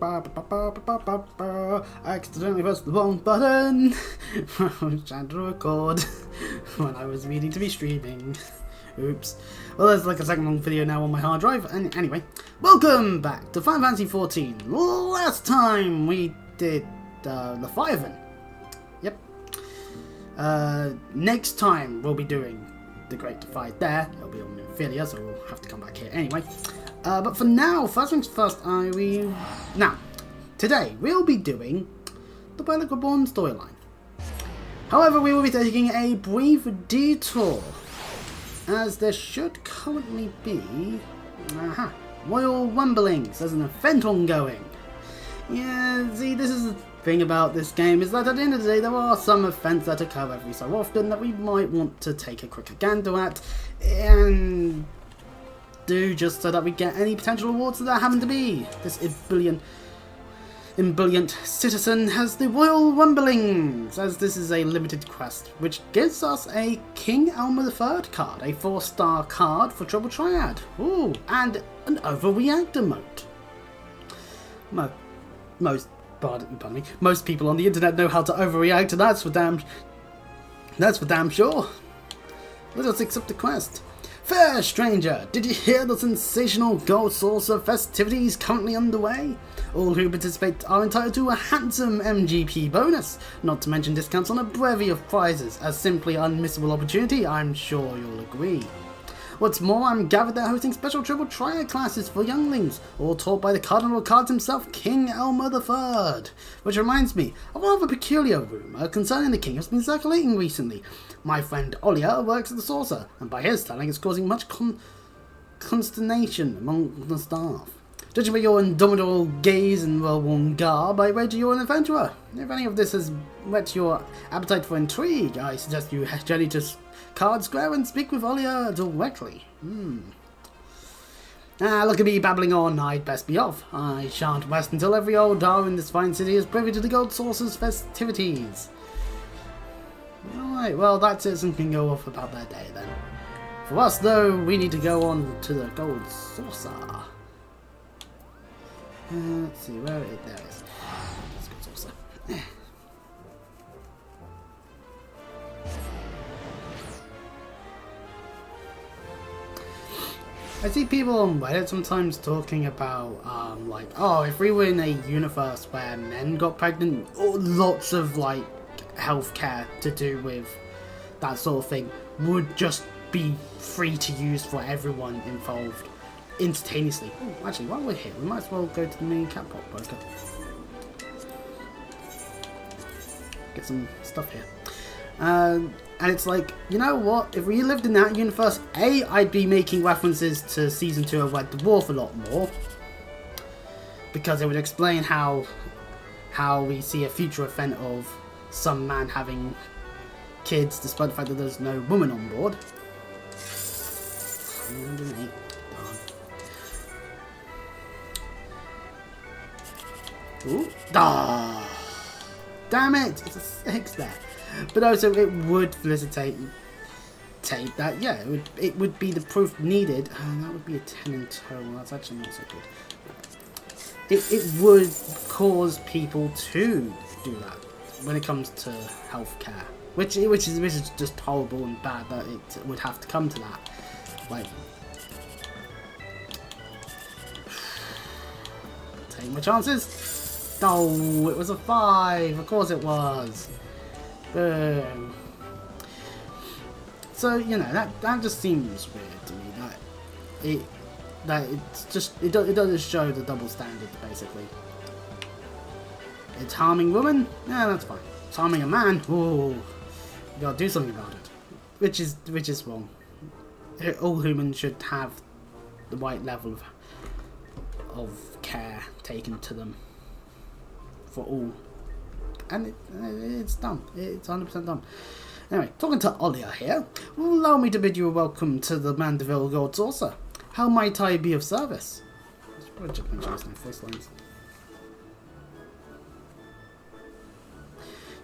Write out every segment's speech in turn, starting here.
I accidentally pressed the wrong button. I was trying to record when I was meaning to be streaming. Oops. Well, there's like a second long video now on my hard drive. And anyway, welcome back to Final Fantasy XIV. Last time we did the Leviathan. Yep. Next time we'll be doing the Great Divide there. It'll be on Ophelia, so we'll have to come back here anyway. But for now, first things first, today we'll be doing the Relic Reborn storyline. However, we will be taking a brief detour, as there should currently be royal rumblings. There's an event ongoing. Yeah, see, this is the thing about this game, is that at the end of the day, there are some events that occur every so often that we might want to take a quicker gander at, and do just so that we get any potential rewards that there happen to be. This ebullient citizen has the royal rumblings, as this is a limited quest, which gives us a King Elmer III card, a 4-star card for Triple Triad. Ooh, and an overreact emote. Most people on the internet know how to overreact, and that's for damn sure. Let us accept the quest. Fair stranger, did you hear the sensational Gold Saucer festivities currently underway? All who participate are entitled to a handsome MGP bonus, not to mention discounts on a bevy of prizes, a simply unmissable opportunity, I'm sure you'll agree. What's more, I'm gathered they're hosting special Triple Triad classes for younglings, all taught by the Cardinal of Cards himself, King Elmer III. Which reminds me, a rather peculiar rumour concerning the king has been circulating recently. My friend Olia works at the Saucer, and by his telling it's causing much consternation among the staff. Judging by your indomitable gaze and well-worn garb, I wager you're an adventurer. If any of this has whet your appetite for intrigue, I suggest you journey to Card Square and speak with Olia directly. Look at me babbling on, I'd best be off. I shan't rest until every old dar in this fine city is privy to the Gold Saucer's festivities. Alright, well that citizen can go off about their day then. For us though, we need to go on to the Gold Saucer. Let's see, where it there is. Let's go Saucer. I see people on Reddit sometimes talking about, like, oh, if we were in a universe where men got pregnant, lots of, like, healthcare to do with that sort of thing would just be free to use for everyone involved instantaneously. Ooh, actually, while we're here, we might as well go to the main catpot broker. Get some stuff here. And it's like, you know what, if we lived in that universe, A, I'd be making references to Season 2 of Red Dwarf a lot more, because it would explain how we see a future event of some man having kids despite the fact that there's no woman on board. 108. Ooh. Ah, damn it! It's a 6 there. But also, it would facilitate that. Yeah, it would be the proof needed. That would be a 10 in total. That's actually not so good. It would cause people to do that when it comes to healthcare, which is just horrible and bad that it would have to come to that. Like, take my chances. Oh, it was a 5. Of course it was. Boom. So, you know, that just seems weird to me. It doesn't show the double standard, basically. It's harming women? Yeah, that's fine. It's harming a man? Ooh, you gotta do something about it. Which is wrong. All humans should have the right level of care taken to them. For all. And it's dumb. It's 100% dumb. Anyway, talking to Olia here, will allow me to bid you a welcome to the Mandeville Gold Saucer. How might I be of service? Let's probably just make sure there's no voice lines.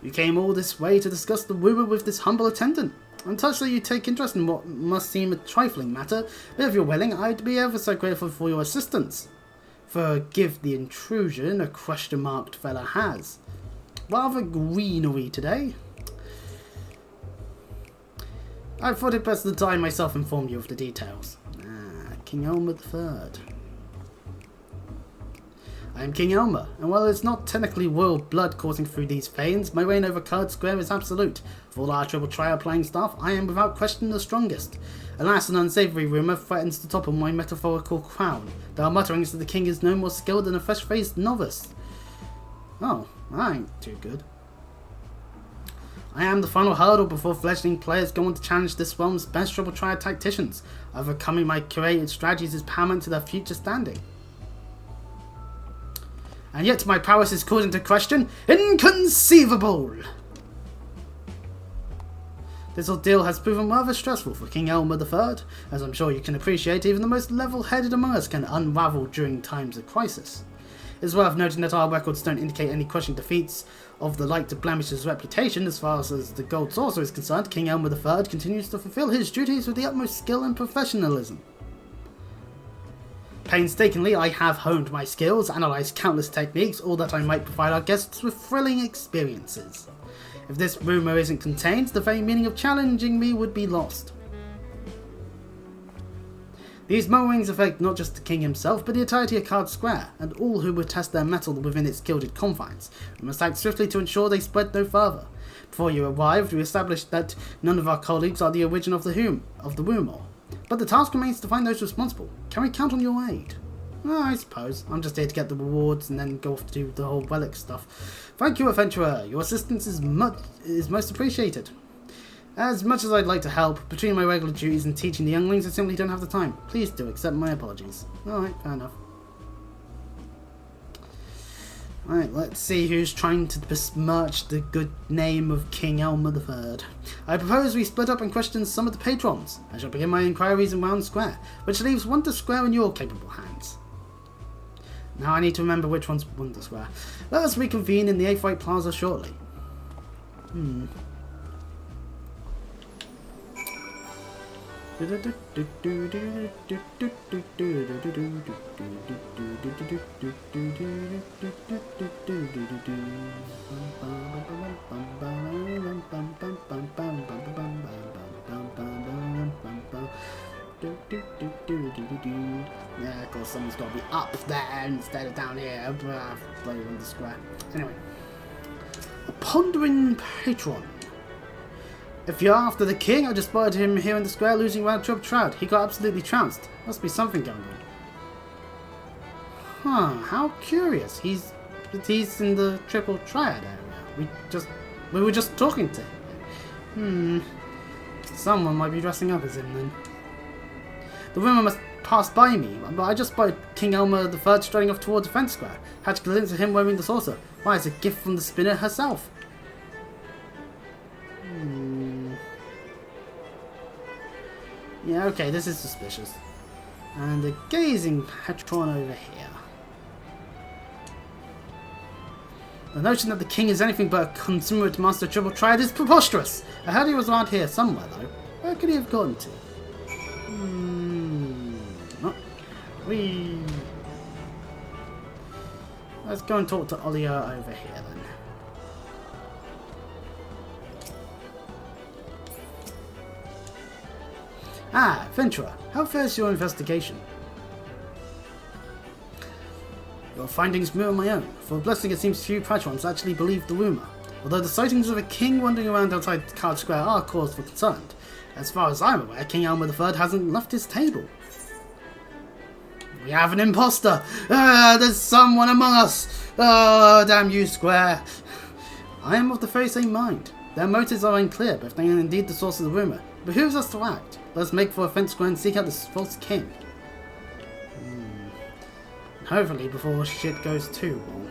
You came all this way to discuss the rumour with this humble attendant. I'm touched that you take interest in what must seem a trifling matter, but if you're willing, I'd be ever so grateful for your assistance. Forgive the intrusion, a question-marked fella has. Rather greenery today. I thought it best that I myself inform you of the details. King Elmer III. I am King Elmer, and while it's not technically royal blood coursing through these veins, my reign over Card Square is absolute. For all our triple trial playing staff, I am without question the strongest. Alas, an unsavoury rumour threatens to topple my metaphorical crown. There are mutterings that the king is no more skilled than a fresh-faced novice. Oh, that ain't too good. I am the final hurdle before fledgling players go on to challenge this realm's best triple triad tacticians. Overcoming my curated strategies is paramount to their future standing. And yet my prowess is called into question? Inconceivable! This ordeal has proven rather stressful for King Elmer III. As I'm sure you can appreciate, even the most level-headed among us can unravel during times of crisis. It's worth noting that our records don't indicate any crushing defeats of the like to blemish his reputation. As far as the Gold Saucer is concerned, King Elmer III continues to fulfill his duties with the utmost skill and professionalism. Painstakingly, I have honed my skills, analysed countless techniques, all that I might provide our guests with thrilling experiences. If this rumour isn't contained, the very meaning of challenging me would be lost. These murmurings affect not just the king himself, but the entirety of Card Square, and all who would test their mettle within its gilded confines. We must act swiftly to ensure they spread no further. Before you arrived, we established that none of our colleagues are the origin of the rumour. But the task remains to find those responsible. Can we count on your aid? Oh, I suppose. I'm just here to get the rewards and then go off to do the whole relic stuff. Thank you, adventurer. Your assistance is most appreciated. As much as I'd like to help, between my regular duties and teaching the younglings, I simply don't have the time. Please do accept my apologies. Alright, fair enough. Alright, let's see who's trying to besmirch the good name of King Elmer III. I propose we split up and question some of the patrons. I shall begin my inquiries in Round Square, which leaves Wonder Square in your capable hands. Now I need to remember which one's Wonder Square. Let us reconvene in the A-Fight Plaza shortly. Yeah, of course someone's got to be up there instead of down here. Bloody Wonder Square. Anyway. A pondering patron. If you're after the king, I just spotted him here in the square losing round Triple Triad. He got absolutely trounced. Must be something going on. Huh, how curious. He's in the Triple Triad area. We were just talking to him. Someone might be dressing up as him then. The rumour must pass by me, but I just spotted King Elmer III striding off towards the Fence Square. Had to glimpse of him wearing the saucer. Why, it's a gift from the spinner herself. Yeah, okay, this is suspicious. And a gazing patron over here. The notion that the king is anything but a consummate master triple triad is preposterous. I heard he was around here somewhere, though. Where could he have gone to? Let's go and talk to Olia over here, then. Ah, Ventura, how fares your investigation? Your findings mirror my own. For a blessing, it seems few patrons actually believe the rumour. Although the sightings of a king wandering around outside Card Square are cause for concern. As far as I'm aware, King Elmer III hasn't left his table. We have an imposter! There's someone among us! Oh, damn you, Square! I am of the very same mind. Their motives are unclear, but if they are indeed the source of the rumour, it behooves us to act. Let's make for a Fence Square and seek out this false king. Hopefully before shit goes too wrong.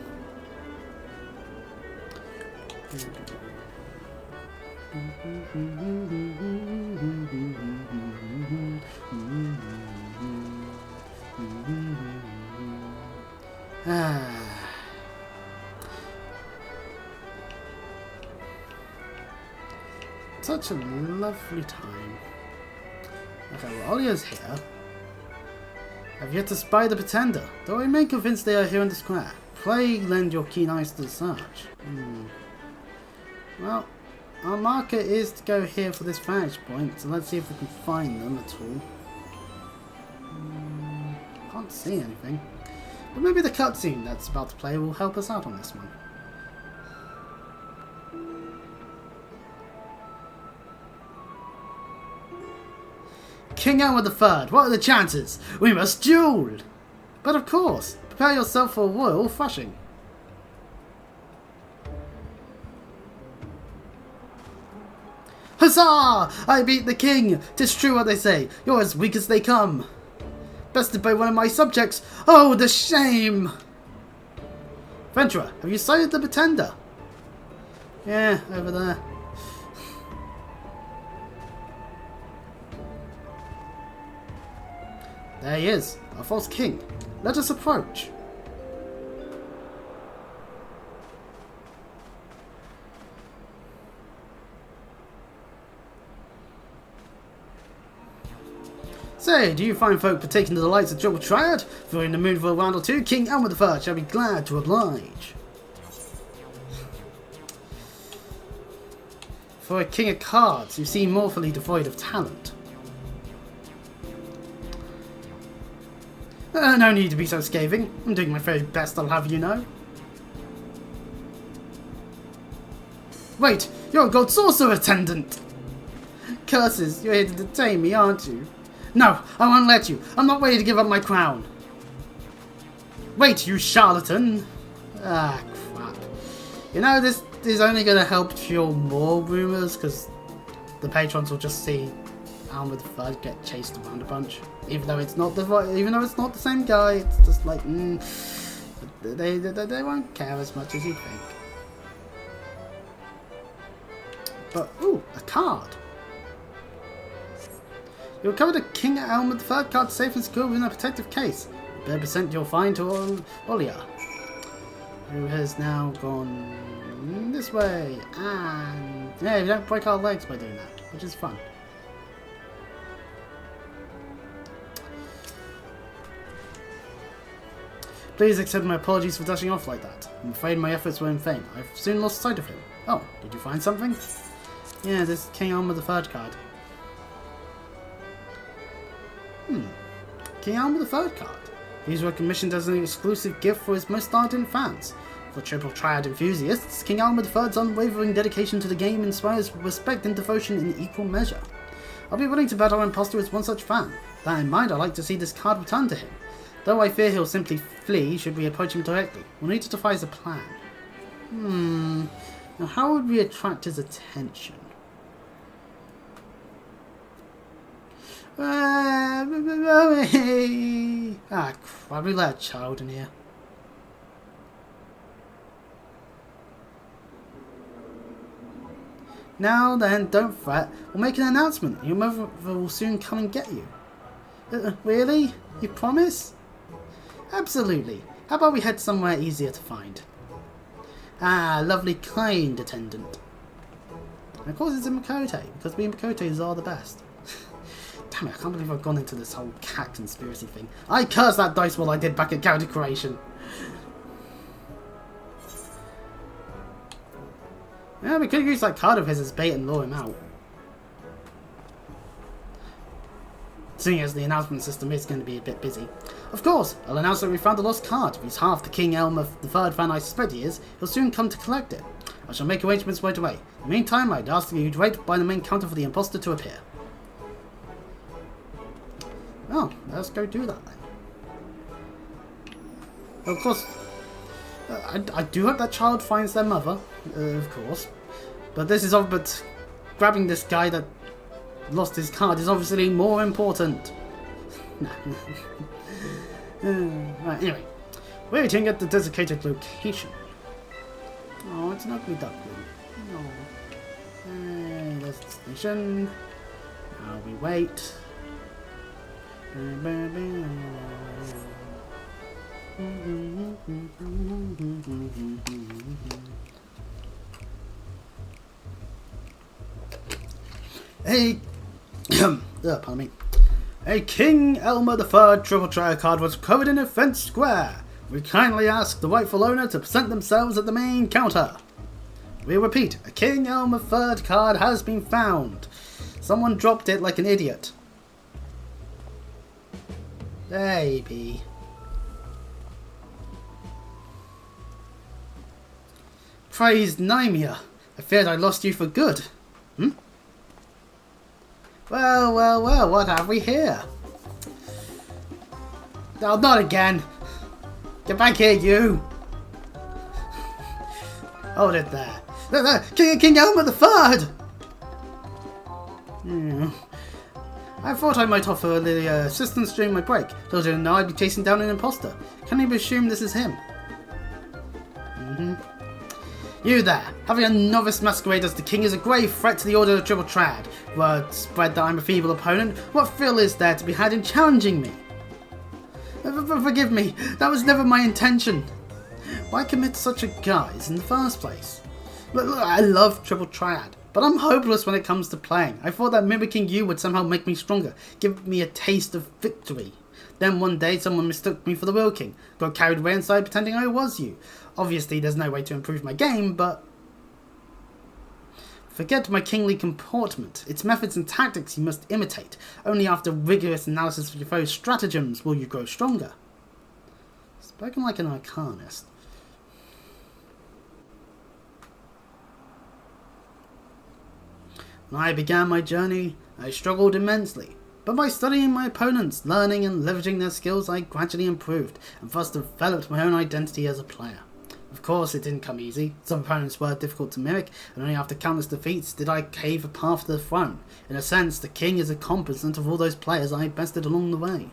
Such a lovely time. Okay, well, Olia's here. Have yet to spy the pretender, though I remain convinced they are here in the square. Pray lend your keen eyes to the search. Well, our marker is to go here for this vantage point, so let's see if we can find them at all. Can't see anything. But maybe the cutscene that's about to play will help us out on this one. King Elmer III, what are the chances? We must duel! But of course, prepare yourself for a royal thrashing. Huzzah! I beat the king! 'Tis true what they say, you're as weak as they come. Bested by one of my subjects, oh the shame! Venturer, have you sighted the pretender? Yeah, over there. There he is, our false king. Let us approach. Say, do you fine folk partaking the delights of Triple Triad? If you're in the mood for a round or two, King Elmer III shall be glad to oblige. For a king of cards, you seem awfully devoid of talent. No need to be so scathing. I'm doing my very best, I'll have you know. Wait, you're a god sorcerer attendant! Curses, you're here to detain me, aren't you? No, I won't let you. I'm not ready to give up my crown. Wait, you charlatan! Ah, crap. You know, this is only going to help fuel more rumours, because the patrons will just see Elmer III get chased around a bunch. Even though it's not the same guy, it's just like, they won't care as much as you think. But ooh, a card. You recovered a King Elmer III card safe and secure within a protective case. You better present your find to Olia, who has now gone this way. And yeah, you don't break our legs by doing that, which is fun. Please accept my apologies for dashing off like that. I'm afraid my efforts were in vain. I've soon lost sight of him. Oh, did you find something? Yeah, this King Elmer III card. King Elmer III card. These were commissioned as an exclusive gift for his most ardent fans. For Triple Triad enthusiasts, King Elmer III's unwavering dedication to the game inspires respect and devotion in equal measure. I'll be willing to bet our imposter is one such fan. That in mind, I'd like to see this card returned to him. Though I fear he'll simply flee should we approach him directly. We'll need to devise a plan. Now how would we attract his attention? Ah, crap, we let a child in here. Now then, don't fret. We'll make an announcement. Your mother will soon come and get you. Really? You promise? Absolutely. How about we head somewhere easier to find? Ah, lovely kind attendant. And of course it's in Makote, because we Makotes are the best. Damn it, I can't believe I've gone into this whole cat conspiracy thing. I cursed that dice roll I did back at character creation. Yeah, we could use that card of his as bait and lure him out. Seeing as the announcement system is going to be a bit busy. Of course, I'll announce that we found a lost card. If he's half the King Elmer III fan I suspect he is, he'll soon come to collect it. I shall make arrangements right away. In the meantime, I'd ask you to wait by the main counter for the imposter to appear. Oh, let's go do that then. Of course, I do hope that child finds their mother, of course. But this is but grabbing this guy that lost his card is obviously more important. Right, anyway, waiting at the designated location. Oh, it's an ugly duckling. Oh. There's the station. Now we wait. Hey, pardon me. A King Elmer III triple trial card was covered in Event Square. We kindly ask the rightful owner to present themselves at the main counter. We repeat, a King Elmer III card has been found. Someone dropped it like an idiot. Baby. Praised Nymea. I feared I lost you for good. Well, well, well, what have we here? No, not again. Get back here, you. Hold it there. King Elmer III! I thought I might offer the assistance during my break. Told you know I'd be chasing down an imposter. Can you assume this is him? You there! Having a novice masquerade as the king is a grave threat to the order of Triple Trad. Word spread that I'm a feeble opponent. What thrill is there to be had in challenging me? Forgive me, that was never my intention. Why commit such a guise in the first place? Look, I love Triple Triad, but I'm hopeless when it comes to playing. I thought that mimicking you would somehow make me stronger, give me a taste of victory. Then one day someone mistook me for the real king, got carried away inside pretending I was you. Obviously there's no way to improve my game, but... Forget my kingly comportment. Its methods and tactics you must imitate. Only after rigorous analysis of your foe's stratagems will you grow stronger. Spoken like an arcanist. When I began my journey, I struggled immensely. But by studying my opponents, learning and leveraging their skills, I gradually improved, and thus developed my own identity as a player. Of course, it didn't come easy. Some opponents were difficult to mimic, and only after countless defeats did I cave a path to the throne. In a sense, the king is a composite of all those players I bested along the way.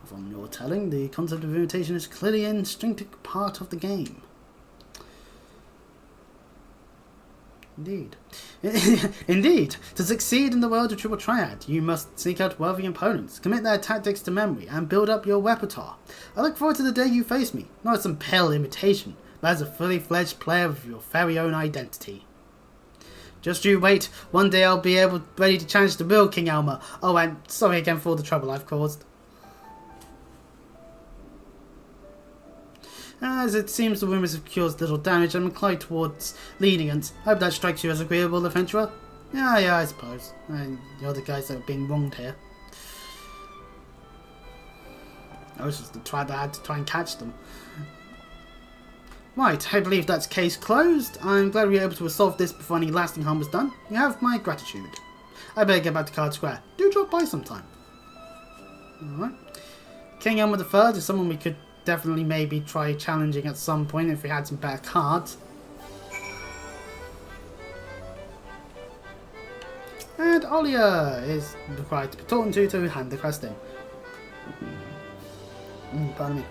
From your telling, the concept of imitation is clearly an instinctive part of the game. Indeed. Indeed. To succeed in the world of Triple Triad, you must seek out worthy opponents, commit their tactics to memory, and build up your repertoire. I look forward to the day you face me, not as some pale imitation, but as a fully fledged player with your very own identity. Just you wait, one day I'll be ready to challenge the real King Elmer. Oh, and sorry again for all the trouble I've caused. As it seems the rumours have caused little damage, I'm inclined towards lenient. Hope that strikes you as agreeable, adventurer. Yeah, I suppose. You're the guys that are being wronged here. I was just I had to try and catch them. Right, I believe that's case closed. I'm glad we were able to resolve this before any lasting harm was done. You have my gratitude. I better get back to Card Square. Do drop by sometime. Alright. King Elmer III is someone we could definitely maybe try challenging at some point if we had some better cards. And Olia is required to be talked to hand the quest in. Pardon me.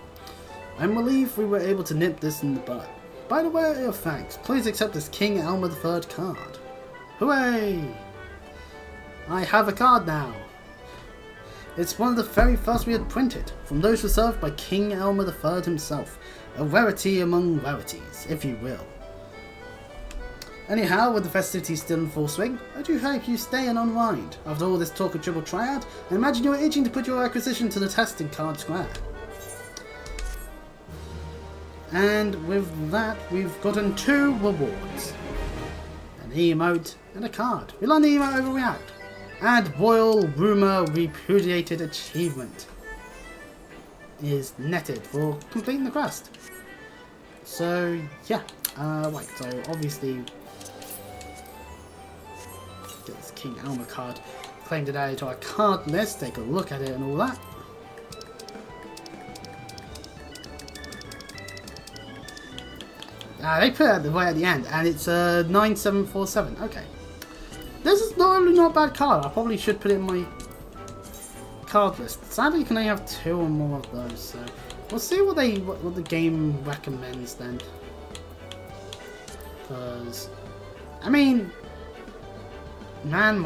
I'm relieved we were able to nip this in the bud. By the way of thanks, please accept this King Elmer III card. Hooray! I have a card now. It's one of the very first we had printed, from those reserved by King Elmer III himself. A rarity among rarities, if you will. Anyhow, with the festivities still in full swing, I do hope you stay and unwind. After all this talk of Triple Triad, I imagine you're itching to put your acquisition to the test in Card Square. And with that, we've gotten 2 rewards. An emote and a card. We learned the emote overreact. And Royal Rumour Repudiated Achievement is netted for completing the quest. So, yeah. Right, so obviously get this King Elmer card, claimed it added to our card list, take a look at it and all that. They put it right at the end, and it's 9747. Okay. This is not only not a bad card. I probably should put it in my card list. Sadly, you can only have 2 or more of those, so we'll see what the game recommends then. Because, I mean, man,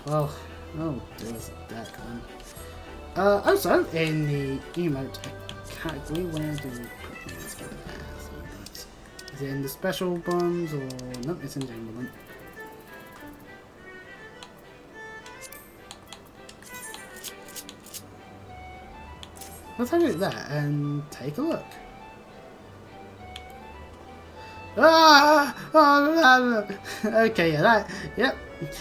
well, oh, there's that one. Also, in the emote category, where do we put these guys? Is it in the special ones, or no? It's in general one. let's have it there and take a look. Okay, yeah, yep.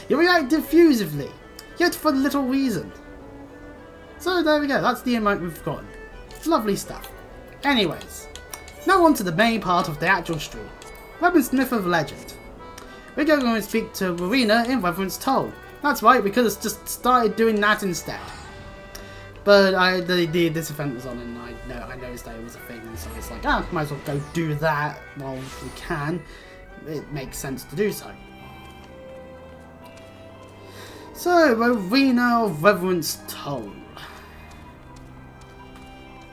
You react diffusively, yet for little reason. So there we go, that's the amount we've gotten. Lovely stuff. Anyways, now on to the main part of the actual stream. Weaponsmith of Legend. We're going to speak to Rowena in Reverence Toll. That's right, we could have just started doing that instead. But this event was on and I noticed that it was a thing, and so it's like, might as well go do that while we can. It makes sense to do so. So, Rowena of Reverence Toll.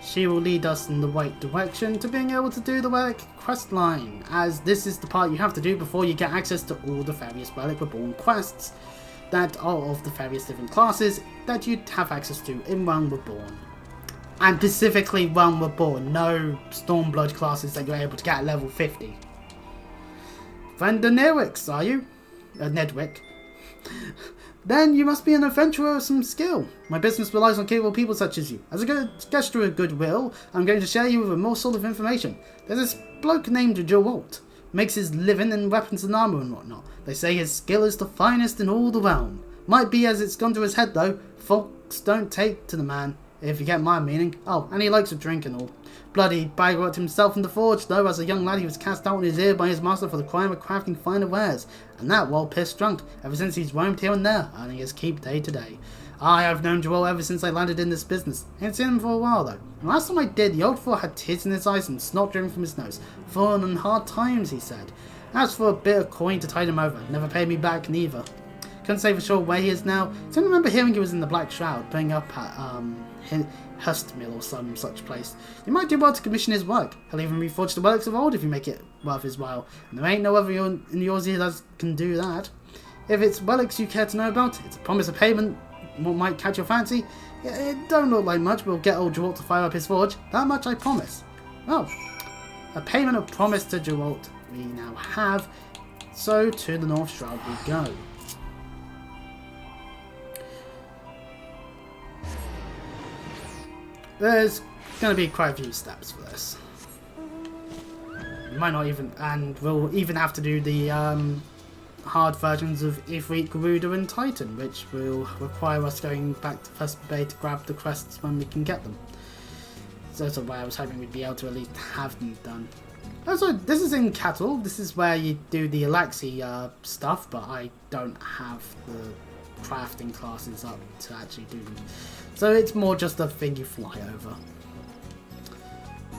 She will lead us in the right direction to being able to do the Relic questline, as this is the part you have to do before you get access to all the various Relic Reborn quests that are of the various different classes that you'd have access to in Realm Reborn. And specifically Realm Reborn, no Stormblood classes that you're able to get at level 50. Friend of Nedwick's, are you? Nedwick. Then you must be an adventurer of some skill. My business relies on capable people such as you. As a good gesture of goodwill, I'm going to share you with a morsel of information. There's this bloke named Geralt. Makes his living in weapons and armour and whatnot. They say his skill is the finest in all the realm. Might be as it's gone to his head though. Folks don't take to the man, if you get my meaning. Oh, and he likes to drink and all. Bloody bankrupt himself in the forge though. As a young lad he was cast out on his ear by his master for the crime of crafting finer wares. And that while pissed drunk. Ever since he's roamed here and there, earning his keep day to day. I've known Joel ever since I landed in this business. Ain't seen him for a while though. The last time I did, the old fool had tears in his eyes and snot dripping from his nose. Fallen on hard times, he said. As for a bit of coin to tide him over, never paid me back neither. Couldn't say for sure where he is now. I don't remember hearing he was in the Black Shroud, putting up at Hustmill or some such place. You might do well to commission his work. He'll even reforge the relics of old if you make it worth his while. And there ain't no other in yours here that can do that. If it's relics you care to know about, it's a promise of payment. What might catch your fancy? It don't look like much, but we'll get old Geralt to fire up his forge. That much I promise. Well, a payment of promise to Geralt we now have. So to the North Shroud we go. There's going to be quite a few steps for this. We might not even, and we'll even have to do the hard versions of Ifrit, Garuda and Titan, which will require us going back to First Bay to grab the quests when we can get them. So that's why I was hoping we'd be able to at least have them done. Also, this is in Cattle. This is where you do the Alaxi stuff, but I don't have the crafting classes up to actually do them. So it's more just a thing you fly over.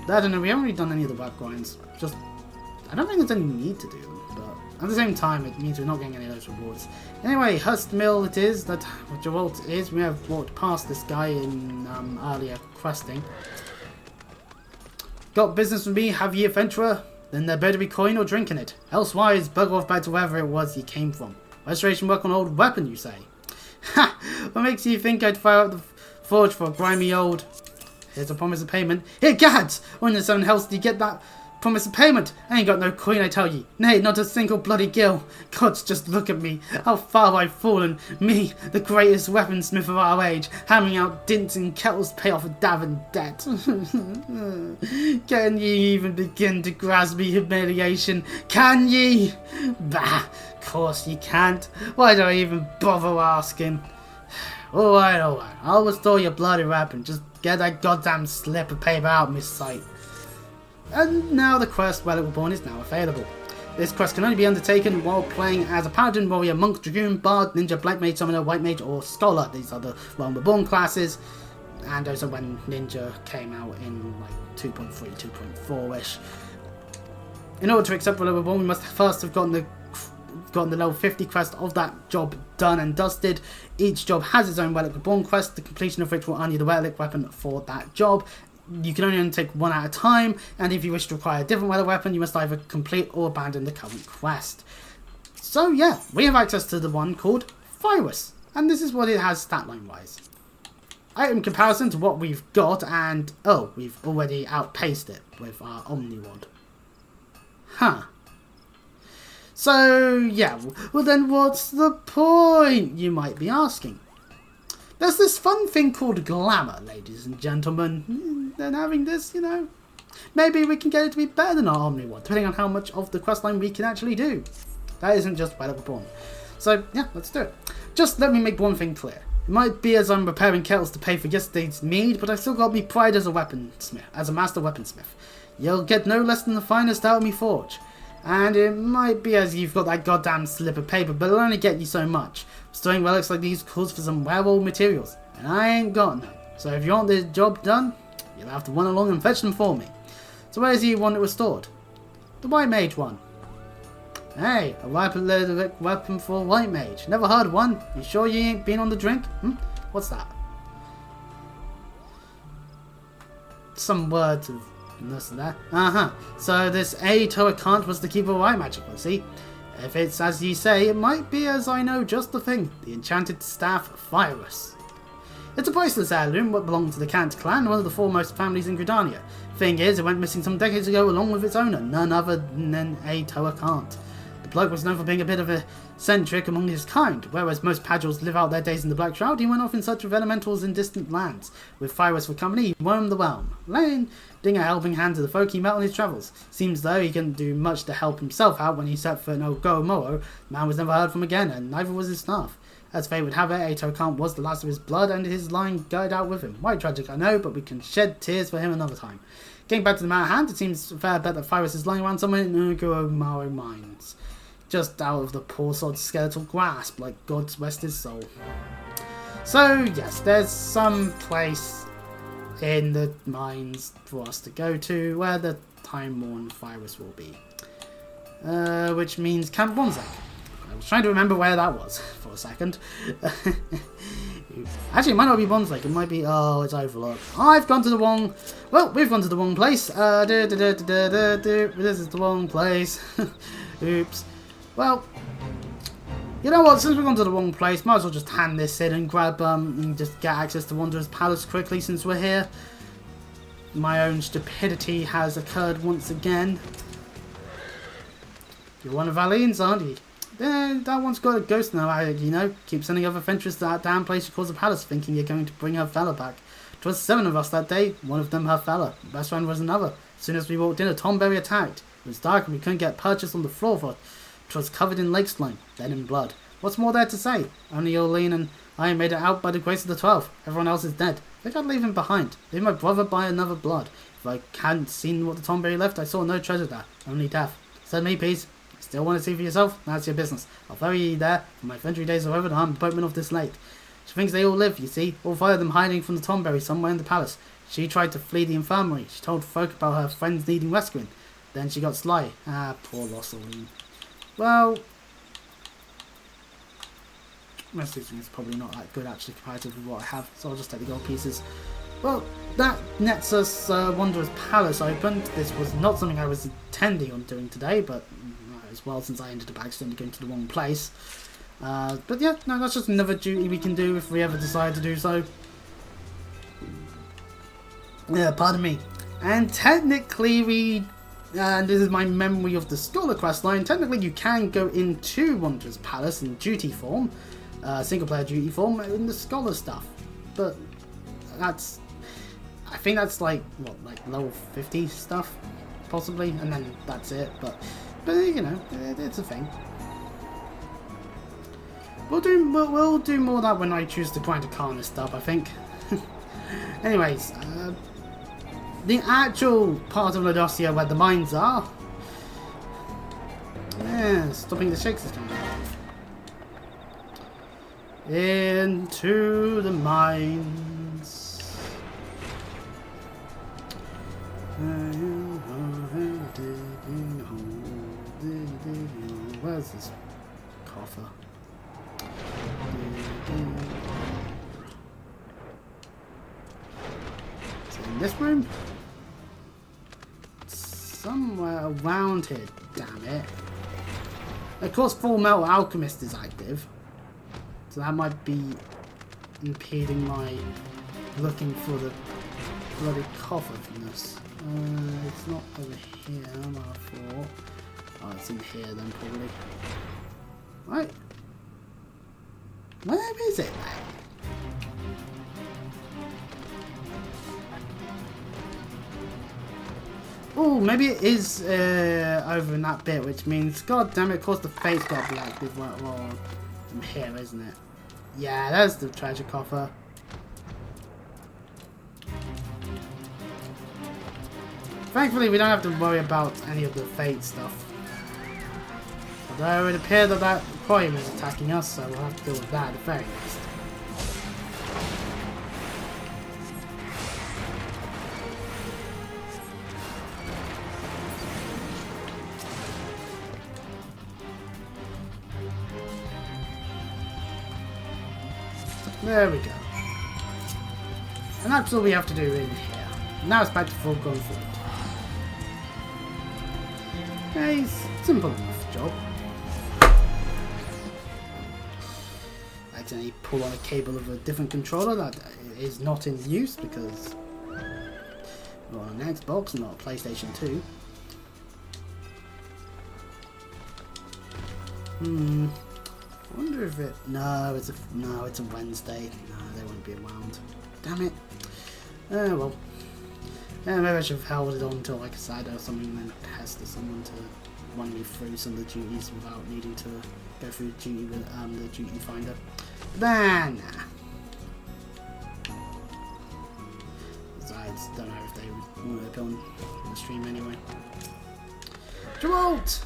I don't know, we haven't really done any of the web grinds. Just, I don't think there's any need to do them, but at the same time it means we're not getting any of those rewards. Anyway, Hust Mill it is, that what Geralt is. We have walked past this guy in earlier questing. Got business with me, have ye adventurer? Then there better be coin or drink in it. Elsewise, bugger off back to wherever it was ye came from. Restoration work on old weapon, you say? Ha! What makes you think I'd fire up the forge for a grimy old... Here's a promise of payment. Here, gads! When the seven hells do you get that promise of payment? I ain't got no coin, I tell ye. Nay, not a single bloody gill. Gods, just look at me. How far I've fallen. Me, the greatest weaponsmith of our age, hammering out dints and kettles to pay off a davin debt. Can ye even begin to grasp me humiliation? Can ye? Bah, of course ye can't. Why do I even bother asking? Alright, I'll restore your bloody weapon. Just get that goddamn slip of paper out of my sight. And now the quest Relic Reborn is now available. This quest can only be undertaken while playing as a paladin, warrior, monk, dragoon, bard, ninja, black mage, summoner, white mage, or scholar. These are the Realm Reborn classes, and also when ninja came out in like 2.3, 2.4ish. In order to accept Relic Reborn, we must first have gotten the level 50 quest of that job done and dusted. Each job has its own Relic Reborn quest, the completion of which will earn you the relic weapon for that job. You can only undertake one at a time, and if you wish to acquire a different relic weapon, you must either complete or abandon the current quest. So yeah, we have access to the one called Virus, and this is what it has statline wise. In comparison to what we've got, and oh, we've already outpaced it with our Omniwad. Huh. So, yeah, well then what's the point, you might be asking. There's this fun thing called glamour, ladies and gentlemen. And having this, you know, maybe we can get it to be better than our Omni one, depending on how much of the questline we can actually do. That isn't just Relic Reborn. So, yeah, let's do it. Just let me make one thing clear. It might be as I'm repairing kettles to pay for yesterday's mead, but I've still got me pride as a weaponsmith, as a master weaponsmith. You'll get no less than the finest out of me forge. And it might be as you've got that goddamn slip of paper, but it'll only get you so much. Storing relics like these calls for some wearable materials, and I ain't got none. So if you want the job done, you'll have to run along and fetch them for me. So where's the one that was stored? The White Mage one. Hey, a weapon for a White Mage. Never heard of one. You sure you ain't been on the drink? What's that? Some words of this and that. So this Toakant was the keeper of white magic, was he? If it's as you say, it might be as I know just the thing. The enchanted staff Virus. It's a priceless heirloom, what belonged to the Kant clan, one of the foremost families in Gridania. Thing is, it went missing some decades ago along with its owner, none other than Toakant. The bloke was known for being a bit of a eccentric among his kind. Whereas most Padgels live out their days in the Black Shroud, he went off in search of elementals in distant lands. With Virus for company, he roamed the realm, lending a helping hand to the folk he met on his travels. Seems though he couldn't do much to help himself out when he set for no Go Moro. The man was never heard from again, and neither was his staff. As fate would have it, Toakant was the last of his blood, and his line died out with him. Quite tragic, I know, but we can shed tears for him another time. Getting back to the matter at hand, it seems a fair bet that Virus is lying around somewhere in Go Moro mines. Just out of the poor sod's skeletal grasp, like God's rest his soul. So, yes, there's some place in the mines for us to go to where the time-worn Virus will be. Which means Camp Bonzak. I was trying to remember where that was for a second. Actually, it might not be Bonds Lake. It might be... Oh, it's Overlook. I've gone to the wrong... Well, we've gone to the wrong place. This is the wrong place. Oops. Well, you know what? Since we've gone to the wrong place, might as well just hand this in and grab... and just get access to Wanderer's Palace quickly since we're here. My own stupidity has occurred once again. You're one of Valine's, aren't you? That one's got a ghost now, you know. Keep sending other adventurers to that damn place she calls the palace, thinking you're going to bring her fella back. 'Twas 7 of us that day, one of them her fella. The best friend was another. As soon as we walked in, a Tomberry attacked. It was dark and we couldn't get purchase on the floor for it. 'Twas covered in lake slime, then in blood. What's more there to say? Only Olene and I made it out by the grace of the 12. Everyone else is dead. I think I'd leave him behind. Leave my brother by another blood. If I hadn't seen what the Tomberry left, I saw no treasure there. Only death. Said me, please. Still want to see for yourself? That's your business. I'll ferry you there. For my adventure days are over, and I'm boatman of this lake. She thinks they all live, you see. All 5 of them hiding from the Tomberry somewhere in the palace. She tried to flee the infirmary. She told folk about her friends needing rescuing. Then she got sly. Ah, poor lost Olene. Well, messaging is probably not that good actually comparative with what I have, so I'll just take the gold pieces. Well, that nets us Wanderer's Palace open. This was not something I was intending on doing today, but as well since I ended up accidentally going to the wrong place. But yeah, no, that's just another duty we can do if we ever decide to do so. Yeah, pardon me. And technically we, and this is my memory of the Scholar questline, technically you can go into Wanderer's Palace in duty form, single player duty form, in the Scholar stuff. But that's, I think that's like, what, like level 50 stuff, possibly, and then that's it, but you know, it's a thing. We'll do more of that when I choose to grind a Karna stuff, I think. Anyways, the actual part of Laodicea where the mines are. Yeah, stopping the shakes is coming out. Into the mines. Where's this coffer? Is it in this room? Somewhere around here, damn it. Of course, Full Metal Alchemist is active, so that might be impeding my looking for the bloody coffer from this. It's not over here, I thought. Oh, it's in here then, probably. Right. Where is it then? Oh, maybe it is over in that bit, which means, god damn it, of course the fate's got to be active. Well, from here, isn't it? Yeah, there's the treasure coffer. Thankfully, we don't have to worry about any of the fate stuff. Although it would appear that that aquarium is attacking us, so we'll have to deal with that at the very least. There we go. And that's all we have to do in here. Now it's back to full going forward. A simple enough job. Accidentally pull on a cable of a different controller that is not in use because we're on an Xbox, not a PlayStation 2. I wonder if it... No, it's a Wednesday. No, they won't be around. Damn it. Well. Yeah, maybe I should have held it on until like a Saturday or something and then pester someone to run me through some of the duties without needing to go through the duty with the duty finder. But nah. Besides, don't know if they would want to go on the stream anyway. Geralt!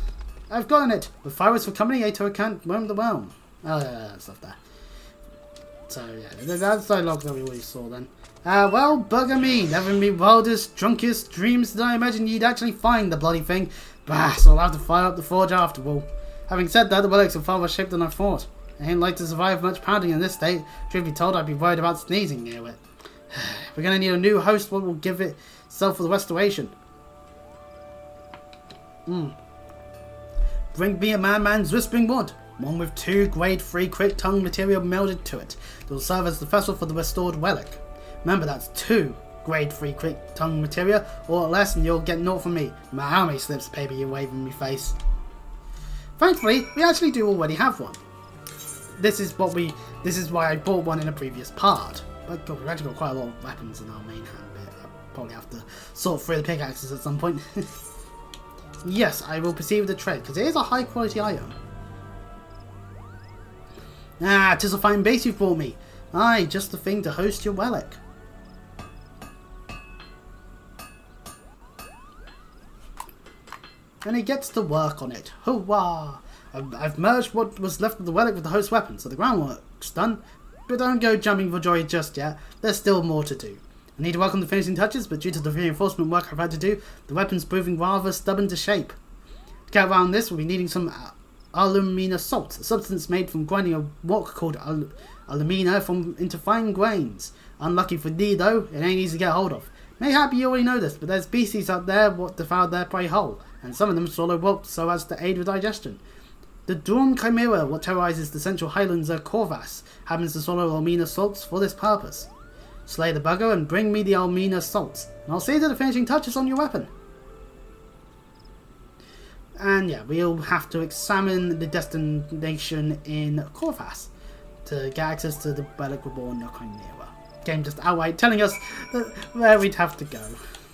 I've gotten it! With Virus for company, A to account, roam the realm. Oh yeah, that stuff there. So yeah, that's dialogue that we already saw then. Well, bugger me, never in me wildest, drunkest dreams did I imagine you'd actually find the bloody thing. Bah, so I'll have to fire up the forge after all. Having said that, the relics are far more shaped than I thought. I ain't like to survive much pounding in this state. Truth be told, I'd be worried about sneezing near it. We're gonna need a new host, what will give it itself for the restoration. Bring me a man's whispering wood. One with 2 grade 3 crit tongue material melded to it. That will serve as the vessel for the restored relic. Remember, that's 2 grade 3 crit tongue material, or less, and you'll get naught from me, no matter how many slips of paper you wave in my face. Thankfully, we actually do already have one. This is why I bought one in a previous part. But God, we've actually got quite a lot of weapons in our main hand bit. I'll probably have to sort through the pickaxes at some point. Yes, I will proceed with the trade, because it is a high quality item. Ah, 'tis a fine base you've brought me. Aye, just the thing to host your relic. And he gets to work on it. Hurrah! I've merged what was left of the relic with the host weapon, so the groundwork's done. But don't go jumping for joy just yet. There's still more to do. I need to work on the finishing touches, but due to the reinforcement work I've had to do, the weapon's proving rather stubborn to shape. To get around this, we'll be needing some alumina salt, a substance made from grinding a rock called alumina into fine grains. Unlucky for thee though, it ain't easy to get hold of. Mayhap you already know this, but there's beasties out there what devour their prey whole, and some of them swallow rot so as to aid with digestion. The Dawn Chimera, what terrorizes the central highlands of Corvus, happens to swallow alumina salts for this purpose. Slay the bugger and bring me the alumina salts, and I'll see to the finishing touches on your weapon. And yeah, we'll have to examine the destination in Corvus to get access to the Relic Reborn Chimera. Game just outright telling us where we'd have to go,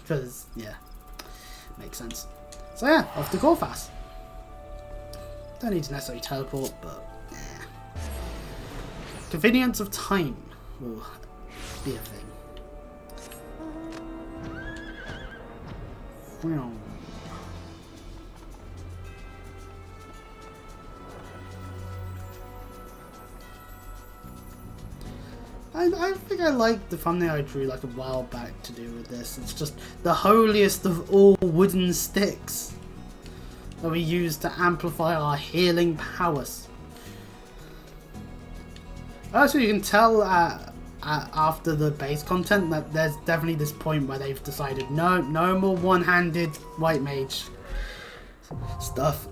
because yeah, makes sense. So yeah, off to Corvus. Don't need to necessarily teleport, but yeah. Convenience of time will be a thing. I think I like the thumbnail I drew like a while back to do with this. It's just the holiest of all wooden sticks that we use to amplify our healing powers. Also, you can tell after the base content that there's definitely this point where they've decided no more one-handed white mage stuff.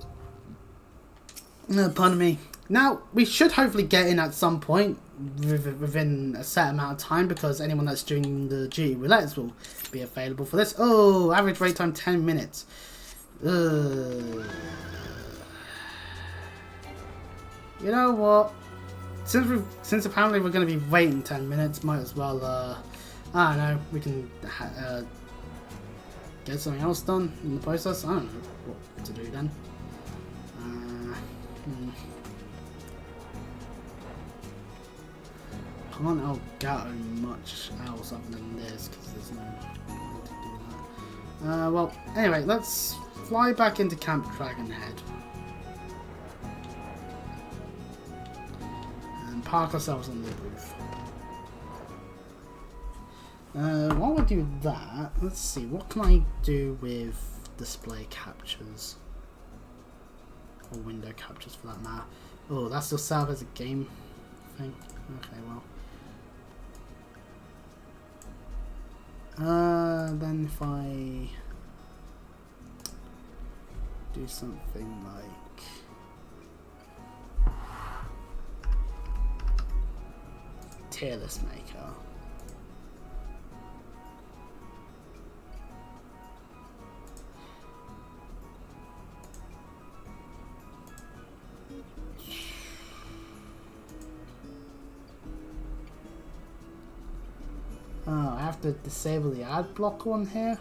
Pardon me. Now, we should hopefully get in at some point within a set amount of time, because anyone that's doing the duty roulettes will be available for this. Oh, average wait time 10 minutes. You know what? Since apparently we're going to be waiting 10 minutes, might as well, I don't know, we can get something else done in the process. I don't know what to do then. Can't outgather much else other than this because there's no way to do that. Well, anyway, let's fly back into Camp Dragonhead and park ourselves on the roof. While we do that, let's see, what can I do with display captures? Or window captures for that matter. Oh, that still serve as a game thing? Okay, well. Then if I do something like tier list maker. Oh, I have to disable the ad block on here.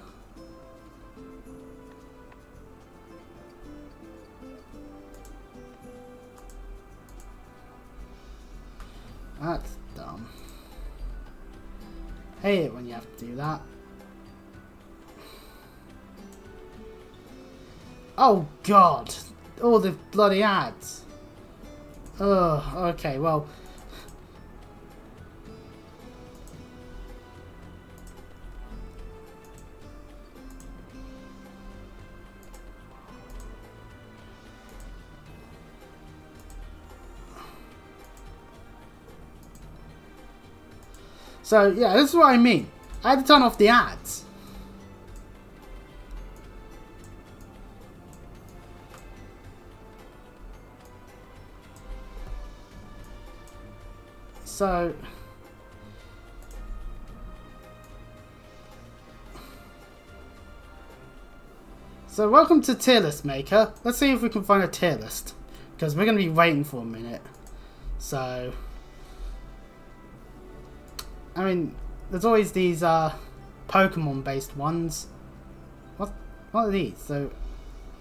That's dumb. Hate it when you have to do that. Oh god! All the bloody ads. Oh, okay, well. So, yeah, this is what I mean. I had to turn off the ads. So... welcome to Tier List Maker. Let's see if we can find a tier list. Because we're going to be waiting for a minute. So... I mean, there's always these Pokemon-based ones. What are these? So,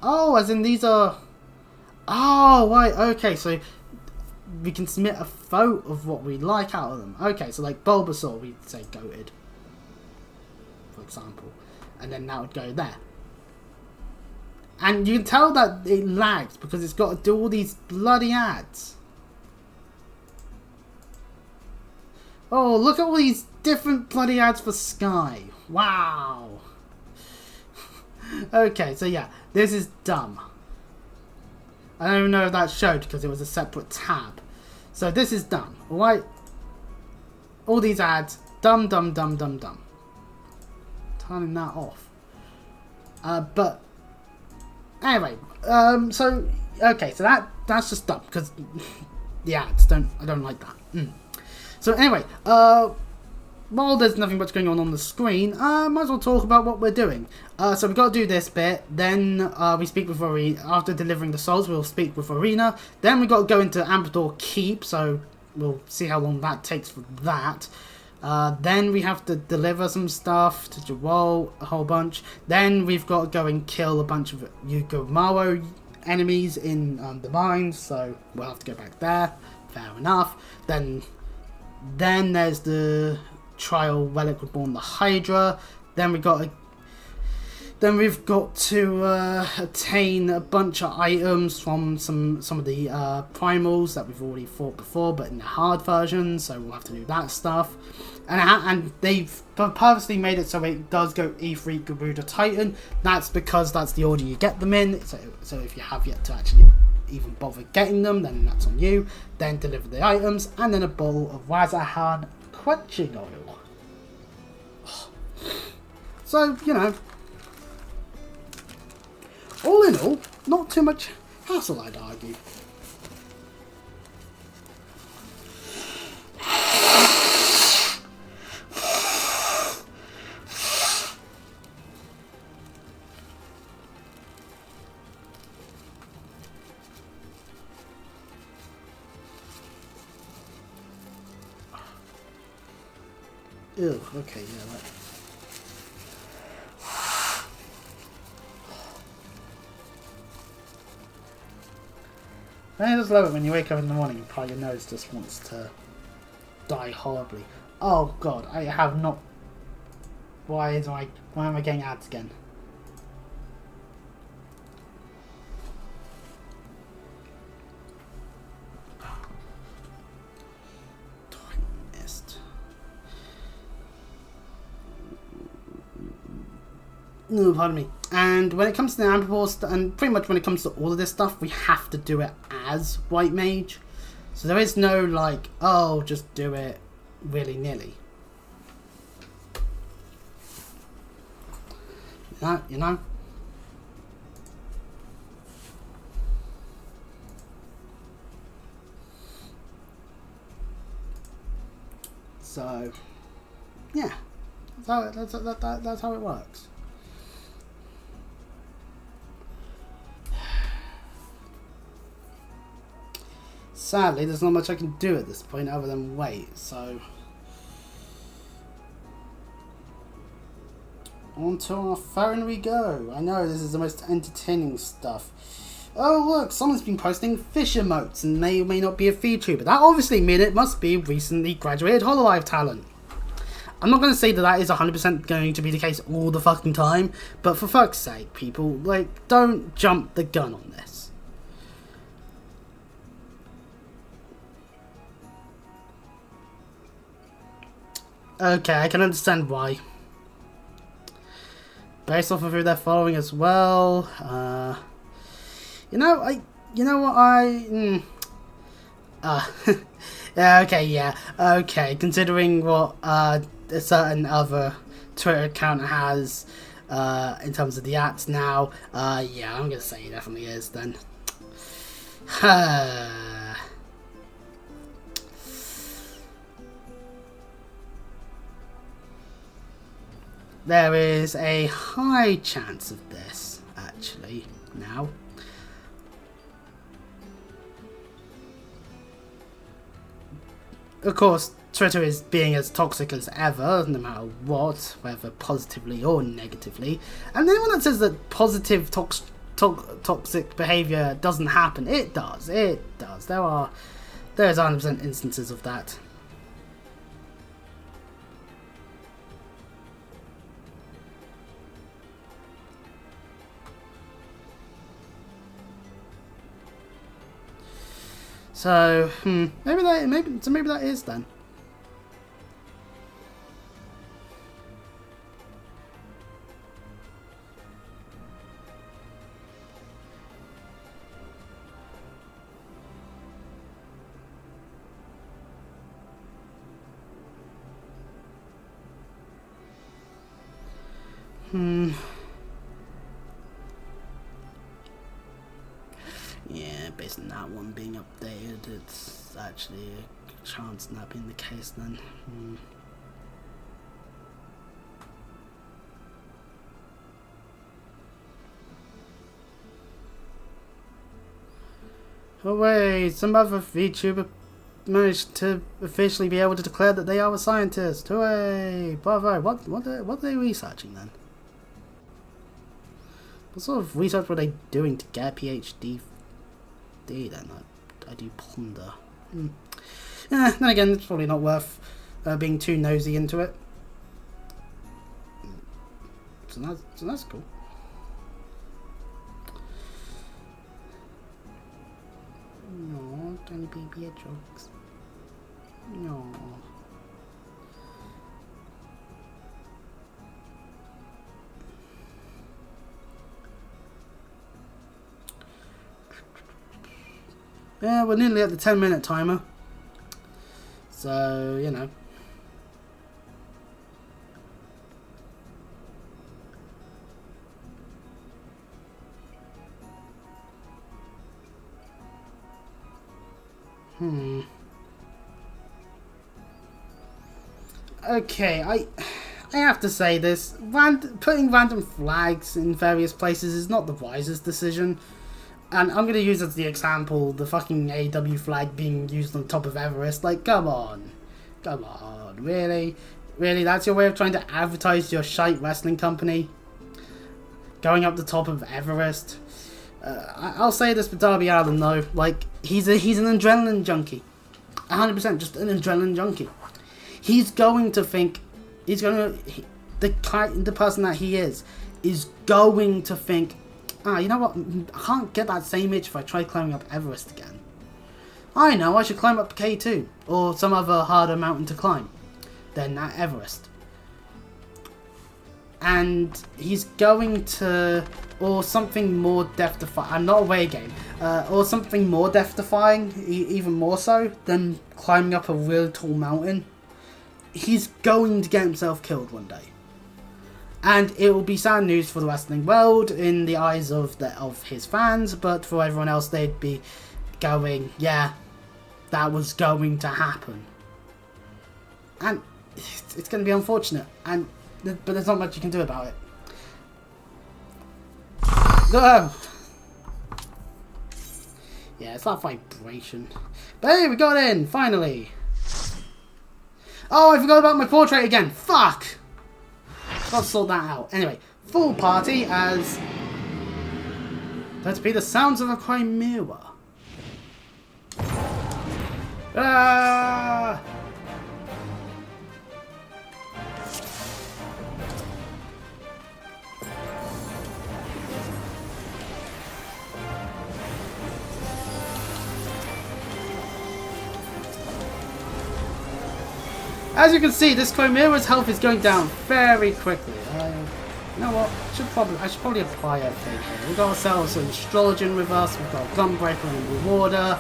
oh, as in these are. Oh, right. Okay, so we can submit a vote of what we like out of them. Okay, so like Bulbasaur, we'd say goated, for example, and then that would go there. And you can tell that it lags because it's got to do all these bloody ads. Oh, look at all these different bloody ads for Sky. Wow. Okay, so yeah, this is dumb. I don't even know if that showed because it was a separate tab. So this is dumb, alright? All these ads, dumb, dumb, dumb, dumb, dumb. Turning that off. But, anyway, so, okay, so that's just dumb because the ads, I don't like that. So anyway, while there's nothing much going on the screen, might as well talk about what we're doing. So we've got to do this bit, then we speak with Arena. After delivering the souls, we'll speak with Arena. Then we've got to go into Ambador Keep, so we'll see how long that takes for that. Then we have to deliver some stuff to Jawol, a whole bunch. Then we've got to go and kill a bunch of Yugamawa enemies in the mines, so we'll have to go back there. Fair enough. Then there's the trial Relic Reborn, the Hydra. Then we've got to attain a bunch of items from some of the primals that we've already fought before, but in the hard version. So we'll have to do that stuff. And they've purposely made it so it does go E3 Garuda Titan. That's because that's the order you get them in. So if you have yet to actually even bother getting them, then that's on you. Then deliver the items, and then a bowl of Wazahan quenching oil. So, you know, all in all, not too much hassle, I'd argue. Ew, okay, yeah, that. I just love it when you wake up in the morning and part of your nose just wants to die horribly. Oh god, I have not... Why am I getting ads again? No, pardon me. And when it comes to the Amberforce, and pretty much when it comes to all of this stuff, we have to do it as White Mage. So there is no like, oh, just do it willy-nilly. You know? So, yeah. That's how it works. Sadly, there's not much I can do at this point other than wait, so... Onto our phone we go. I know this is the most entertaining stuff. Oh look, someone's been posting fish emotes and may or may not be a feature, but that obviously means it must be recently graduated HoloLive talent. I'm not going to say that that is 100% going to be the case all the fucking time, but for fuck's sake, people, like, don't jump the gun on this. Okay, I can understand why. Based off of who they're following as well. You know what, yeah, okay, yeah. Okay, considering what a certain other Twitter account has in terms of the ads now, yeah, I'm gonna say it definitely is then. There is a high chance of this, actually, now. Of course, Twitter is being as toxic as ever, no matter what, whether positively or negatively. And anyone that says that positive toxic behaviour doesn't happen, it does, it does. There's 100% instances of that. So, maybe that is then. Yeah, based on that one being updated, it's actually a chance of that being the case then. Oh wait, some other VTuber managed to officially be able to declare that they are a scientist. Hooray! Bravo! What are they researching then? What sort of research were they doing to get a PhD? Then I do ponder. Then again, it's probably not worth being too nosy into it. So that's cool. No, tiny baby hedgehogs. No. Yeah, we're nearly at the 10-minute timer. So, you know. Okay, I have to say this. Putting random flags in various places is not the wisest decision. And I'm going to use as the example the fucking AW flag being used on top of Everest. Like, come on. Come on. Really? Really? That's your way of trying to advertise your shite wrestling company? Going up the top of Everest? I'll say this with Darby Allin though, like he's an adrenaline junkie, 100%, just an adrenaline junkie. He's going to think, the person that he is going to think, you know what, I can't get that same itch if I try climbing up Everest again. I know, I should climb up K2 or some other harder mountain to climb than that Everest. And he's going to, or something more death-defying, I'm not a away game, or something more death-defying, even more so, than climbing up a really tall mountain. He's going to get himself killed one day. And it will be sad news for the wrestling world in the eyes of his fans, but for everyone else they'd be going, yeah, that was going to happen. And it's going to be unfortunate, but there's not much you can do about it. Yeah, it's that vibration. But hey, we got in, finally. Oh, I forgot about my portrait again. Fuck! Gotta sort that out. Anyway, full party as... Let's be the sounds of a chimera. Ah! As you can see, this Chimera's health is going down very quickly. You know what? I should probably apply everything here. We've got ourselves an Astrologian with us. We've got Gunbreaker and Rewarder,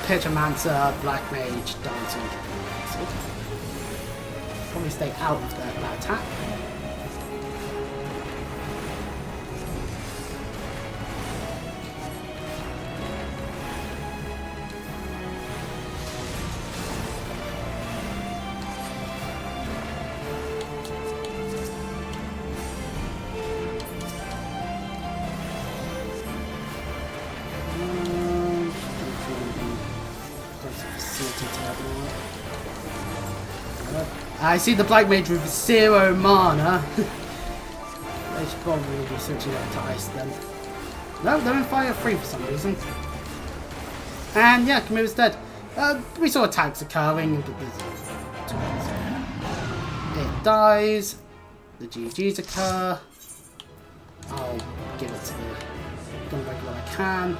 Pitchermancer, Black Mage, Dancing. Probably stay out of that attack. I see the Black Mage with 0 mana. They should probably be switching up to Ice then. No, they're in Fire 3 for some reason. And yeah, Chimera's dead. We saw attacks occurring. It dies. The GGs occur. I'll give it to the Gunbreaker when I can.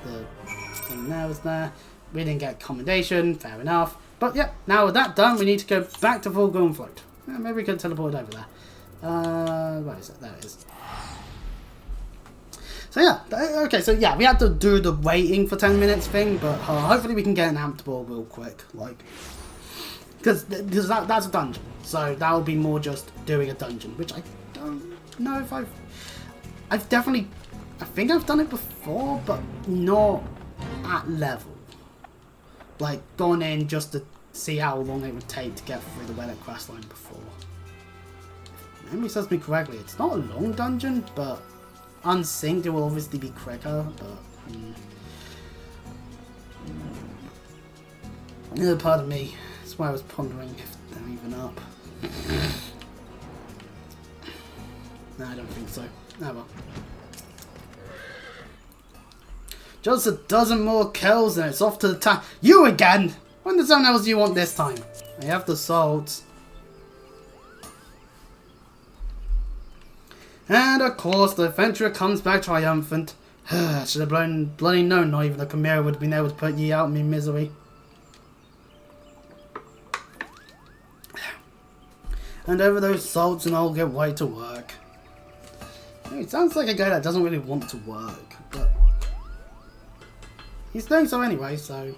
The thing there was there. We didn't get commendation, fair enough. But yeah, now with that done, we need to go back to full gun float. Maybe we can teleport over there. Where is it? There it is. So yeah, okay, so yeah, we had to do the waiting for 10 minutes thing, but hopefully we can get an amped ball real quick. Like, because that's a dungeon. So that will be more just doing a dungeon, which I don't know if I've definitely, I think I've done it before, but not at level. Like, gone in just to see how long it would take to get through the Relic questline before. If memory serves me correctly, it's not a long dungeon, but unsynced it will obviously be quicker, but... pardon me, that's why I was pondering if they're even up. No, I don't think so. Oh well. Just a dozen more kills and it's off to the town. You again! When the zone else do you want this time? I have the salts. And of course the adventurer comes back triumphant. Should have bloody known not even the Chimera would have been able to put ye out in me misery. And over those salts and I'll get right to work. It sounds like a guy that doesn't really want to work, but he's doing so anyway, so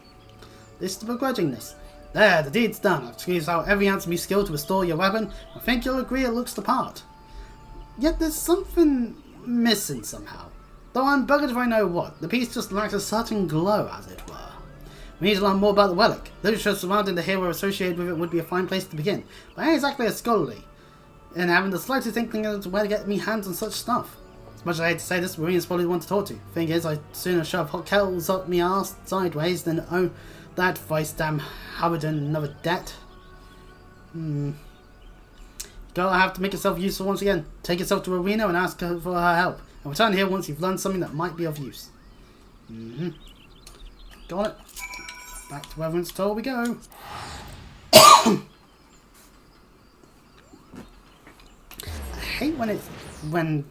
this is the begrudgingness. There, the deed's done. I've squeezed out every ounce of me skill to restore your weapon. I think you'll agree it looks the part. Yet there's something missing somehow. Though I'm buggered if I know what. The piece just lacks a certain glow, as it were. We need to learn more about the Relic. Literature surrounding the hero associated with it would be a fine place to begin, but I ain't exactly a scholarly, and having the slightest inkling as to where to get me hands on such stuff. As much as I hate to say this, Marine's probably one to talk to. Thing is, I'd sooner shove hot kettles up me arse sideways than owe that vice damn Howard another debt. Gonna have to make yourself useful once again. Take yourself to Arena and ask her for her help. And return here once you've learned something that might be of use. Got it. Back to Reverence Toll we go. I hate when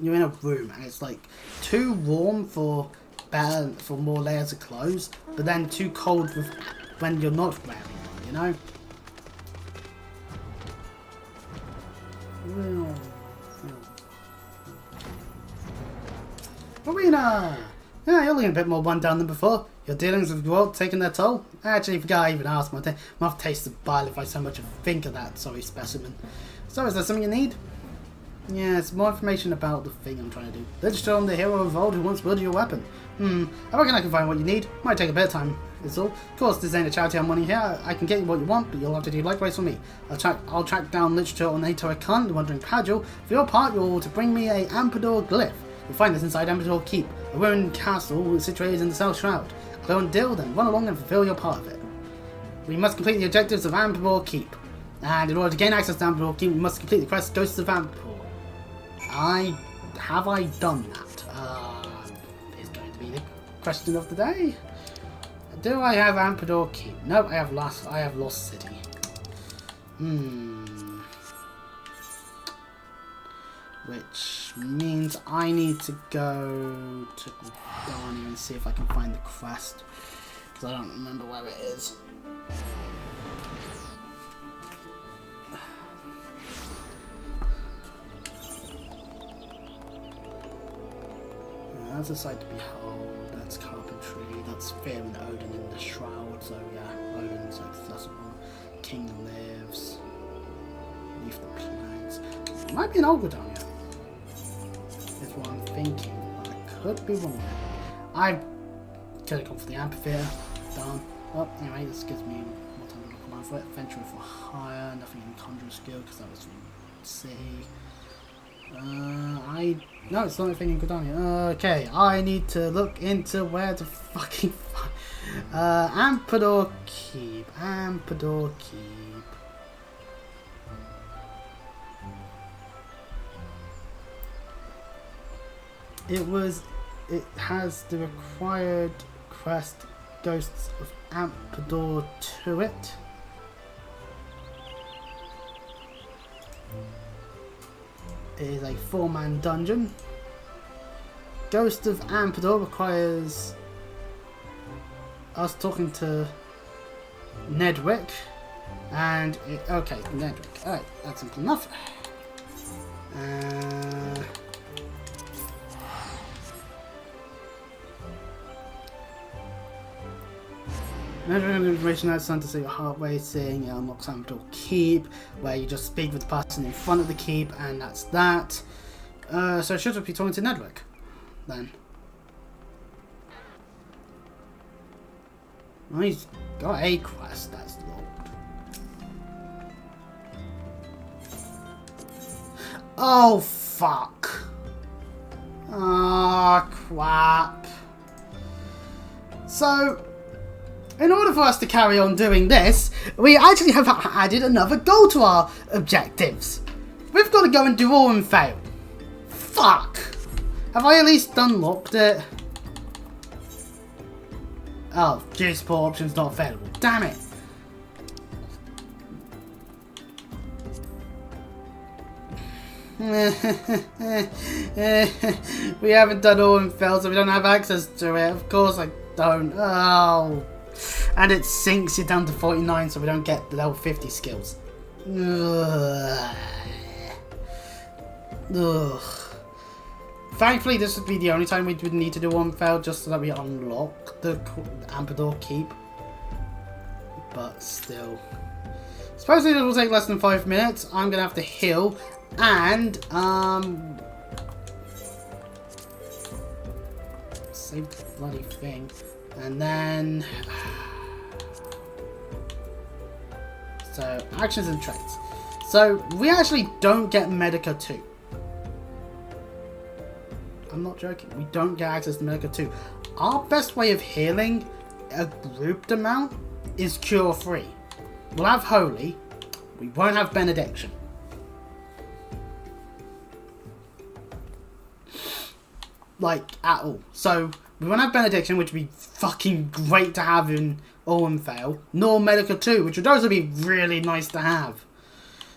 you're in a room and it's like too warm for more layers of clothes, but then too cold when you're not wearing them, you know? Arena! Yeah, you're looking a bit more run down than before. Your dealings with the world taking their toll? Actually, I forgot I even asked. My mouth tastes of bile if I so much think of that sorry specimen. So, is there something you need? Yes, more information about the thing I'm trying to do. Literature on the hero of old who once wielded your weapon. I reckon I can find what you need. Might take a bit of time, is all. Of course, this ain't a charity I'm money here. I can get you what you want, but you'll have to do likewise for me. I'll track down literature on Ato Khan, the Wandering Padgel. For your part, you're to bring me a Ampador glyph. You'll find this inside Ampador Keep, a ruined castle situated in the South Shroud. Go and deal, then run along and fulfill your part of it. We must complete the objectives of Ampador Keep. And in order to gain access to Ampador Keep, we must complete the quest Ghosts of Ampador. Have I done that? Is going to be the question of the day. Do I have Ampador Keep? No, I have Lost City. Which means I need to go to Gardania and see if I can find the quest, because I don't remember where it is. That's a sight to behold, that's carpentry, that's fear and Odin in the shroud, so yeah, Odin's accessible, King lives, leave the planks. It might be an Olgadania, is what I'm thinking, but I could be wrong. I could have gone for the amphitheater, done. Well, anyway, this gives me more time to look around for it. Venture for hire, nothing in conjurer skill, because that was from city. No, it's not anything in Gridania. Okay, I need to look into where to fucking find Ampador Keep. Ampador Keep. It has the required quest Ghosts of Ampador to it. It is a 4-man dungeon. Ghost of Ampador requires us talking to Nedwick, and okay, Nedwick. Alright, that's simple enough. Measuring information that's done to see your heart racing, it unlocks Ampador Keep, where you just speak with the person in front of the keep, and that's that. So should I be talking to Nedwick then? Well, he's got a quest that's logged. Oh fuck! Ah, crap. So, in order for us to carry on doing this, we actually have added another goal to our objectives. We've got to go and do all and fail. Fuck! Have I at least unlocked it? Oh, juice support options not available. Damn it! We haven't done all and fail, so we don't have access to it. Of course I don't. Oh. And it sinks you down to 49, so we don't get the level 50 skills. Ugh. Ugh. Thankfully, this would be the only time we would need to do one fail, just so that we unlock the Ampador Keep. But still. Supposedly it will take less than 5 minutes. I'm going to have to heal and, save the bloody thing. And then, so actions and traits. So we actually don't get Medica 2. I'm not joking. We don't get access to Medica 2. Our best way of healing a grouped amount is Cure 3. We'll have Holy. We won't have Benediction. like, at all. So, we won't have Benediction, which would be fucking great to have in All and Fail, nor Medica 2, which would also be really nice to have.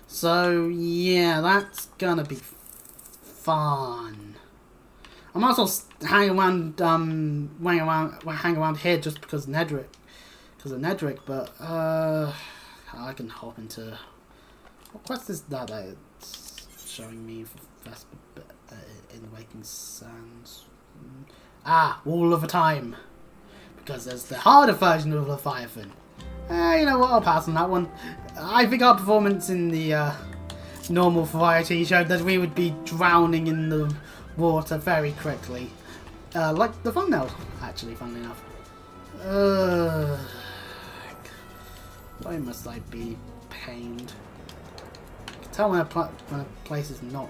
So, yeah, that's gonna be fun. I might as well hang around here just because of Nedrick, but, I can hop into... What quest is that it's showing me for Vesper in the Waking Sands? Wall of a Time. Because there's the harder version of Leviathan. You know what, I'll pass on that one. I think our performance in the normal variety showed that we would be drowning in the water very quickly. Like the thumbnail, actually, funnily enough. Why must I be pained? You can tell when a place is not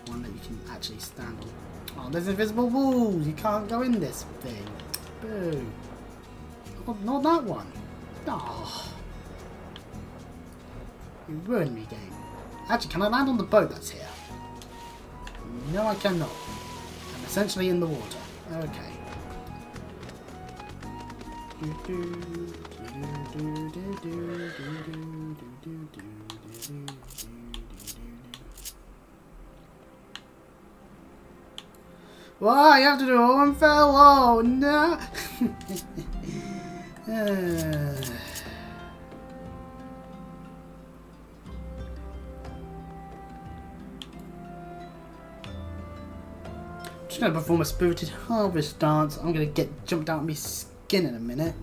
one that you can actually stand on. Oh, there's invisible walls! You can't go in this thing. Boo. Oh, not that one. Oh. You ruined me, game. Actually, can I land on the boat that's here? No, I cannot. I'm essentially in the water. Okay. Why? You have to do all and fell. Oh, no. Just gonna perform a spirited harvest dance. I'm gonna get jumped out of my skin in a minute.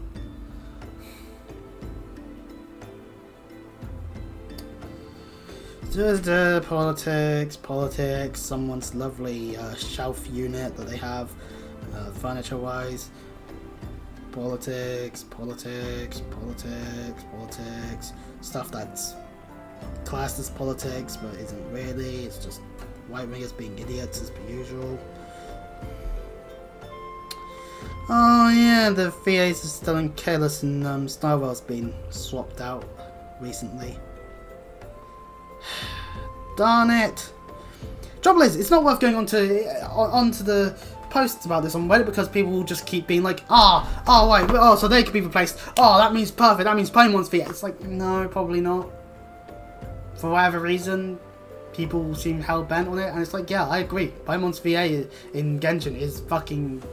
Politics, someone's lovely shelf unit that they have, furniture-wise. Politics, stuff that's classed as politics but isn't really, it's just white wingers being idiots as per usual. Oh yeah, the VAs are still in Kalis and Starwell's been swapped out recently. Darn it! Trouble is, it's not worth going onto the posts about this on Reddit because people will just keep being like, so they could be replaced. Oh, that means perfect. That means Paymon's VA. It's like, no, probably not. For whatever reason, people seem hell bent on it, and it's like, yeah, I agree. Paymon's VA in Genshin is fucking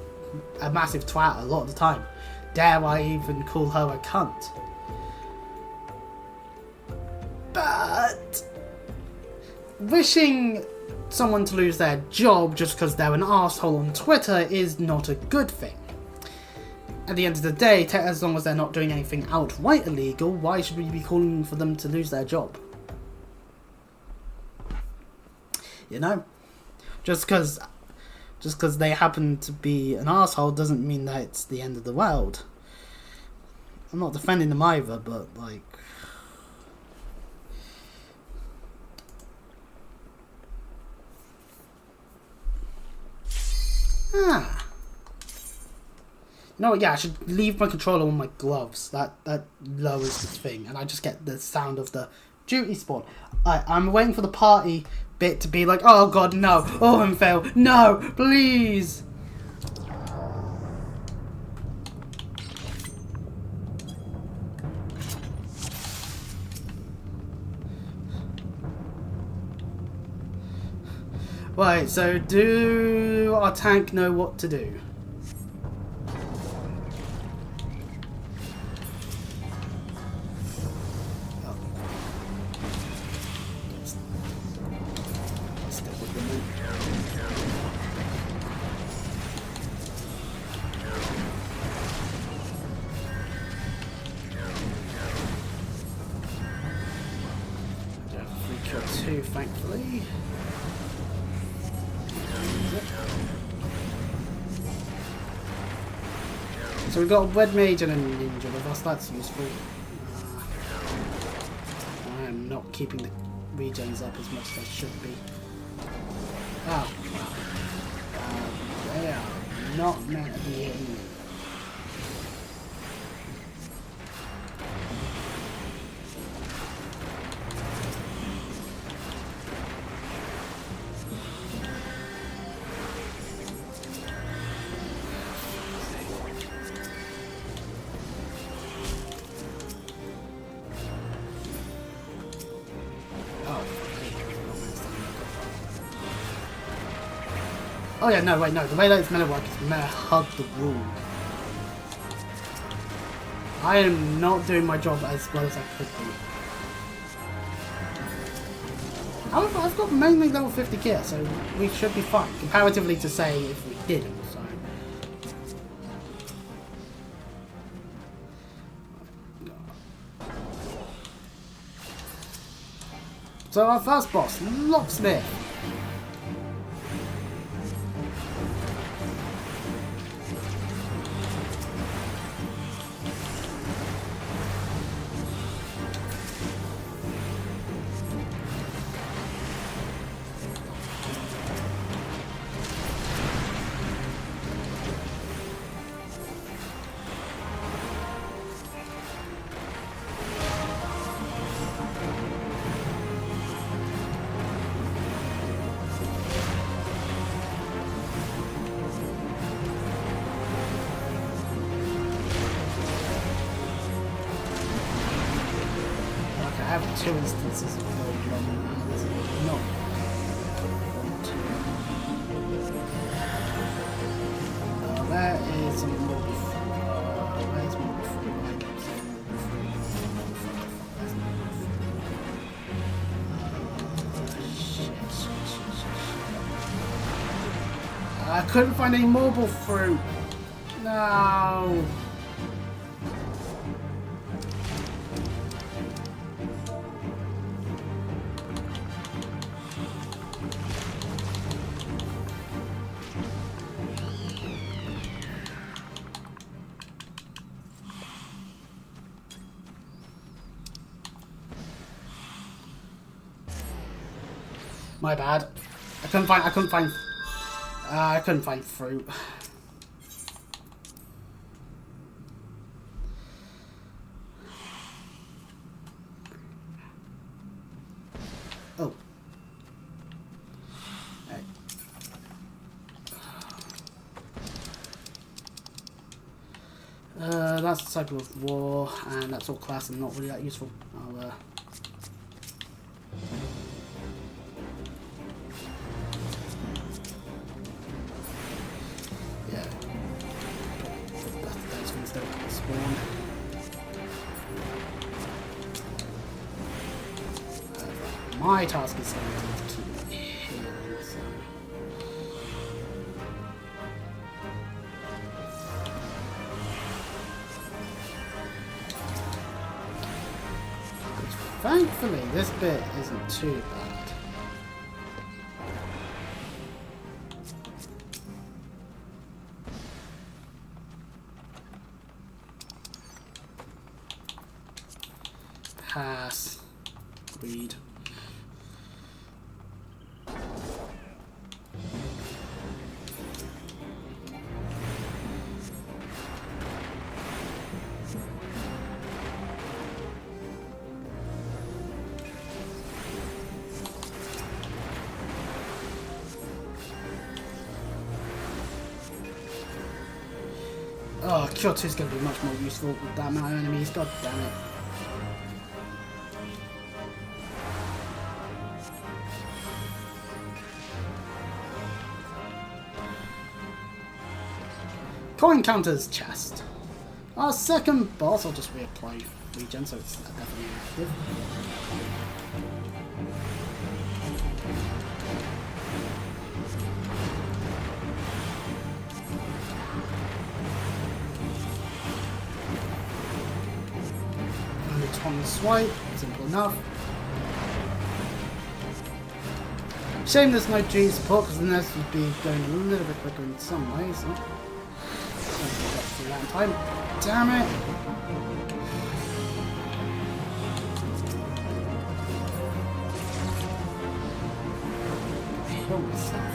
a massive twat a lot of the time. Dare I even call her a cunt? But wishing someone to lose their job just because they're an asshole on Twitter is not a good thing. At the end of the day, as long as they're not doing anything outright illegal, why should we be calling for them to lose their job? You know? Just because they happen to be an asshole doesn't mean that it's the end of the world. I'm not defending them either, but like... You know what, yeah, I should leave my controller on my gloves. That lowers the thing, and I just get the sound of the duty spawn. I'm waiting for the party bit to be like, oh god, no, oh, and fail, no, please. Right, so do our tank know what to do? Two, thankfully. So we've got a red mage and a ninja with us, that's useful. I am not keeping the regens up as much as I should be. Oh, wow. They are not meant to be hitting me. Oh yeah, no, wait, no. The way that it's meant to work is meant to hug the wall. I am not doing my job as well as I could be. However, I've got mainly level 50 gear, so we should be fine, comparatively to say if we didn't, so... So our first boss, Locksmith. I have 2 instances of gold on not that is some more where's more I couldn't find any marble fruit. No. My bad. I couldn't find fruit. Oh. Hey. That's the cycle of war, and that's all class and not really that useful. I'll, my task is limited to healing, so... Which, thankfully, this bit isn't too bad. Pass. Read. Oh, Cure 2 is going to be much more useful with that amount of enemies, god damn it. Coin counters chest. Our second boss, I'll just reapply regen so it's definitely active. On the swipe, simple enough. Shame there's no G support because then this would be going a little bit quicker in some ways. So. Through that in time. Damn it! Kill myself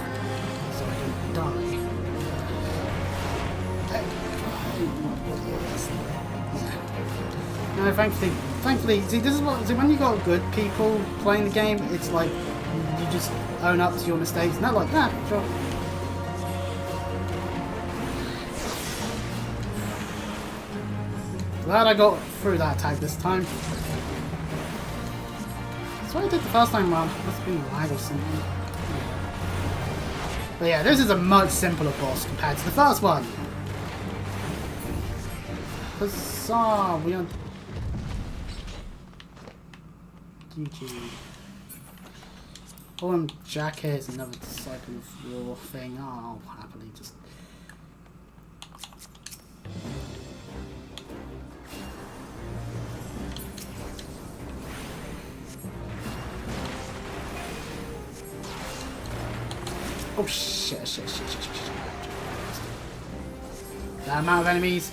so I don't die. No, thankfully, see, this is what, see, when you got good people playing the game, it's like, you just own up to your mistakes, and they're like, ah, sure. Glad I got through that attack this time. That's what I did the first time around. Must have been lag or something. But yeah, this is a much simpler boss compared to the first one. Huzzah! We are... GG. Oh, Jack here is another Disciple of War thing. Oh, I'll happily just... Oh shit. That amount of enemies.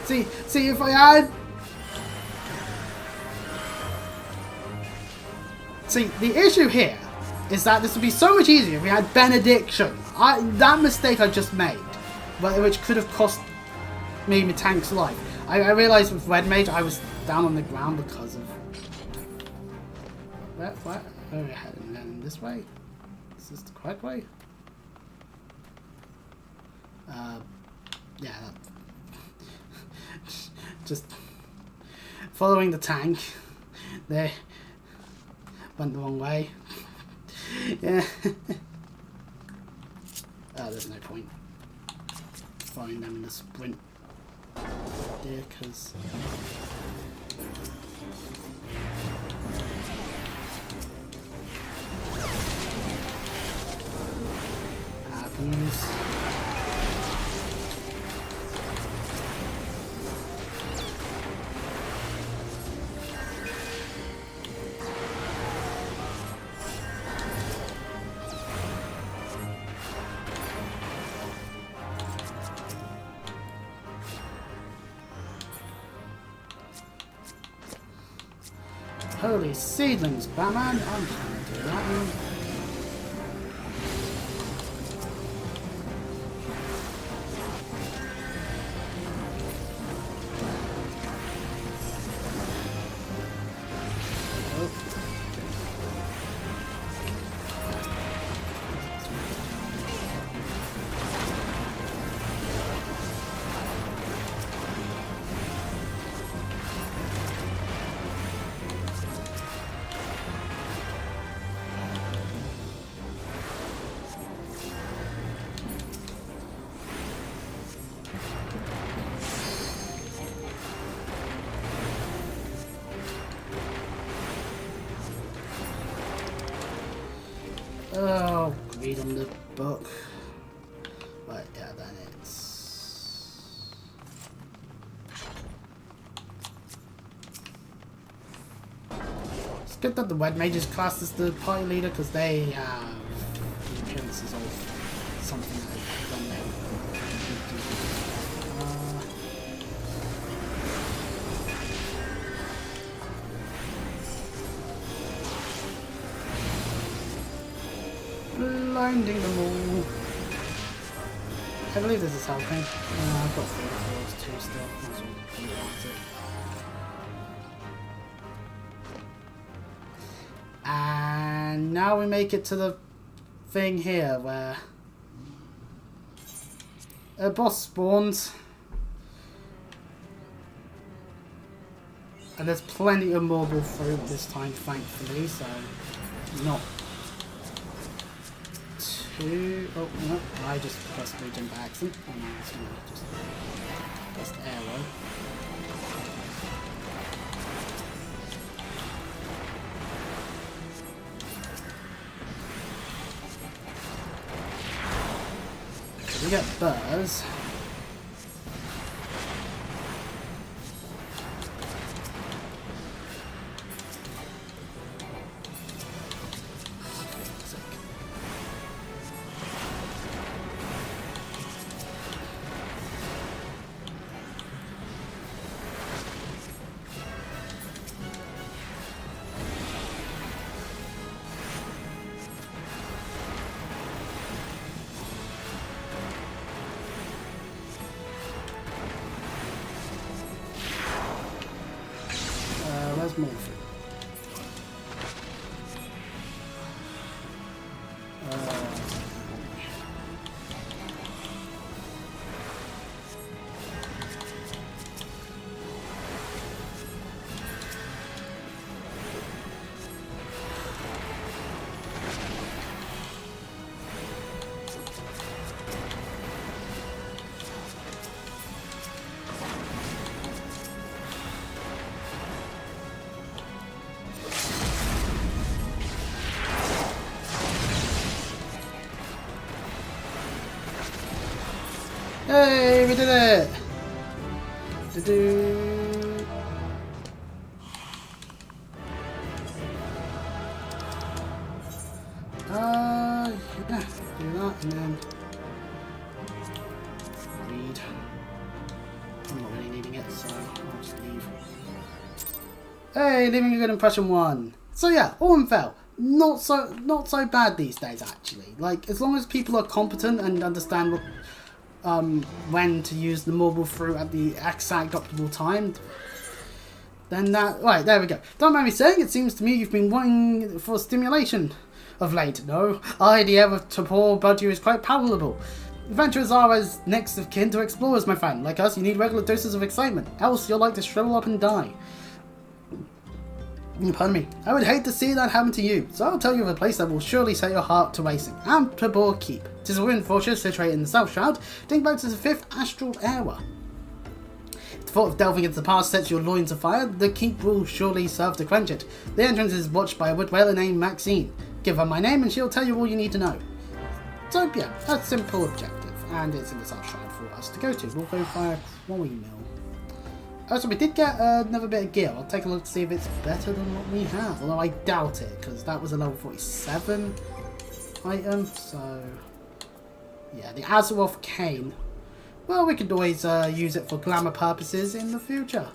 See if I had... See, the issue here is that this would be so much easier if we had Benediction. That mistake I just made, which could have cost me my tank's life. I realised with Red Mage I was down on the ground because of... Where are we heading then? This way? Is this the correct way? Yeah, just following the tank. They went the wrong way. Yeah. Oh, there's no point following them in a sprint. Yeah, because... happens. Holy seedlings, Batman! I'm trying to do that one. Oh, read on the book. Right, yeah, then it's... It's good that the Red Mages class is the party leader, because they have the appearances of something that they've done there. Blinding them all. I believe this is helping. I've got 4 fours too still. Might as well utilize it. And now we make it to the thing here where a boss spawns. And there's plenty of marble fruit this time, thankfully, so not too... Oh, no, I just pressed region by accident. Oh no, it's gonna just press arrow. So we get birds. Hey, we did it! Do-do. Yeah, do that and then read. I'm not really needing it, so I'll just leave. Hey, leaving a good impression 1. So yeah, all in fail. Not so bad these days actually. Like, as long as people are competent and understand what, when to use the marble fruit at the exact optimal time, then that... Right, there we go. Don't mind me saying, it seems to me you've been wanting for stimulation of late. No, idea of Tapor Budgie is quite palatable. Adventurers are as next of kin to explorers, my friend. Like us, you need regular doses of excitement, else you'll like to shrivel up and die. Pardon me. I would hate to see that happen to you, so I'll tell you of a place that will surely set your heart to racing. Tabor Keep. 'Tis a ruined fortress situated in the South Shroud, dating back to the 5th Astral Era. If the thought of delving into the past sets your loins afire, the keep will surely serve to quench it. The entrance is watched by a wood whaler named Maxine. Give her my name and she'll tell you all you need to know. So yeah, a simple objective, and it's in the South Shroud for us to go to. We'll go via Quarry Mill. So we did get another bit of gear. I'll take a look to see if it's better than what we have. Although I doubt it, because that was a level 47 item. So, yeah, the Azeroth Cane. Well, we could always use it for glamour purposes in the future.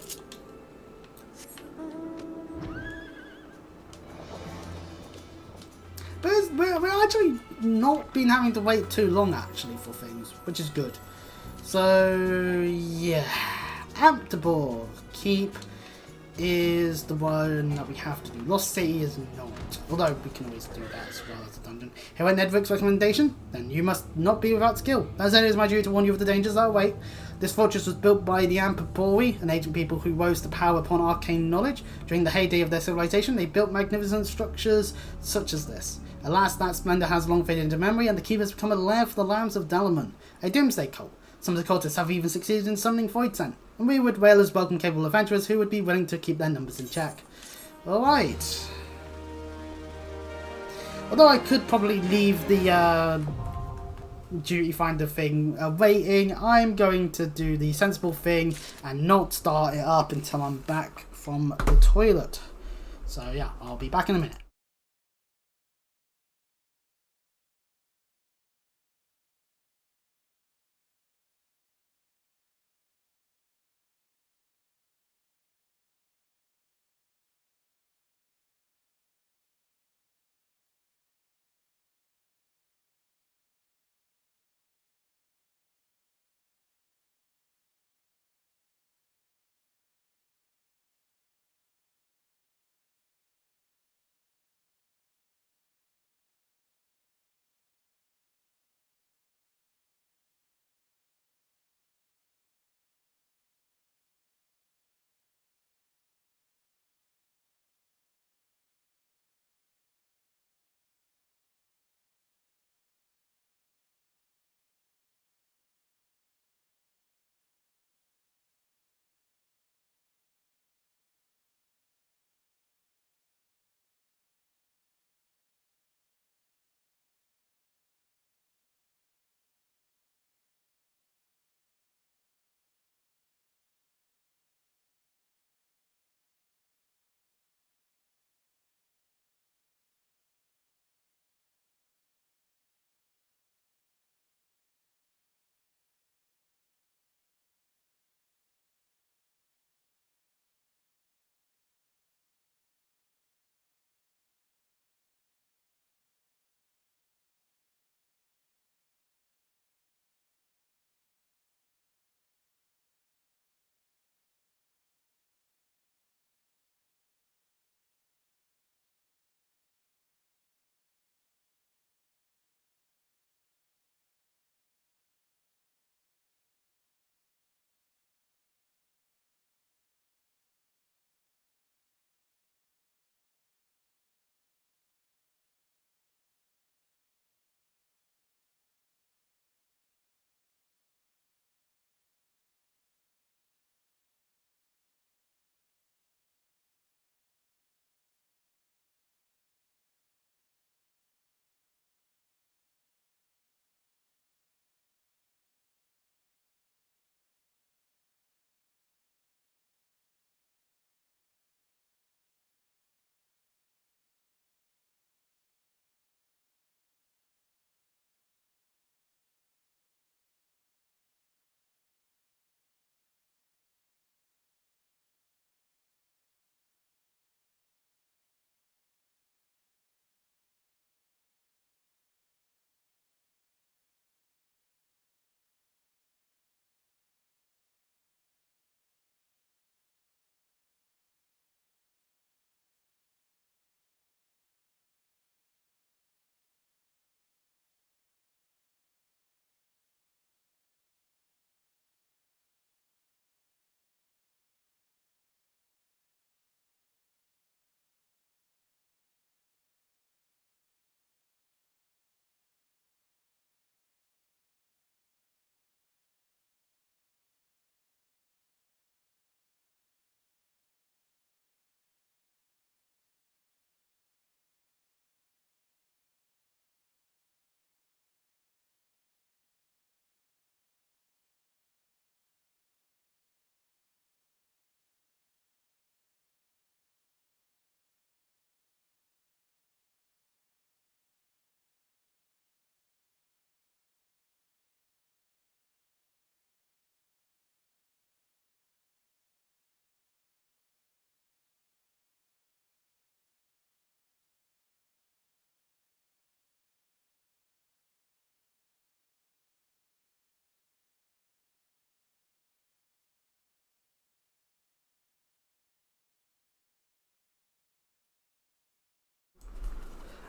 But we're actually not been having to wait too long, actually, for things, which is good. So, yeah. Tabor Keep is the one that we have to do. Lost City is not. Although we can always do that as well as a dungeon. Here went Edric's recommendation. Then you must not be without skill. As it is my duty to warn you of the dangers that await. This fortress was built by the Ampapori, an ancient people who rose to power upon arcane knowledge. During the heyday of their civilization, they built magnificent structures such as this. Alas, that splendour has long faded into memory, and the keep has become a lair for the lambs of Dalaman, a doomsday cult. Some of the cultists have even succeeded in summoning Voidsen, and we would whalers welcome capable adventurers who would be willing to keep their numbers in check. Alright. Although I could probably leave the duty finder thing waiting, I'm going to do the sensible thing and not start it up until I'm back from the toilet. So yeah, I'll be back in a minute.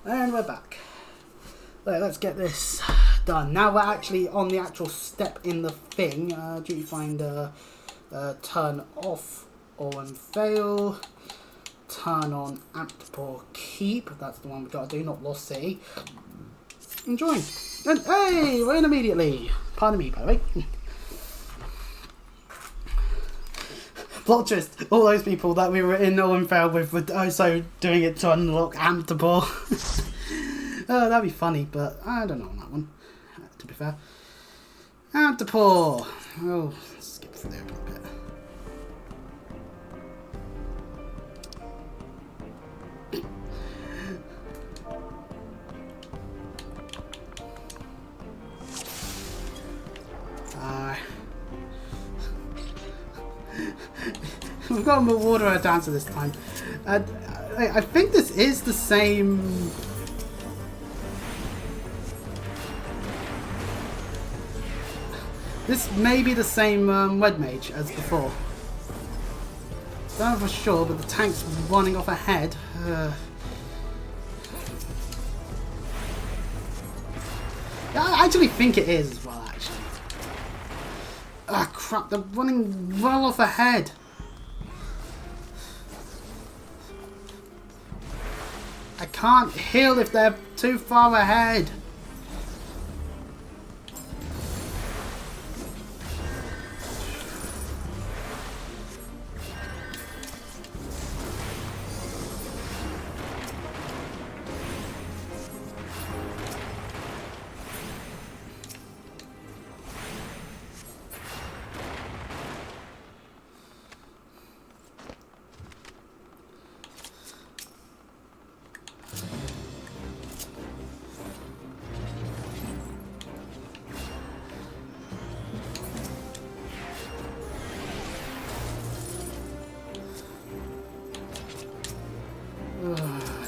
And we're back. Right, let's get this done. Now we're actually on the actual step in the thing. Duty finder, turn off all and fail. Turn on Amptpore keep. That's the one we gotta do, not Lost City. And join. And hey, we're in immediately. Pardon me, by the way. Plot twist, all those people that we were in all and fail with were also doing it to unlock Amptpore. Oh, that'd be funny, but I don't know on that one, to be fair. Detour. Oh, let's skip through there a little bit. We've got more water our dancer this time. I think this is the same. This may be the same Red Mage as before. Don't know for sure, but the tank's running off ahead. I actually think it is as well, actually. Ah, crap, they're running well off ahead. I can't heal if they're too far ahead.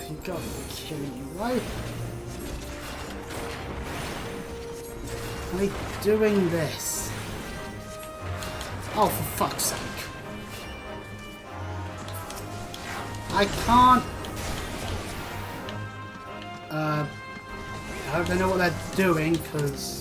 You gotta be kidding me, right? Are they doing this? Oh, for fuck's sake. I can't... I hope they know what they're doing, because...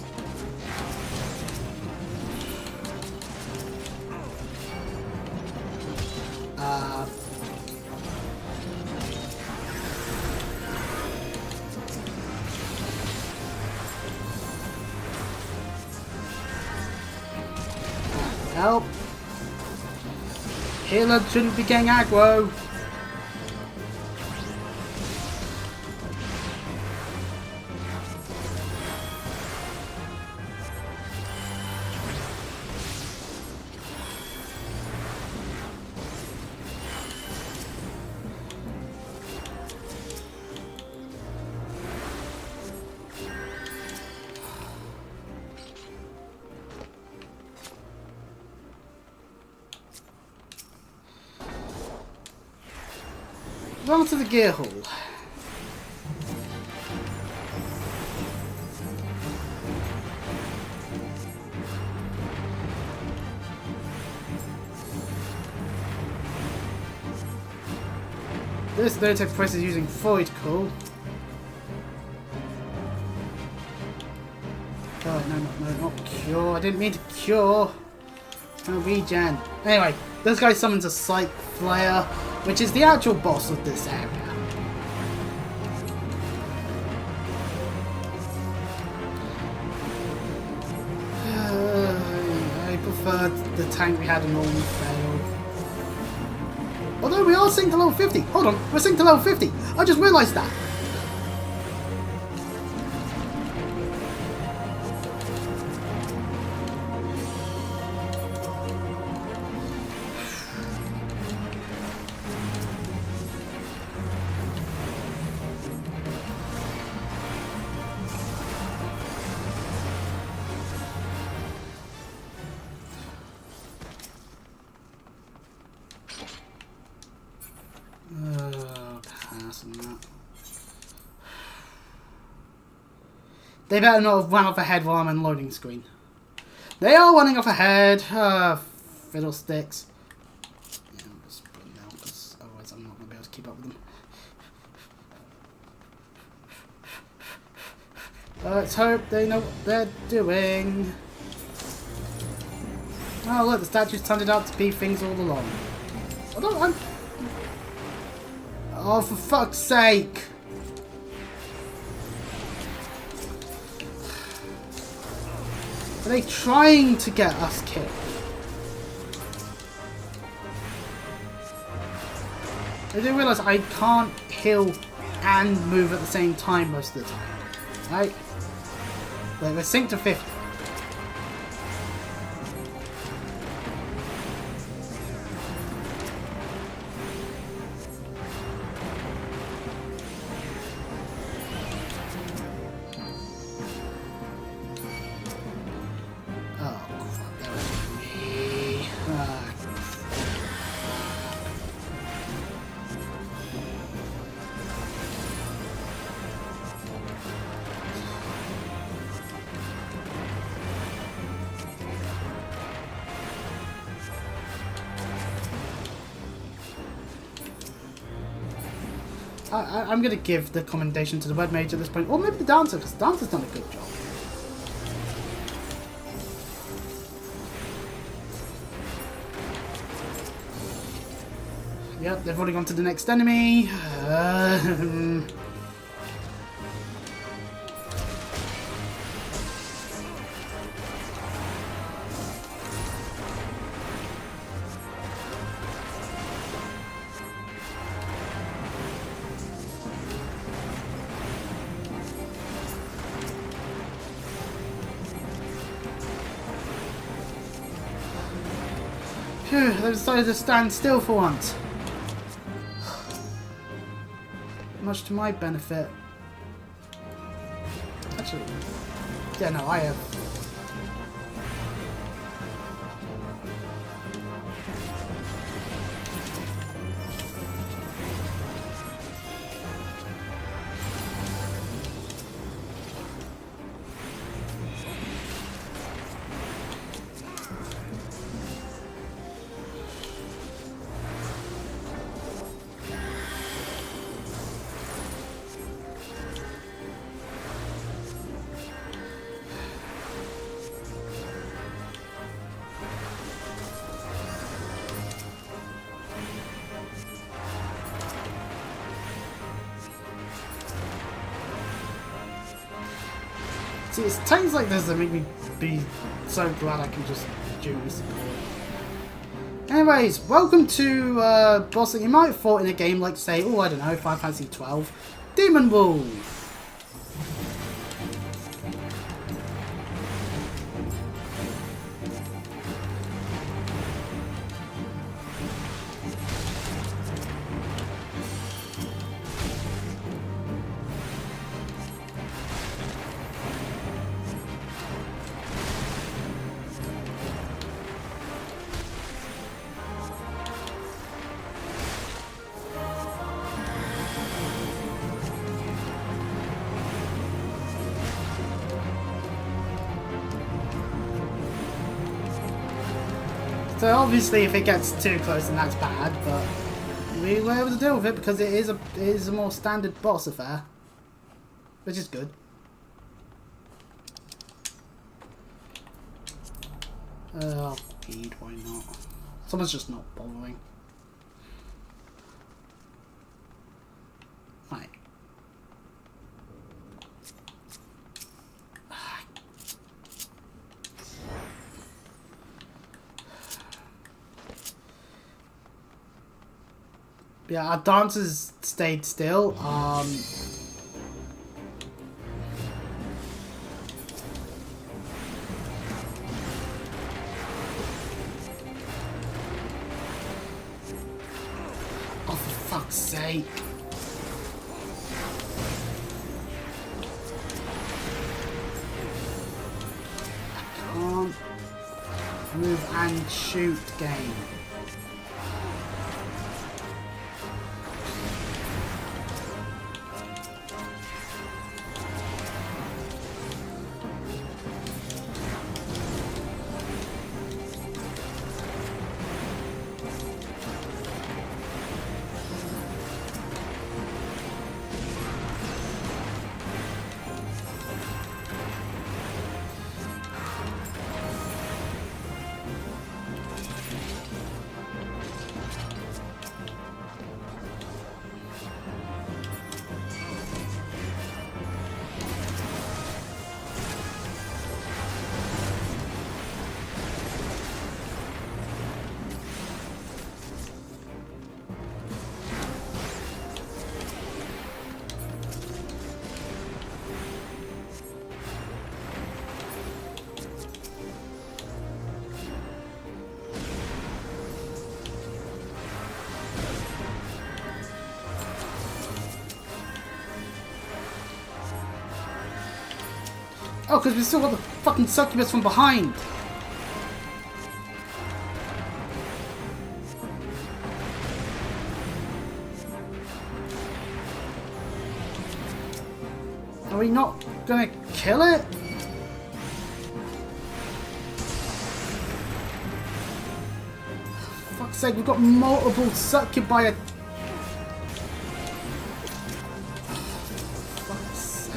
Help! Healer shouldn't be getting aggro! Run to the gear hall. This no take place is using Void Call. Oh, no, not cure. I didn't mean to cure. No regen. Anyway, this guy summons a Sight Flare, which is the actual boss of this area. I prefer the tank we had in all failed. Although we are synced to level 50. Hold on, we're synced to level 50. I just realised that. They better not have run off ahead while I'm on loading screen. They are running off ahead. Fiddlesticks. Yeah, I'm just putting them down because otherwise I'm not going to be able to keep up with them. Let's hope they know what they're doing. Oh look, the statues turned out to be things all along. Oh, for fuck's sake! Are they trying to get us killed? I do realise I can't heal and move at the same time most of the time. Right? Wait, we're synced to 50. I'm going to give the commendation to the web mage at this point, or maybe the dancer, because the dancer's done a good job. Yep, they've already gone to the next enemy. Phew, they decided to stand still for once. Much to my benefit. Actually, yeah, no, I have. See, it's times like this that make me be so glad I can just do this. Anyways, welcome to boss that you might have fought in a game like, say, oh, I don't know, Final Fantasy XII, Demon Wolf. So obviously if it gets too close then that's bad, but we were able to deal with it because it is a more standard boss affair. Which is good. Oh, indeed, why not? Someone's just not bothering. Right. Yeah, our dancers stayed still. Oh, for fuck's sake. I can't move and shoot game. Oh, because we still got the fucking succubus from behind. Are we not gonna kill it? For fuck's sake, we've got multiple succubi. Fuck's sake.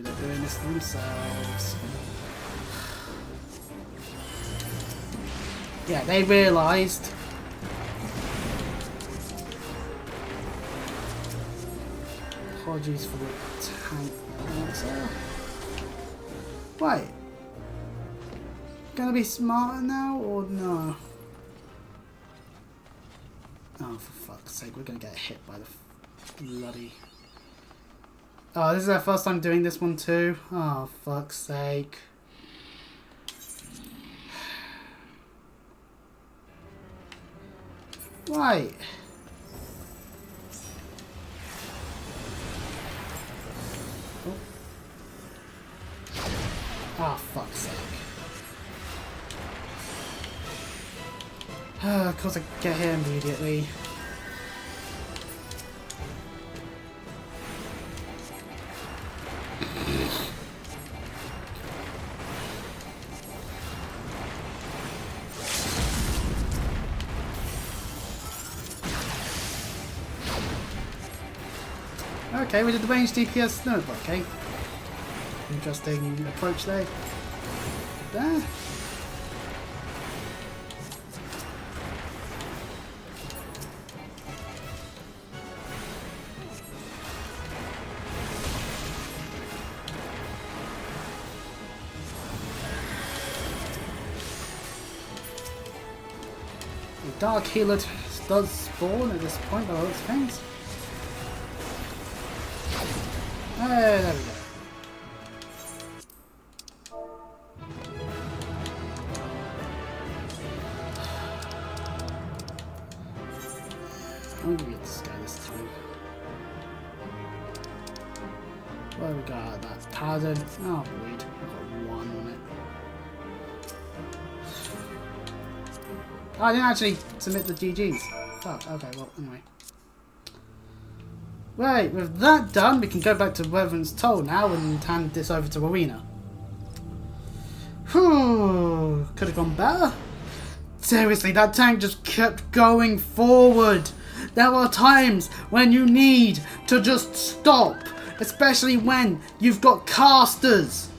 They're doing this themselves. Yeah, they realised. Apologies for the tank answer. Wait. Gonna be smarter now or no? Oh, for fuck's sake, we're gonna get hit by the bloody... Oh, this is our first time doing this one too. Oh, fuck's sake. Right. Oh, fuck's sake. Of course I get here immediately. Okay, we did the range DPS. No, okay. Interesting approach there. There. The Dark Healer does spawn at this point by all its things. There we go. I'm gonna get this guy this through. What have we got? That pattern. Oh, weird. I've got one on it. Oh, I didn't actually submit the GGs. Fuck. Okay, well, anyway. Right, with that done, we can go back to Reverend's Toll now and hand this over to Arena. Whew, could have gone better. Seriously, that tank just kept going forward. There are times when you need to just stop, especially when you've got casters.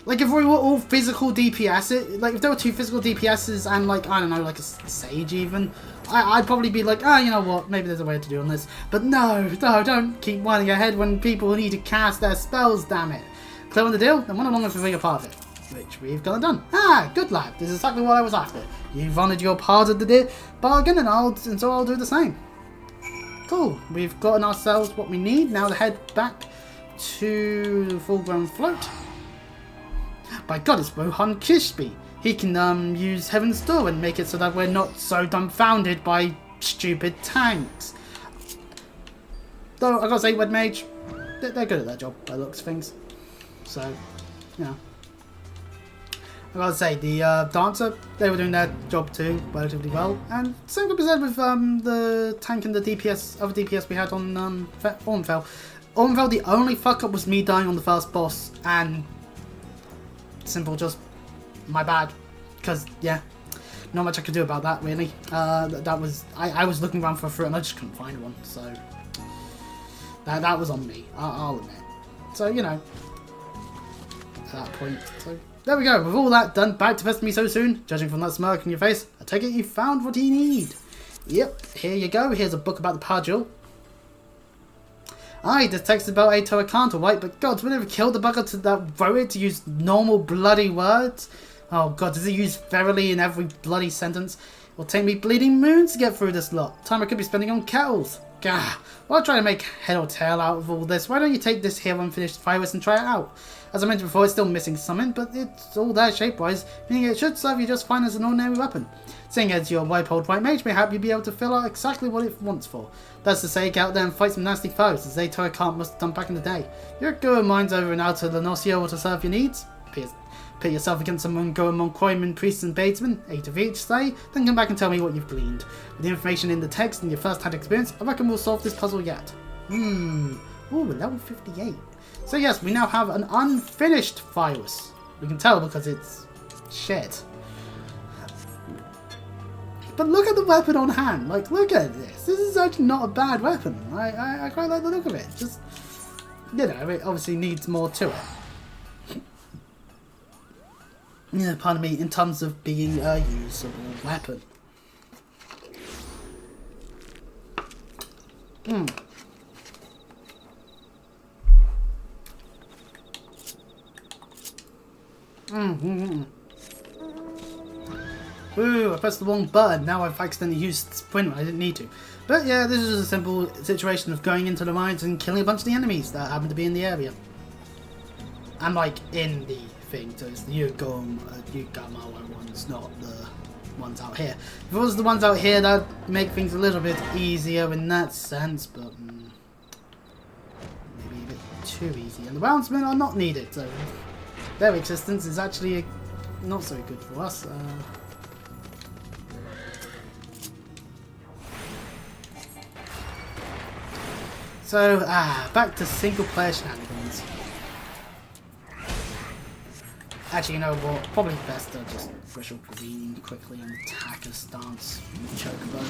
Like if we were all physical DPS, like if there were two physical DPSs and like, I don't know, like a Sage even, I'd probably be like, oh, you know what, maybe there's a way to do on this. But no, don't keep running ahead when people need to cast their spells, damn it. Clear on the deal? Then run along with a part of it. Which we've gone and done. Ah, good lad, this is exactly what I was after. You've honoured your part of the bargain and so I'll do the same. Cool, we've gotten ourselves what we need. Now to head back to the full grown float. By God, it's Rohan Kishby. He can use Heaven's Door and make it so that we're not so dumbfounded by stupid tanks. Though, I gotta say, Red Mage, they're good at their job by the looks of things. So, you know. I gotta say, the Dancer, they were doing their job too, relatively well. And same could be said with the tank and the DPS, other DPS we had on Ornfell. Ornfell, the only fuck up was me dying on the first boss, and simple, just my bad, because yeah, not much I could do about that really. That was I was looking around for a fruit and I just couldn't find one, so that was on me. I'll admit. So you know, at that point. So there we go. With all that done, back to pester me so soon. Judging from that smirk on your face, I take it you found what you need. Yep, here you go. Here's a book about the Pagil. Aye, this text is about Ato Akanto, right? But God, we never killed the bugger that wrote it to use normal bloody words. Oh god, does he use verily in every bloody sentence? It will take me bleeding moons to get through this lot. Time I could be spending on kettles. Gah. While I'm trying to make head or tail out of all this, why don't you take this here unfinished virus and try it out? As I mentioned before, it's still missing something, but it's all there shape-wise, meaning it should serve you just fine as an ordinary weapon. Seeing as you're a wipe-old white mage, may help you be able to fill out exactly what it wants for. That's to say, get out there and fight some nasty foes, as they can't must have done back in the day. Your Goa mines over in Outer Lenosio to serve your needs. Pit yourself against some Goemon Kroiman priests and batesmen, 8 of each, say, then come back and tell me what you've gleaned. With the information in the text and your first-hand experience, I reckon we'll solve this puzzle yet. Ooh, level 58. So yes, we now have an unfinished virus. We can tell because it's shit. But look at the weapon on hand. Like, look at this. This is actually not a bad weapon. I quite like the look of it. Just, you know, it obviously needs more to it. Yeah, pardon me, in terms of being a usable weapon. Ooh, I pressed the wrong button. Now I've accidentally used sprint when I didn't need to. But yeah, this is a simple situation of going into the mines and killing a bunch of the enemies that happen to be in the area. And like in the thing, so it's the Yugama ones, not the ones out here. If it was the ones out here, that'd make things a little bit easier in that sense, but maybe a bit too easy. And the roundsmen are not needed, so their existence is actually not so good for us. So, back to single player shenanigans. Actually, you know what? Probably best to just Bristle Green quickly and attack a stance with Chocobo.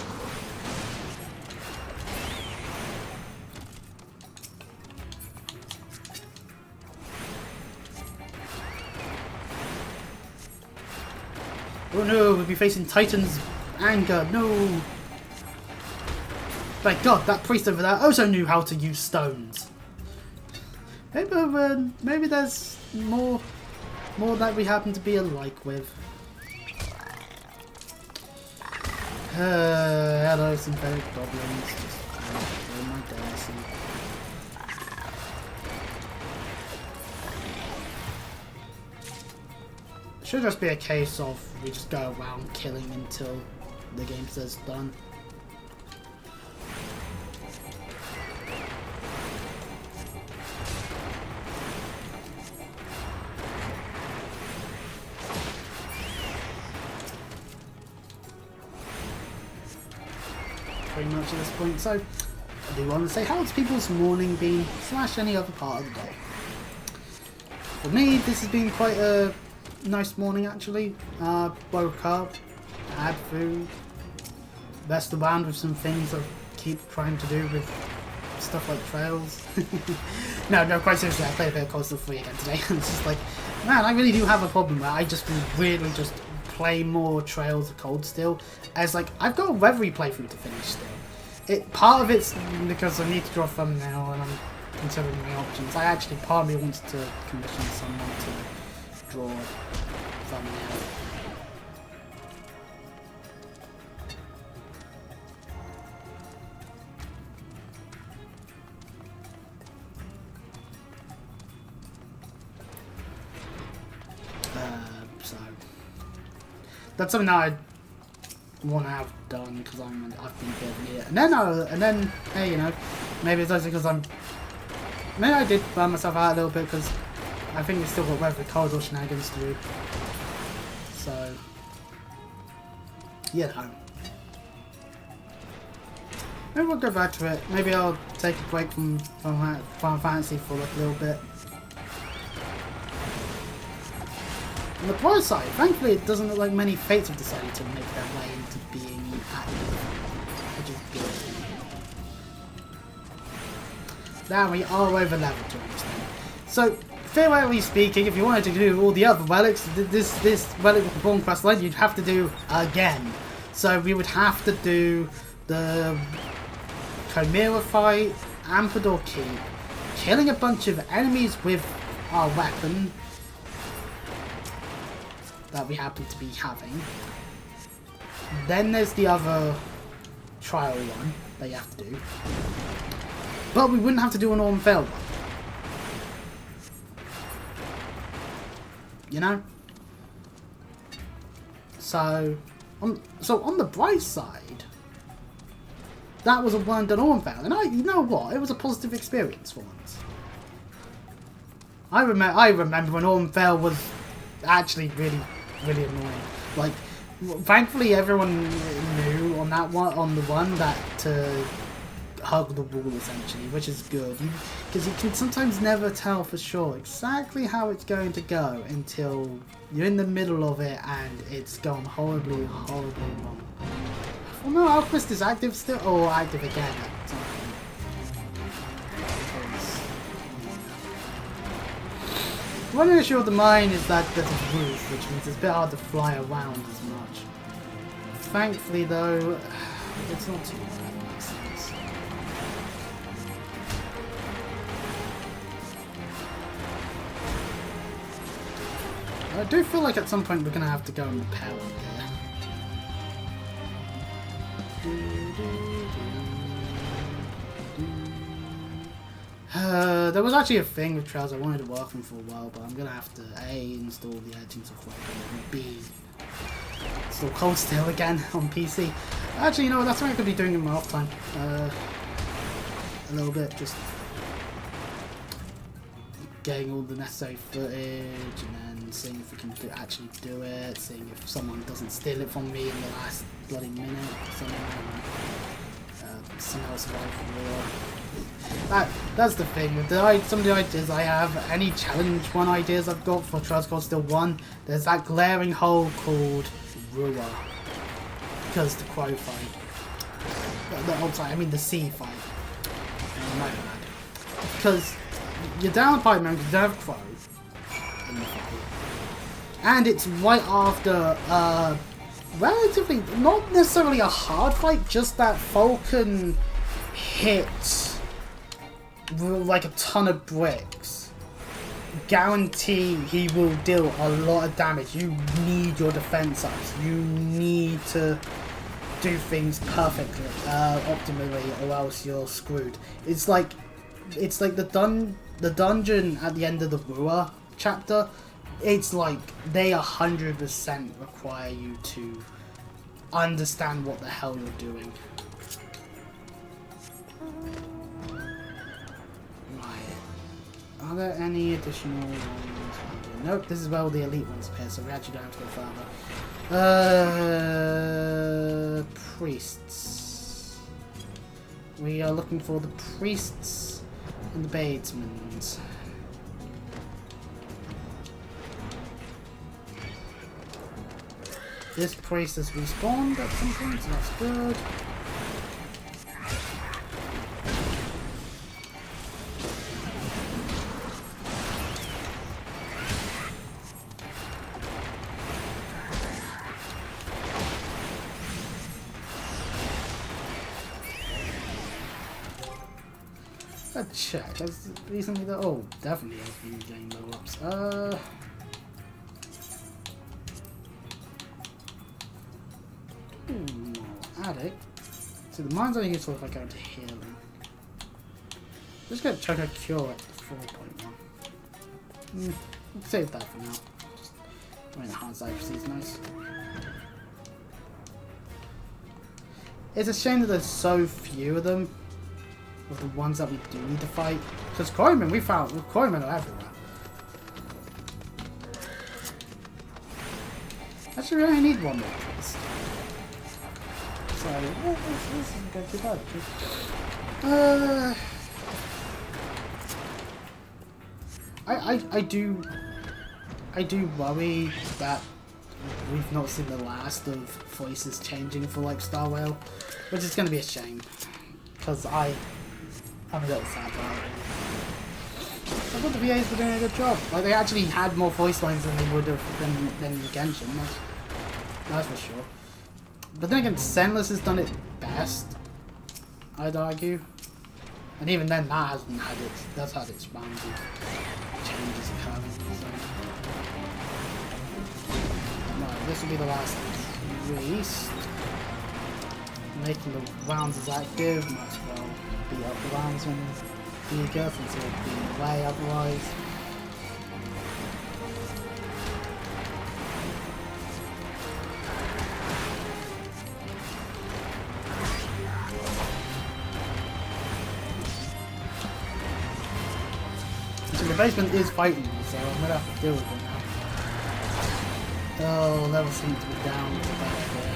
Oh no, we'll be facing Titan's anger. No! Thank God, that priest over there also knew how to use stones. Maybe there's more that we happen to be alike with. Hello, synthetic goblins. Just doing my dancing. It should just be a case of we just go around killing until the game says done. Pretty much at this point. So I do want to say, how's people's morning been / any other part of the day? For me, this has been quite a nice morning actually. Woke up, had food, messed around with some things I keep trying to do with stuff like trails. no, quite seriously, I played a bit of Cold Steel 3 again today. It's just like, man, I really do have a problem where I just really just play more Trails of Cold Steel, as like I've got a Reverie playthrough to finish still. Part of it's because I need to draw a thumbnail and I'm considering my options. Part of me wants to commission someone to draw a thumbnail. So that's something that I want to have done because I've been building it, and then hey, you know, maybe it's also because maybe I did burn myself out a little bit because I think we still got Reverie Corridor shenanigans to do. So you know, maybe we'll go back to it. Maybe I'll take a break from Final Fantasy for like a little bit. On the plus side, thankfully it doesn't look like many fates have decided to make their way into being active, which is good. Now we are over leveled to an extent. So, theoretically speaking, if you wanted to do all the other relics, this Relic Reborn questline you'd have to do again. So we would have to do the Chimera fight, Ampador Keep, killing a bunch of enemies with our weapon, that we happen to be having. Then there's the other trial one that you have to do. But we wouldn't have to do an all and fail one. You know? So on the bright side, that was a one and done all and fail. And you know what? It was a positive experience for once. I remember when all and fail was actually really, really annoying. Like, thankfully everyone knew on that one, on the one, that to hug the wall essentially, which is good. Because you can sometimes never tell for sure exactly how it's going to go until you're in the middle of it and it's gone horribly, horribly wrong. Well, no, Alquist is active still, or active again at some point. One issue of the mine is that there's a roof, which means it's a bit hard to fly around as much. Thankfully though, it's not too bad, it makes sense. I do feel like at some point we're going to have to go and repair one here. There was actually a thing with Trails I wanted to work on for a while, but I'm going to have to A, install the editing software, and B, install Cold Steel again on PC. Actually, you know what, that's what I could be doing in my off time. A little bit, just getting all the necessary footage, and then seeing if we can actually do it, seeing if someone doesn't steal it from me in the last bloody minute or something. Somehow survive the war. That's the thing with some of the ideas I have. Any challenge one ideas I've got for Trials Cold Steel 1, there's that glaring hole called Rua, because the Crow fight. I mean the sea fight. My bad. Because you're down pipe man, you don't have Crow in the fight, and it's right after relatively, not necessarily a hard fight, just that Falcon hit like a ton of bricks. Guarantee he will deal a lot of damage. You need your defense ups. You need to do things perfectly, optimally, or else you're screwed. It's like the dungeon at the end of the Rua chapter. It's like they 100% require you to understand what the hell you're doing. Right. Are there any additional ones? Nope, this is where all the elite ones appear, so we actually don't have to go further. Priests. We are looking for the priests and the badesmen. This priest has respawned at some point, so that's good. Let's check. Has recently the definitely has been getting level ups. Attic. So the mine's only useful if I go into healing. Just get Choco Cure at 4.1. Save that for now. Just enhance accuracy is nice. It's a shame that there's so few of them, of the ones that we do need to fight. Because Quarrymen, Quarrymen are everywhere. Actually, we only need one more priest. So, this isn't going too bad, actually. I do worry that we've not seen the last of voices changing for like Star Whale, which is going to be a shame, because I'm a little sad about it. I thought the VAs were doing a good job. Like, they actually had more voice lines than they would have than Genshin. That's for sure. But then again, Senless has done it best, I'd argue. And even then, that's had its rounds of changes occurring. So. this will be the last priest. Making the rounds as active, might as well beat up the rounds when eager, since it would be in the way otherwise. So the basement is fighting me, so I'm gonna have to deal with it now. Oh, level seems to be down to about there.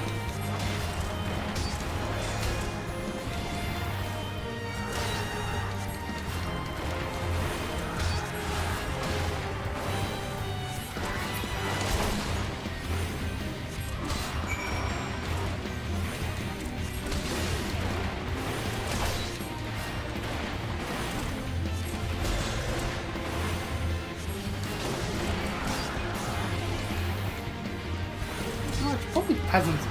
Probably peasants.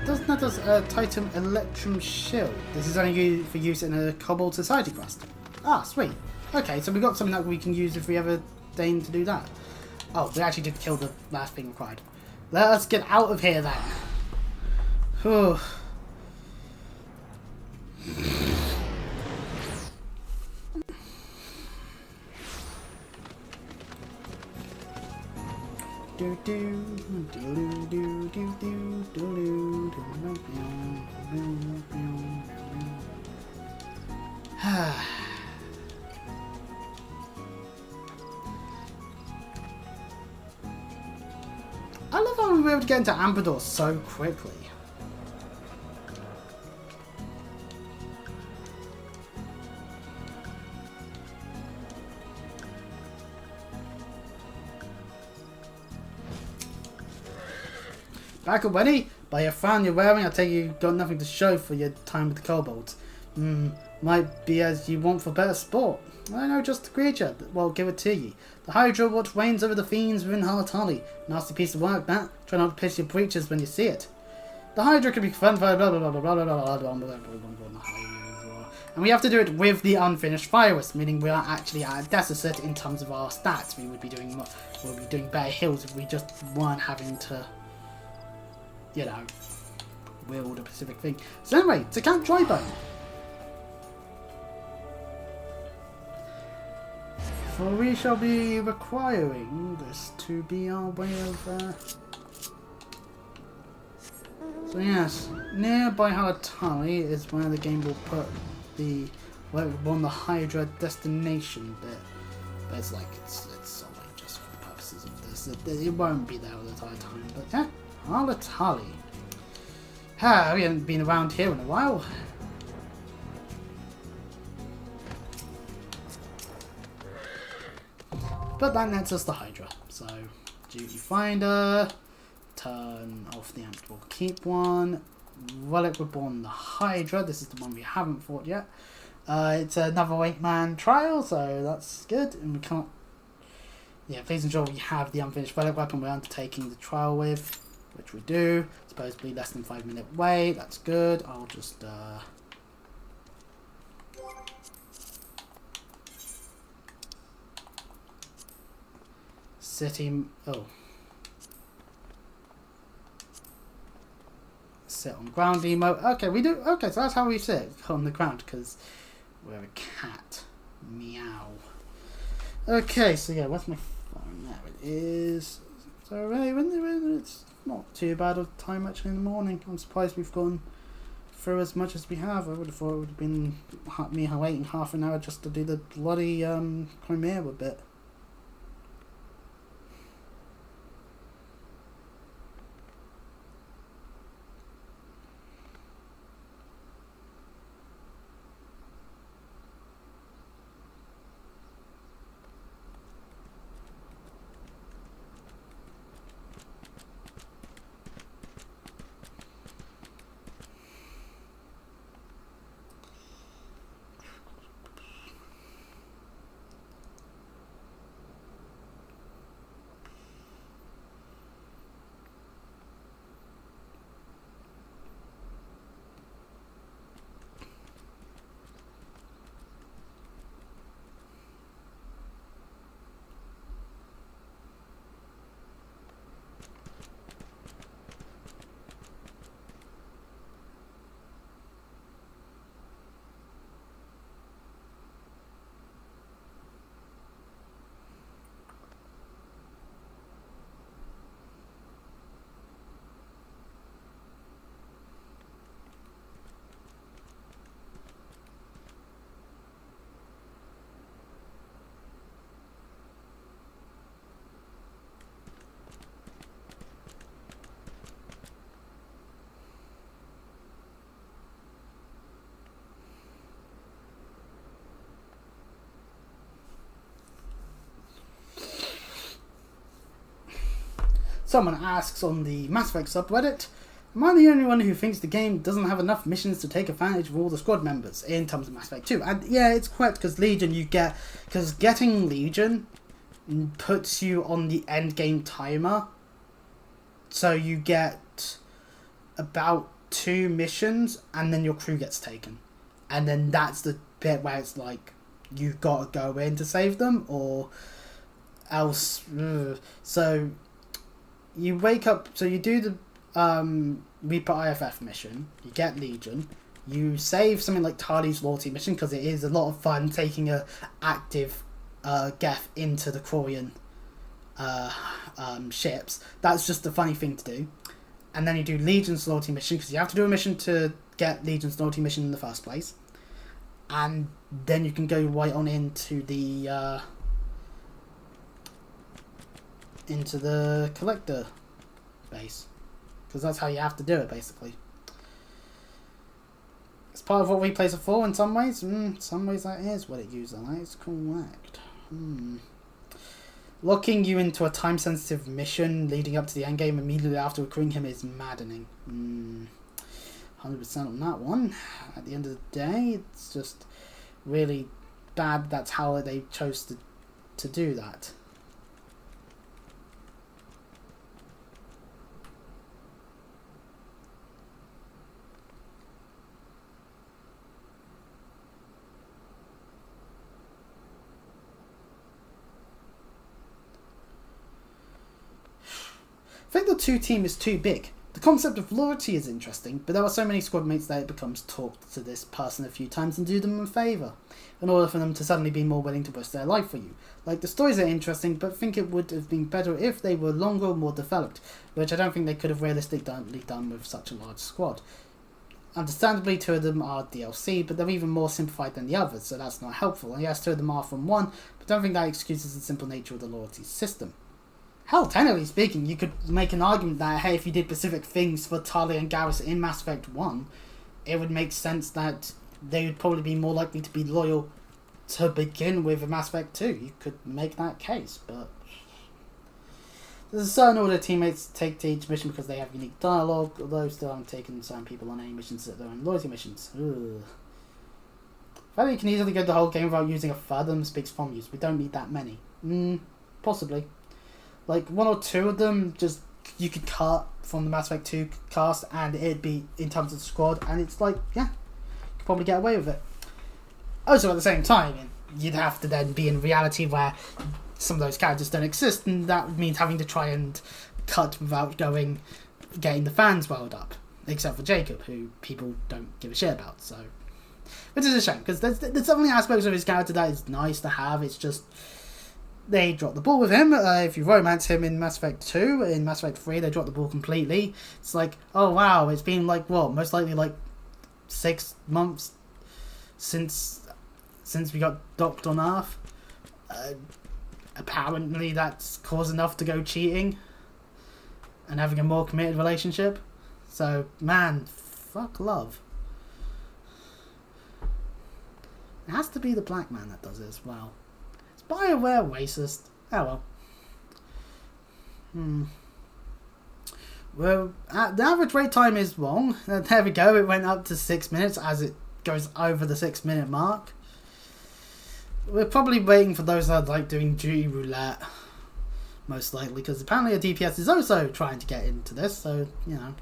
Doesn't that does Titan Electrum Shield? This is only for use in a Kobold Society quest. Ah, sweet. Okay, so we got something that we can use if we ever deign to do that. Oh, we actually did kill the last thing required. Let us get out of here then. Whew. Do do do do do do do do I love how we were able to get into Ambador so quickly. Back at Wenny, by your frown you're wearing, I take you got nothing to show for your time with the kobolds. Might be as you want for better sport. I know just the creature, well, give it to ye. The Hydra, what reigns over the fiends within Halatali. Nasty piece of work, that. Try not to piss your breeches when you see it. The Hydra can be fun for blah blah blah blah blah blah blah blah blah blah. And we have to do it with the unfinished virus, meaning we are actually at a deficit in terms of our stats. We would be doing better hills if we just weren't having to, you know, wield a specific thing. So anyway, to Camp Drybone. For we shall be requiring this to be our way of... So yes, nearby Halatali is where the game will put the... where it won the Hydra destination bit. But it's like, it's solely just for the purposes of this. It won't be there all the entire time, but yeah. Halatali. We haven't been around here in a while. But that nets us the Hydra. So, duty finder, turn off the Amicable Keep one, Relic Reborn the Hydra. This is the one we haven't fought yet. It's another 8-man trial, so that's good. And we can't. Yeah, please ensure we have the unfinished relic weapon we're undertaking the trial with. Which we do. Supposedly less than 5-minute wait. That's good. I'll just City. Oh. Sit on ground emote. Okay, we do. Okay, so that's how we sit on the ground because we're a cat. Meow. Okay, so yeah, where's my phone? There it is. So it's not too bad of time actually in the morning. I'm surprised we've gone through as much as we have. I would have thought it would have been me waiting half an hour just to do the bloody Chimera bit. Someone asks on the Mass Effect subreddit, am I the only one who thinks the game doesn't have enough missions to take advantage of all the squad members in terms of Mass Effect 2? And yeah, it's correct, because Legion because getting Legion puts you on the end game timer. So you get about 2 missions and then your crew gets taken. And then that's the bit where it's like, you've got to go in to save them or else. So you wake up, so you do the Reaper IFF mission, you get Legion, you save something like Tali's Loyalty mission because it is a lot of fun taking a active Geth into the Quarian ships. That's just a funny thing to do. And then you do Legion's Loyalty mission because you have to do a mission to get Legion's Loyalty mission in the first place. And then you can go right on into the collector base, because that's how you have to do it basically. It's part of what replays are for in some ways. Some ways that is what it uses. That is correct. Locking you into a time sensitive mission leading up to the end game immediately after recruiting him is maddening. 100% on that one. At the end of the day, it's just really bad that's how they chose to do that. I think the 2 team is too big. The concept of loyalty is interesting, but there are so many squad mates that it becomes talk to this person a few times and do them a favour, in order for them to suddenly be more willing to risk their life for you. Like, the stories are interesting, but I think it would have been better if they were longer or more developed, which I don't think they could have realistically done with such a large squad. Understandably, 2 of them are DLC, but they're even more simplified than the others, so that's not helpful. And yes, 2 of them are from 1, but I don't think that excuses the simple nature of the loyalty system. Hell, technically speaking, you could make an argument that, hey, if you did specific things for Tali and Garrus in Mass Effect 1, it would make sense that they would probably be more likely to be loyal to begin with in Mass Effect 2. You could make that case, but there's a certain order of teammates take to each mission because they have unique dialogue, although still haven't taken certain people on any missions that they're on loyalty missions. Ugh. I think you can easily go the whole game without using a fathom speaks from use. We don't need that many. Possibly. Like, 1 or 2 of them, just, you could cut from the Mass Effect 2 cast, and it'd be, in terms of the squad, and it's like, yeah, you could probably get away with it. Also, at the same time, you'd have to then be in reality where some of those characters don't exist, and that means having to try and cut without getting the fans riled up, except for Jacob, who people don't give a shit about. So, which is a shame, because there's definitely aspects of his character that is nice to have. It's just they dropped the ball with him. If you romance him in Mass Effect 2, in Mass Effect 3, they dropped the ball completely. It's like, oh wow, it's been like what, most likely like 6 months since we got docked on Earth. Apparently that's cause enough to go cheating and having a more committed relationship. So, man, fuck love. It has to be the black man that does it as well. Is BioWare racist? Oh well. Well, the average wait time is wrong. There we go, it went up to 6 minutes as it goes over the 6 minute mark. We're probably waiting for those that are like doing duty roulette, most likely, because apparently a DPS is also trying to get into this, so, you know,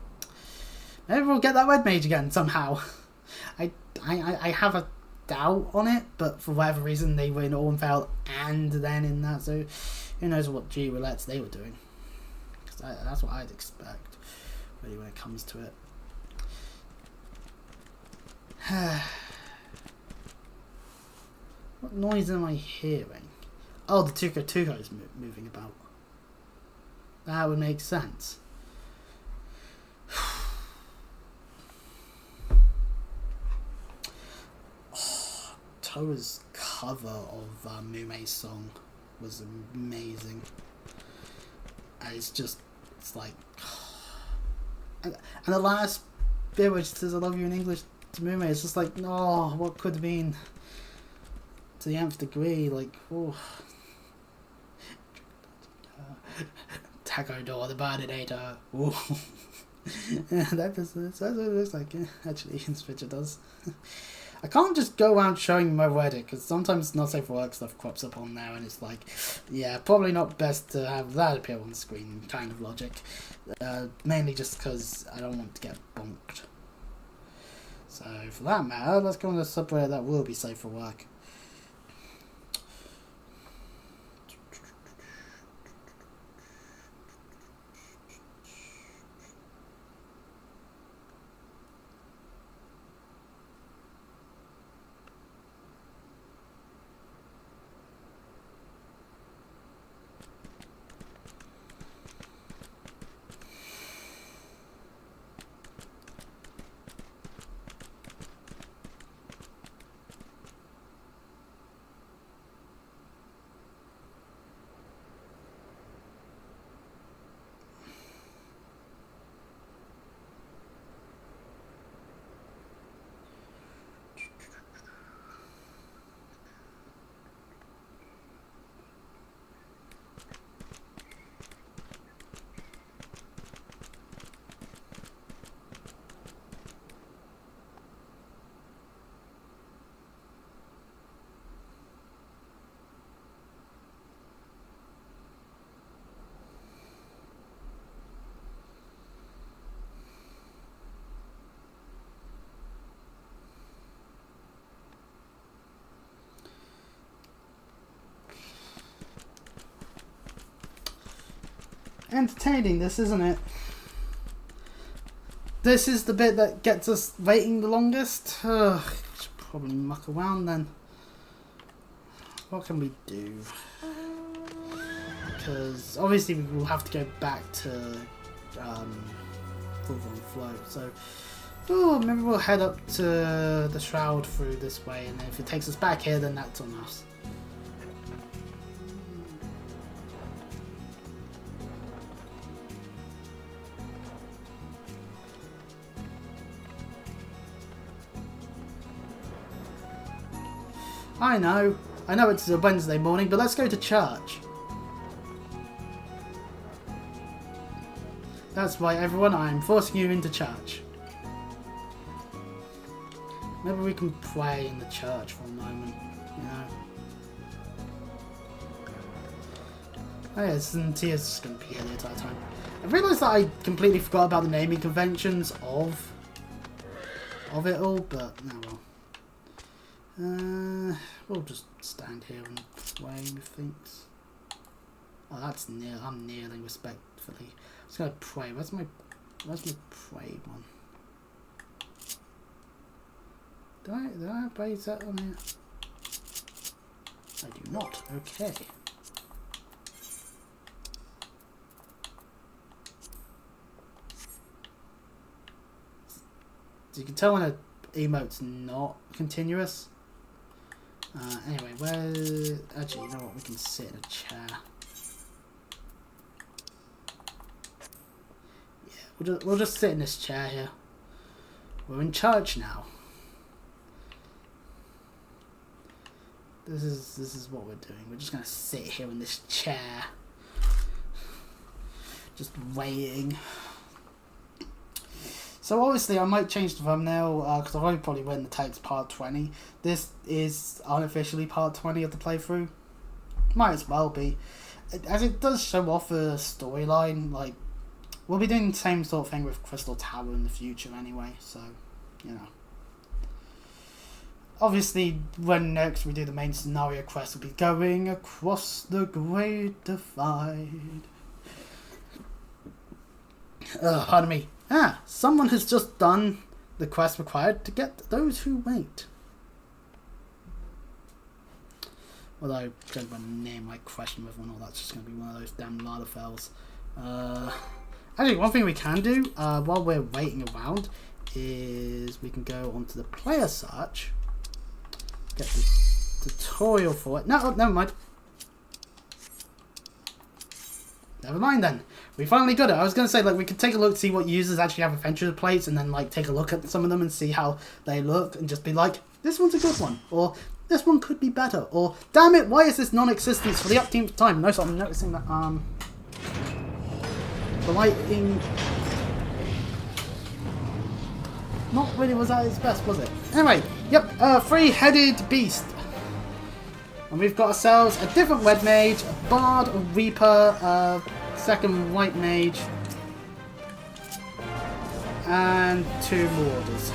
maybe we'll get that red mage again somehow. I have a doubt on it, but for whatever reason they were in Ornfeld and then in that, so who knows what duty roulettes they were doing. That's what I'd expect, really, when it comes to it. What noise am I hearing? Oh, the Tuco is moving about. That would make sense. Oh, Toa's cover of Mume's song was amazing. And it's like... And the last bit which says I love you in English to Mume, it's just like, oh, what could have been... to the nth degree, like, oh. Taco door, the Bardinator. Oh. Yeah, that's what it looks like. Yeah, actually, this picture does. I can't just go around showing my Reddit, because sometimes not safe for work stuff crops up on there, and it's like, yeah, probably not best to have that appear on the screen, kind of logic. Mainly just because I don't want to get bonked. So, for that matter, let's go on the subreddit that will be safe for work. Entertaining, this, isn't it? This is the bit that gets us waiting the longest. Should probably muck around then. What can we do? Because obviously we will have to go back to Full on Float. So, maybe we'll head up to the Shroud through this way, and then if it takes us back here, then that's on us. I know it's a Wednesday morning, but let's go to church. That's right, everyone, I'm forcing you into church. Maybe we can pray in the church for a moment, you know. Oh yes, and Tia's just going to be here the entire time. I realised that I completely forgot about the naming conventions of it all, but no well. We'll just stand here and sway with things. Oh, that's near. I'm kneeling respectfully. I'm just gonna pray. Where's my pray one? Do I have pray set on here? I do not. Okay. So you can tell when a emote's not continuous. Anyway, where... Actually, you know what? We can sit in a chair. Yeah, we'll just sit in this chair here. We're in church now. This is what we're doing. We're just gonna sit here in this chair, just waiting. So obviously I might change the thumbnail because I've already probably written the text part 20. This is unofficially part 20 of the playthrough. Might as well be, as it does show off a storyline. Like, we'll be doing the same sort of thing with Crystal Tower in the future anyway. So, you know. Obviously, when next we do the main scenario quest, we'll be going across the Great Divide. Pardon me. Someone has just done the quest required to get those who wait. Although, I don't want to name my question with one, or that's just going to be one of those damn Lalafels. Actually, one thing we can do while we're waiting around is we can go onto the player search, get the tutorial for it. No, never mind. Never mind then. We finally got it. I was going to say, like, we could take a look to see what users actually have adventure plates and then, like, take a look at some of them and see how they look and just be like, this one's a good one. Or, this one could be better. Or, damn it, why is this non-existent for the upkeep time? No, so I'm noticing that, the lighting... not really was at its best, was it? Anyway, yep, three-headed beast. And we've got ourselves a different red mage, a bard, a reaper, a second white mage, and 2 marauders.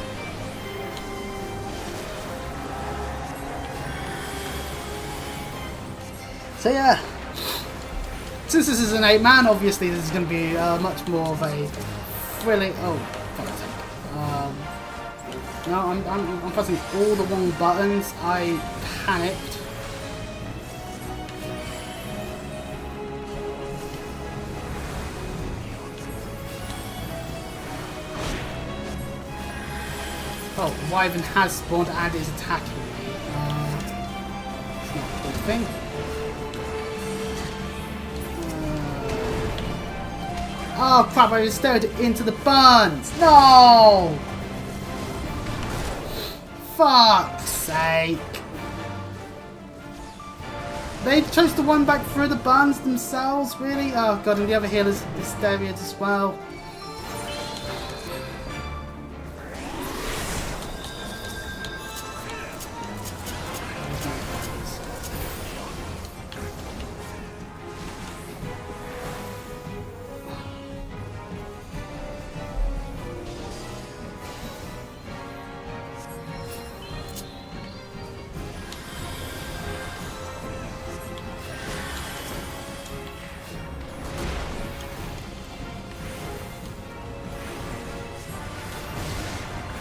So yeah, since this is an 8-man, obviously this is going to be much more of a thrilling... Oh, fuck's sake. No, I'm pressing all the wrong buttons. I panicked. Oh, Wyvern has spawned and is attacking me. It's not a good thing. Oh crap, I just stared into the burns! No! Fuck's sake! They chose to run back through the burns themselves, really? Oh god, and the other healer's hysteriad as well.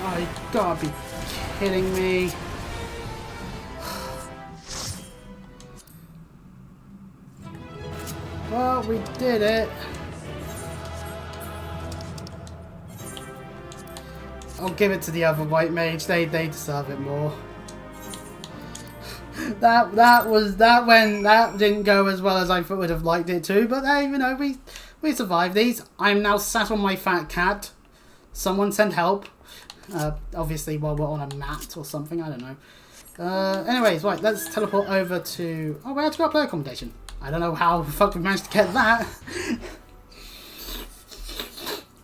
Oh, you gotta be kidding me. Well, we did it. I'll give it to the other white mage. They deserve it more. that didn't go as well as I would have liked it to, but hey, you know, we survived these. I'm now sat on my fat cat. Someone send help. Obviously while we're on a mat or something, I don't know. Anyways, right, let's teleport over to... Oh, we had to go player accommodation. I don't know how the fuck we managed to get that.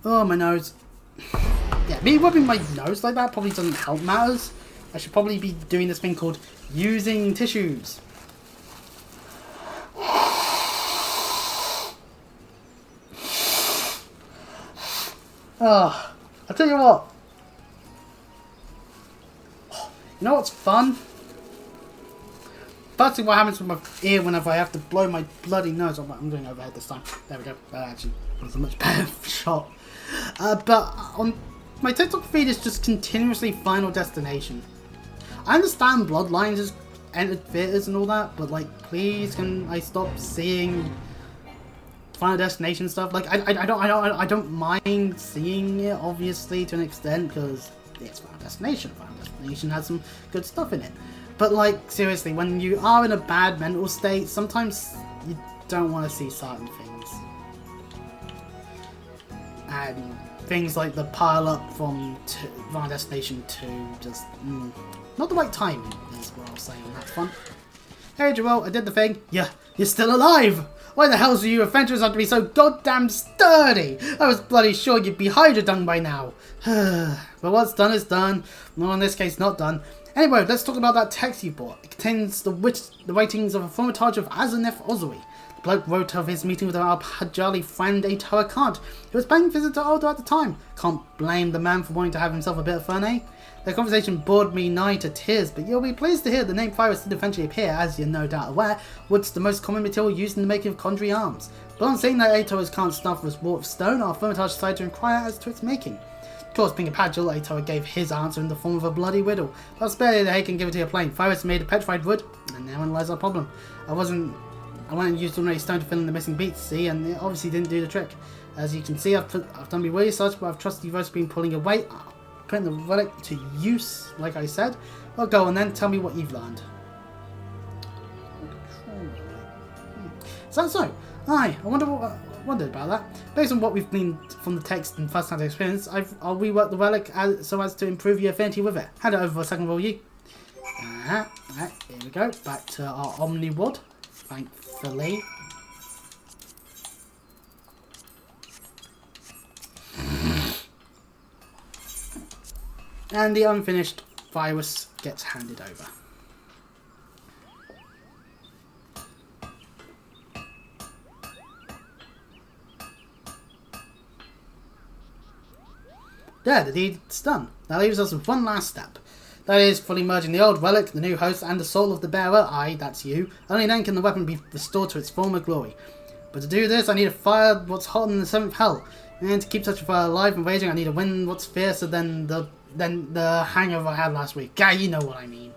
Oh, my nose. Yeah, me rubbing my nose like that probably doesn't help matters. I should probably be doing this thing called using tissues. Oh, I'll tell you what. You know what's fun? Firstly, what happens with my ear whenever I have to blow my bloody nose? I'm doing overhead this time. There we go. That actually was a much better shot. But on my TikTok feed is just continuously Final Destination. I understand Bloodlines has entered theaters and all that, but like, please, can I stop seeing Final Destination stuff? Like, I don't mind seeing it, obviously, to an extent, because it's Final Destination. Final Destination has some good stuff in it. But like, seriously, when you are in a bad mental state, sometimes you don't want to see certain things. And things like the pile up from Final Destination 2, just not the right timing is what I'll say on that front. Hey Joel, I did the thing. Yeah, you're still alive! Why the hell do you adventurers have to be so goddamn sturdy? I was bloody sure you'd be hydrodung by now. But what's done is done. Well, in this case, not done. Anyway, let's talk about that text you bought. It contains the writings of a former Taj of Azaneth Ozui. The bloke wrote of his meeting with our Pajali friend Aitoa Kant, who was paying visit to Aldo at the time. Can't blame the man for wanting to have himself a bit of fun, eh? The conversation bored me nigh to tears, but you'll be pleased to hear the name Virus did eventually appear, as you're no doubt aware. Wood's the most common material used in the making of conjuring arms. But on seeing that Aitoa's Kant's stuff was wrought of stone, our Firmitage decided to inquire as to its making. Of course, being a Pagil, Aitoa gave his answer in the form of a bloody riddle. I'll spare you the hake and give it to your plain. Virus made of petrified wood, and therein lies our problem. I went and used ordinary stone to fill in the missing beats, see, and it obviously didn't do the trick. As you can see, I've done my research, but I've trusted you both been pulling away, putting the relic to use, like I said. Well, go on then, tell me what you've learned. So, I wondered about that. Based on what we've gleaned from the text and first-hand experience, I'll rework the relic so as to improve your affinity with it. Hand it over for a second roll, you. Right, here we go. Back to our Omni Wood, thankfully. And the unfinished virus gets handed over. There, the deed's done. That leaves us with one last step. That is, fully merging the old relic, the new host, and the soul of the bearer, aye, that's you. Only then can the weapon be restored to its former glory. But to do this, I need a fire what's hot in the 7th hell. And to keep such a fire alive and raging, I need a wind what's fiercer than the hangover I had last week. Yeah, you know what I mean.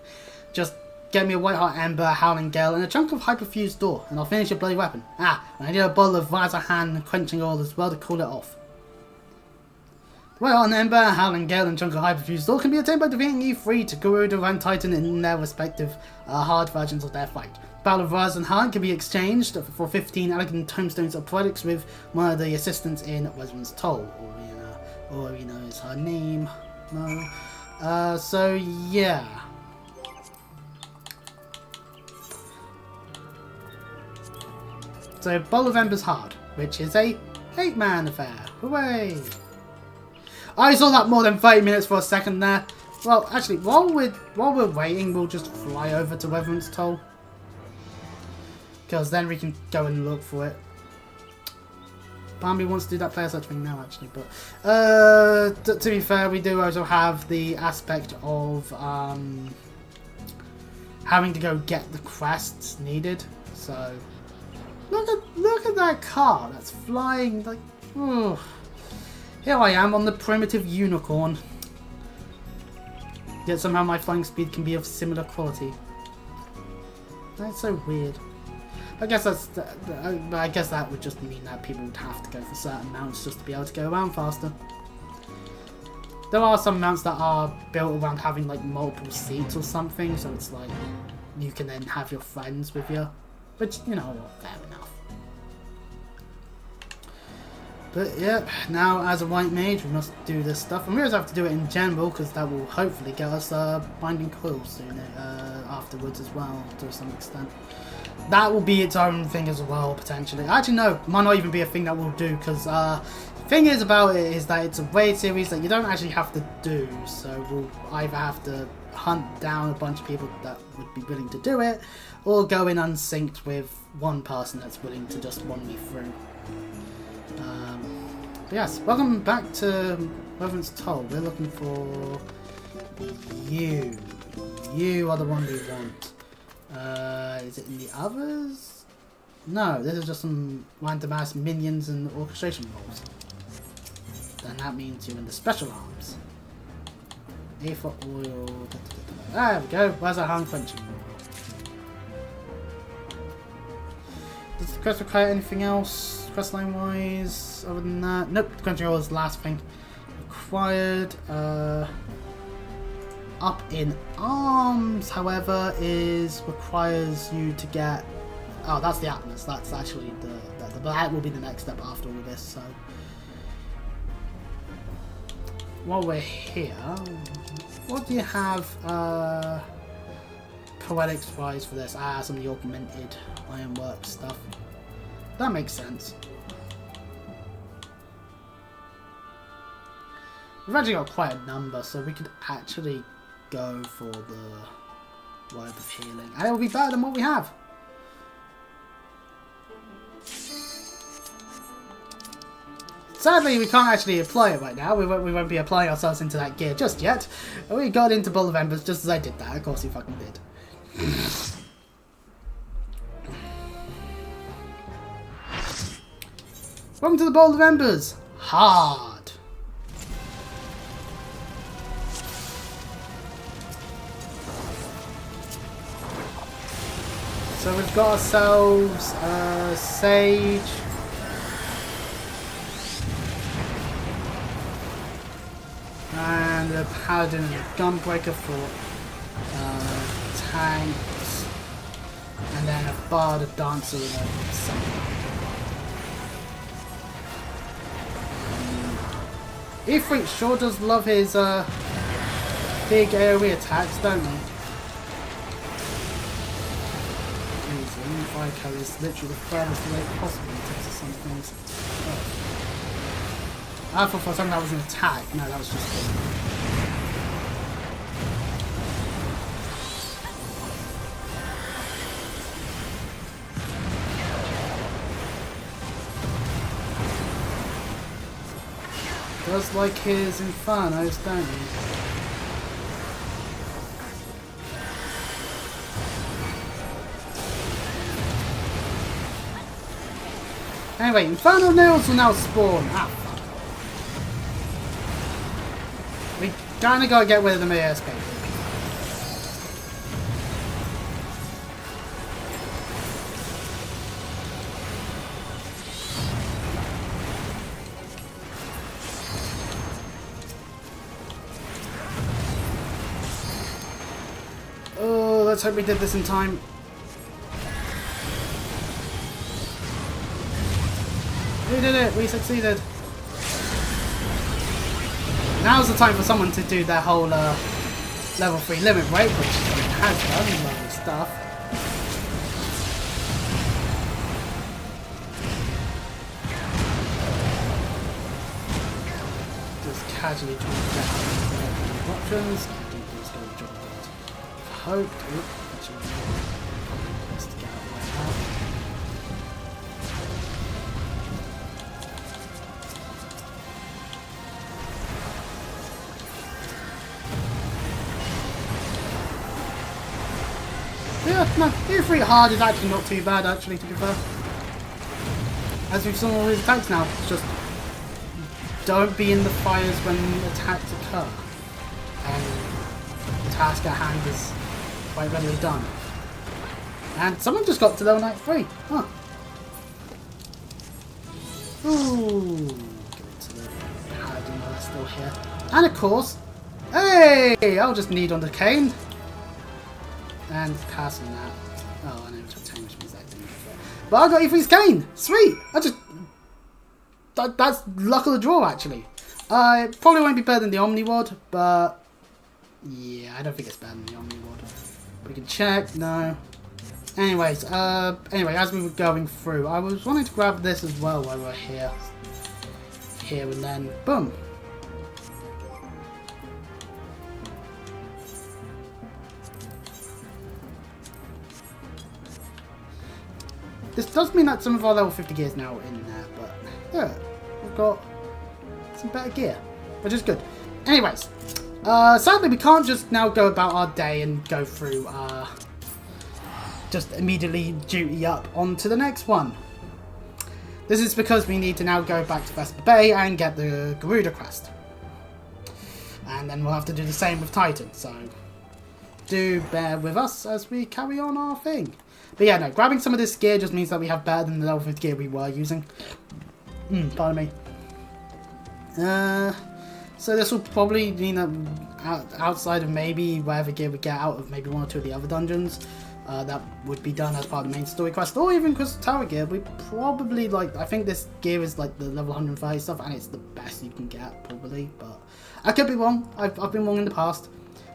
Just get me a white hot ember, a howling gale, and a chunk of hyperfused door, and I'll finish your bloody weapon. And I need a bottle of Vazahan quenching oil as well to cool it off. The white hot ember, a howling gale, and a chunk of hyperfused door can be attained by defeating E3 to Garuda and Titan in their respective hard versions of their fight. Battle of Vazahan can be exchanged for 15 elegant tomestones of products with one of the assistants in Wesman's Toll. Orina is her name. No. So yeah. So Bowl of Ember's Hard, which is a 8-man affair. Hooray! I saw that more than 30 minutes for a second there. Well, actually, while we're waiting, we'll just fly over to Wesman's Toll, because then we can go and look for it. Bambi wants to do that player search thing now, actually, but to be fair, we do also have the aspect of having to go get the quests needed. So look at that car that's flying like. Oh. Here I am on the primitive unicorn. Yet somehow my flying speed can be of similar quality. That's so weird. I guess I guess that would just mean that people would have to go for certain mounts just to be able to go around faster. There are some mounts that are built around having like multiple seats or something, so it's like you can then have your friends with you, which, you know, fair enough. But yep, now as a white mage we must do this stuff, and we also have to do it in general because that will hopefully get us binding coils soon afterwards as well, to some extent. That will be its own thing as well, potentially. Actually, no, might not even be a thing that we'll do, because the thing is about it is that it's a raid series that you don't actually have to do, so we'll either have to hunt down a bunch of people that would be willing to do it, or go in unsynced with one person that's willing to just run me through. But yes, welcome back to Reverend's Toll. We're looking for you. You are the one we want. Is it in the others? No, this is just some random ass minions and orchestration roles. Then that means you're in the special arms. A for oil. There we go. Where's our hand quenching oil? Does the quest require anything else, questline wise, other than that? Nope, quenching oil is the last thing required. Up in arms, however, requires you to get. Oh, that's the Atlas. That's actually that will be the next step after all of this. So while we're here, what do you have poetics wise for this? Some of the augmented ironwork stuff. That makes sense. We've actually got quite a number, so we could actually go for the word of healing, and it will be better than what we have. Sadly, we can't actually apply it right now. We won't be applying ourselves into that gear just yet. We got into Bowl of Embers just as I did that. Of course, you fucking did. Welcome to the Bowl of Embers. Hard. So we've got ourselves Sage. And a Paladin and a Gunbreaker for tanks. And then a Bard, a Dancer, and a Summoner. Ifrit sure does love his big AoE attacks, don't he? Vico is literally the furthest away possible in terms of some things. Oh. I thought for something that was an attack. No, that was just does like his Infernos, don't he? Anyway, Infernal Nails will now spawn. Ah, fuck. We kinda gotta get rid of them ASP. Oh, let's hope we did this in time. We did it! We succeeded! Now's the time for someone to do their whole level 3 limit break, which has done, lovely stuff. Just casually trying to get out of the options. Hope. Actually, just to get out of the way now. Yeah, no, Ifrit hard is actually not too bad, actually, to be fair. As we've seen all his attacks now, it's just don't be in the fires when attacks occur. And the task at hand is quite readily done. And someone just got to level 93. Huh. Ooh. Give it to the Paladin while they're still here. And of course, hey! I'll just need on the cane. And passing that. Oh, I know which obtain, which means that didn't fit. But I got Ifrit's cane! Sweet! That's luck of the draw, actually. It probably won't be better than the Omni Wad, but yeah, I don't think it's better than the Omni Wad. We can check. No. Anyways, as we were going through, I was wanting to grab this as well while we're here. Here and then, boom. This does mean that some of our level 50 gear is now in there, but yeah, we've got some better gear, which is good. Anyways, sadly we can't just now go about our day and go through just immediately duty up onto the next one. This is because we need to now go back to Vesper Bay and get the Garuda quest. And then we'll have to do the same with Titan, so do bear with us as we carry on our thing. But yeah, no, grabbing some of this gear just means that we have better than the level 50 gear we were using. Pardon me. So this will probably mean that outside of maybe whatever gear we get out of maybe one or two of the other dungeons, that would be done as part of the main story quest, or even Crystal Tower gear, we probably, like, I think this gear is like the level 130 stuff, and it's the best you can get, probably, but I could be wrong. I've been wrong in the past.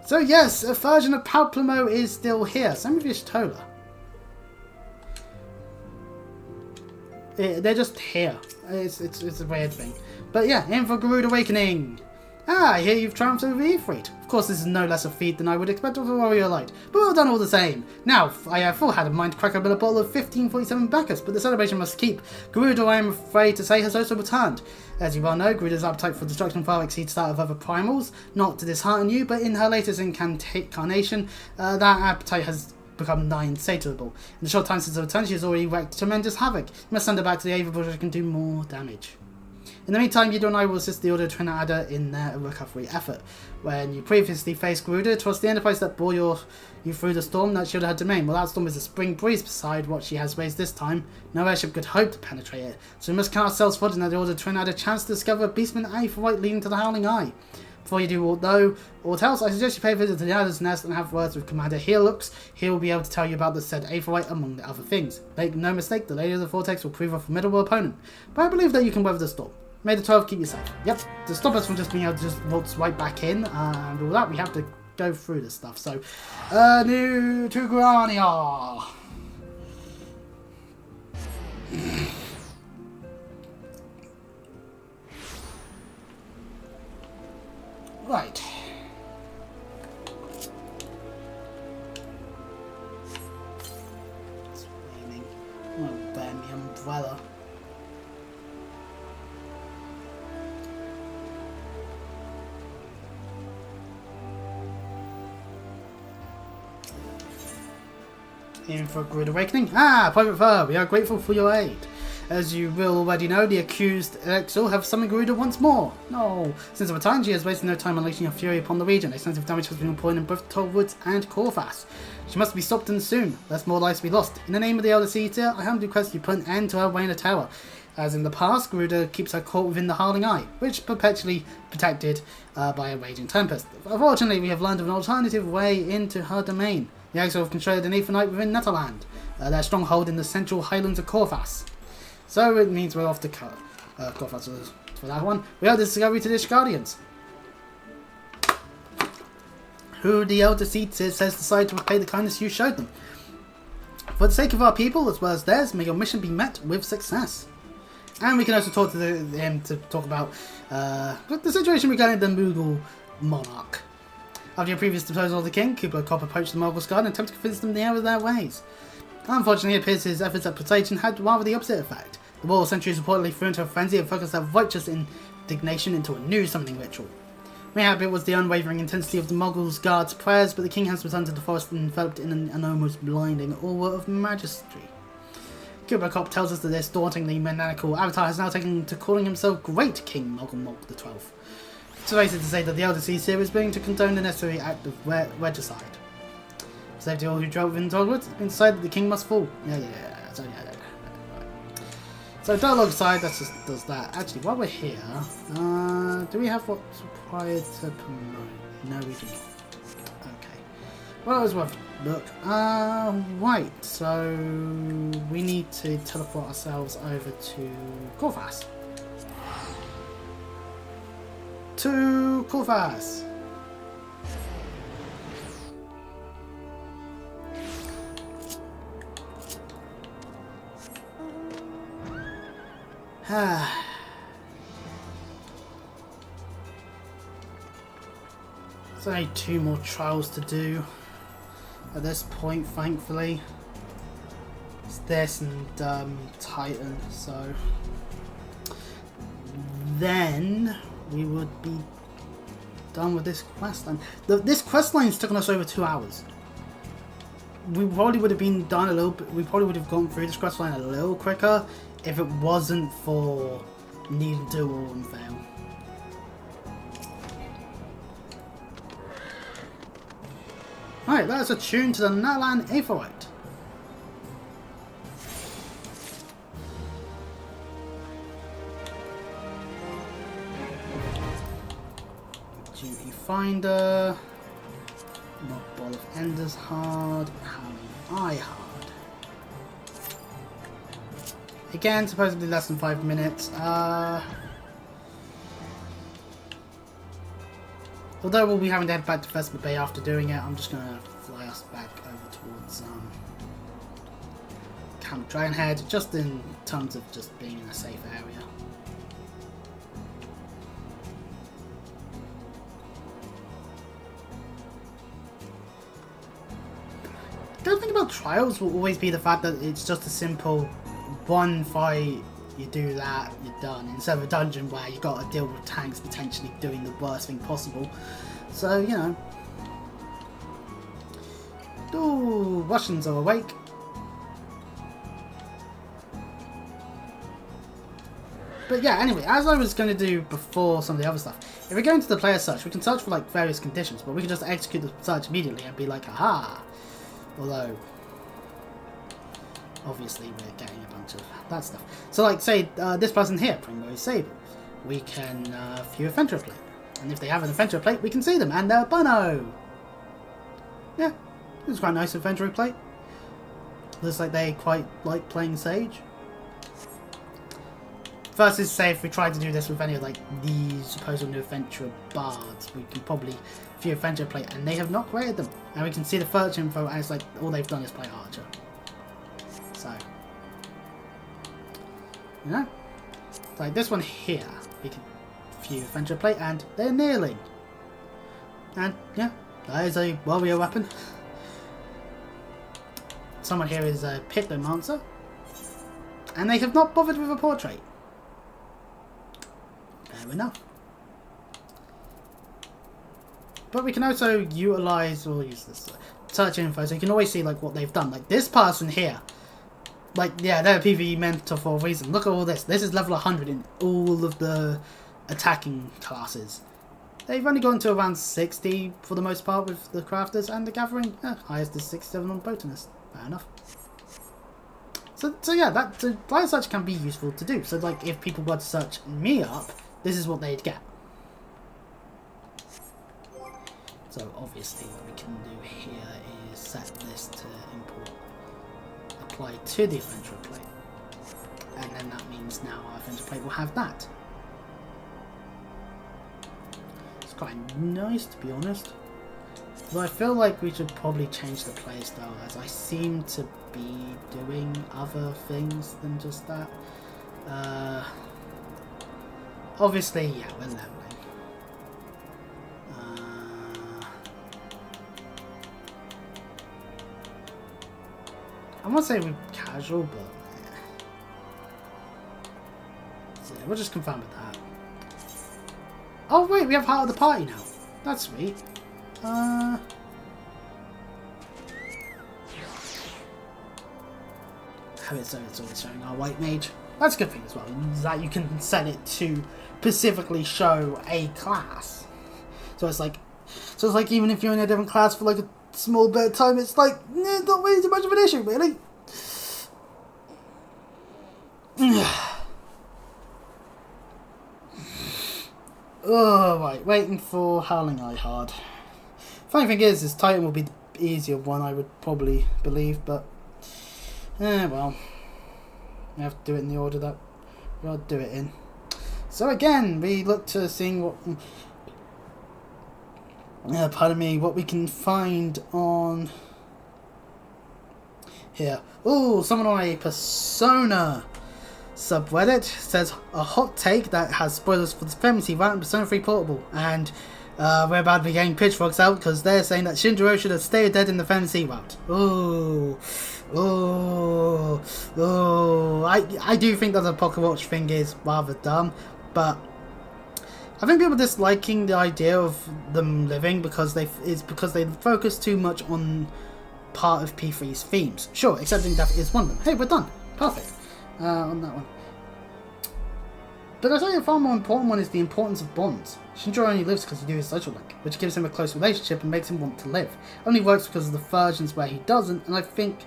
So yes, a version of Palplamo is still here. Same with Y'shtola. They're just here. It's a weird thing. But yeah, in for Garuda Awakening. Ah, I hear you've triumphed over Ifrit. Of course, this is no less a feat than I would expect of a warrior light, but well done all the same. Now, I full had in mind to crack open a bottle of 1547 Bacchus, but the celebration must keep. Garuda, I am afraid to say, has also returned. As you well know, Garuda's appetite for destruction far exceeds that of other primals. Not to dishearten you, but in her latest incarnation, that appetite has become nigh insatiable. In the short time since her return, she has already wreaked tremendous havoc. You must send her back to the Ava before she can do more damage. In the meantime, Yido and I will assist the Order of Trinidad in their recovery effort. When you previously faced Garuda, it was the enterprise that bore you through the storm that shielded her domain. Well, that storm is a spring breeze beside what she has raised this time. No airship could hope to penetrate it, so we must count ourselves fortunate that the Order of Trinidad had a chance to discover a beastman Aetherite leading to the Howling Eye. Before you do aught else, I suggest you pay a visit to the Adder's Nest and have words with Commander Helix. He will be able to tell you about the said Aetherite among the other things. Make no mistake, the Lady of the Vortex will prove a formidable opponent, but I believe that you can weather the storm. May the 12 keep you safe. Yep, to stop us from just being able to just waltz right back in and all that, we have to go through this stuff. So, new to Grania. Right. It's raining. I'm gonna bear my umbrella. In for Garuda Awakening. Ah, Private Fur, we are grateful for your aid. As you will already know, the accused Exil have summoned Garuda once more. No, since her return, she has wasted no time unleashing her fury upon the region. Extensive damage has been reported in both Tollwoods and Corfas. She must be stopped and soon, lest more lives be lost. In the name of the Elder Seer, I humbly request you put an end to her reign of terror. As in the past, Garuda keeps her caught within the Howling Eye, which perpetually protected by a raging tempest. Unfortunately, we have learned of an alternative way into her domain. The Exile have controlled an Aetherite within Netherland, their stronghold in the central highlands of Corfas. So it means we're off to Corfas for that one. We owe this discovery to the Guardians, who the Elder Seed says decided to repay the kindness you showed them. For the sake of our people, as well as theirs, may your mission be met with success. And we can also talk to him to talk about the situation regarding the Mughal monarch. After your previous disposal of the king, Kubla Kop approached the Mogul Guard and attempted to convince them the error of their ways. Unfortunately, it appears his efforts at persuasion had rather the opposite effect. The Royal Sentries reportedly flew into a frenzy and focused their righteous indignation into a new summoning ritual. Mayhap it was the unwavering intensity of the Mogul's Guard's prayers, but the king has returned to the forest and enveloped in an almost blinding aura of majesty. Kubla Kop tells us that this dauntingly maniacal avatar has now taken to calling himself Great King Mogul Mog the 12th. Suffice it to say that the Elder Seer is willing to condone the necessary act of regicide. For safety of all who drove in Dogwoods, it's been decided that the king must fall. So dialogue side, that just does that. Actually, while we're here, do we have what's required to promote? No, we do not. Okay. Well, it was worth a look. Right, so we need to teleport ourselves over to Corfas. To Corfas. There's only 2 more trials to do at this point, thankfully. It's this and Titan, so then we would be done with this quest line. This quest line's taken us over 2 hours. we probably would have been done a little bit. We probably would have gone through this quest line a little quicker if it wasn't for needing to do all and fail. Alright, let's attune to the Nalan Aephorite. Duty Finder. Not Ball of Enders hard. Howling Eye hard. Again, supposedly less than 5 minutes. Although we'll be having to head back to Vespa Bay after doing it, I'm just going to fly us back over towards Camp Dragonhead, just in terms of just being in a safe area. The good thing about Trials will always be the fact that it's just a simple one fight, you do that, you're done. Instead of a dungeon where you got to deal with tanks potentially doing the worst thing possible. So, you know. Ooh, Russians are awake. But yeah, anyway, as I was going to do before some of the other stuff, if we go into the player search, we can search for like various conditions, but we can just execute the search immediately and be like, aha! Although, obviously we're getting a bunch of that stuff. So like, say, this person here, Primrose Sable, we can view a Fentra plate. And if they have an Fentra plate, we can see them, and they're Bono! Yeah, it's quite nice, a Fentra plate. Looks like they quite like playing Sage. Versus, say, if we tried to do this with any of like these supposed new Fentra bards, we can probably view a Fentra plate, and they have not created them. And we can see the search info, and it's like all they've done is play Archer. So, you know, like this one here, we can view Fentra plate, and they're kneeling. And yeah, that is a warrior weapon. Someone here is a Pictomancer, and they have not bothered with a portrait. Fair enough. But we can also utilize or use this search info, so you can always see like what they've done. Like this person here, like yeah, they're a PvE mentor for a reason. Look at all this. This is level 100 in all of the attacking classes. They've only gone to around 60 for the most part with the crafters, and the gathering highest is 67 on botanist. Fair enough. So yeah, that player search can be useful to do. So like if people were to search me up, this is what they'd get. So obviously what we can do here is set this to import apply to the Adventure plate. And then that means now our Adventure plate will have that. It's quite nice, to be honest. But I feel like we should probably change the playstyle, as I seem to be doing other things than just that. Obviously, yeah, we're leveling. I won't say we're casual, but yeah. So yeah, we'll just confirm with that. Oh wait, we have Heart of the Party now. That's sweet. Have it so it's always showing our white mage. That's a good thing as well, that you can set it to specifically show a class. So it's like even if you're in a different class for like a small bit of time, it's like not really too much of an issue, really. Oh right, waiting for Howling Eye hard. Funny thing is, this Titan will be the easier one, I would probably believe, but well, we have to do it in the order that we'll do it in. So again, we look to seeing what, pardon me, what we can find on here. Oh, someone on a Persona subreddit says a hot take that has spoilers for the Femity Route and Persona 3 Portable, and we're about to be getting pitchforks out because they're saying that Shinjiro should have stayed dead in the Femity Route. I do think that the Pocket Watch thing is rather dumb, but I think people disliking the idea of them living because they focus too much on part of P3's themes. Sure, accepting death is one of them. Hey, we're done. Perfect. On that one. But I tell you, a far more important one is the importance of bonds. Shinjiro only lives because he do his social link, which gives him a close relationship and makes him want to live. Only works because of the versions where he doesn't, and I think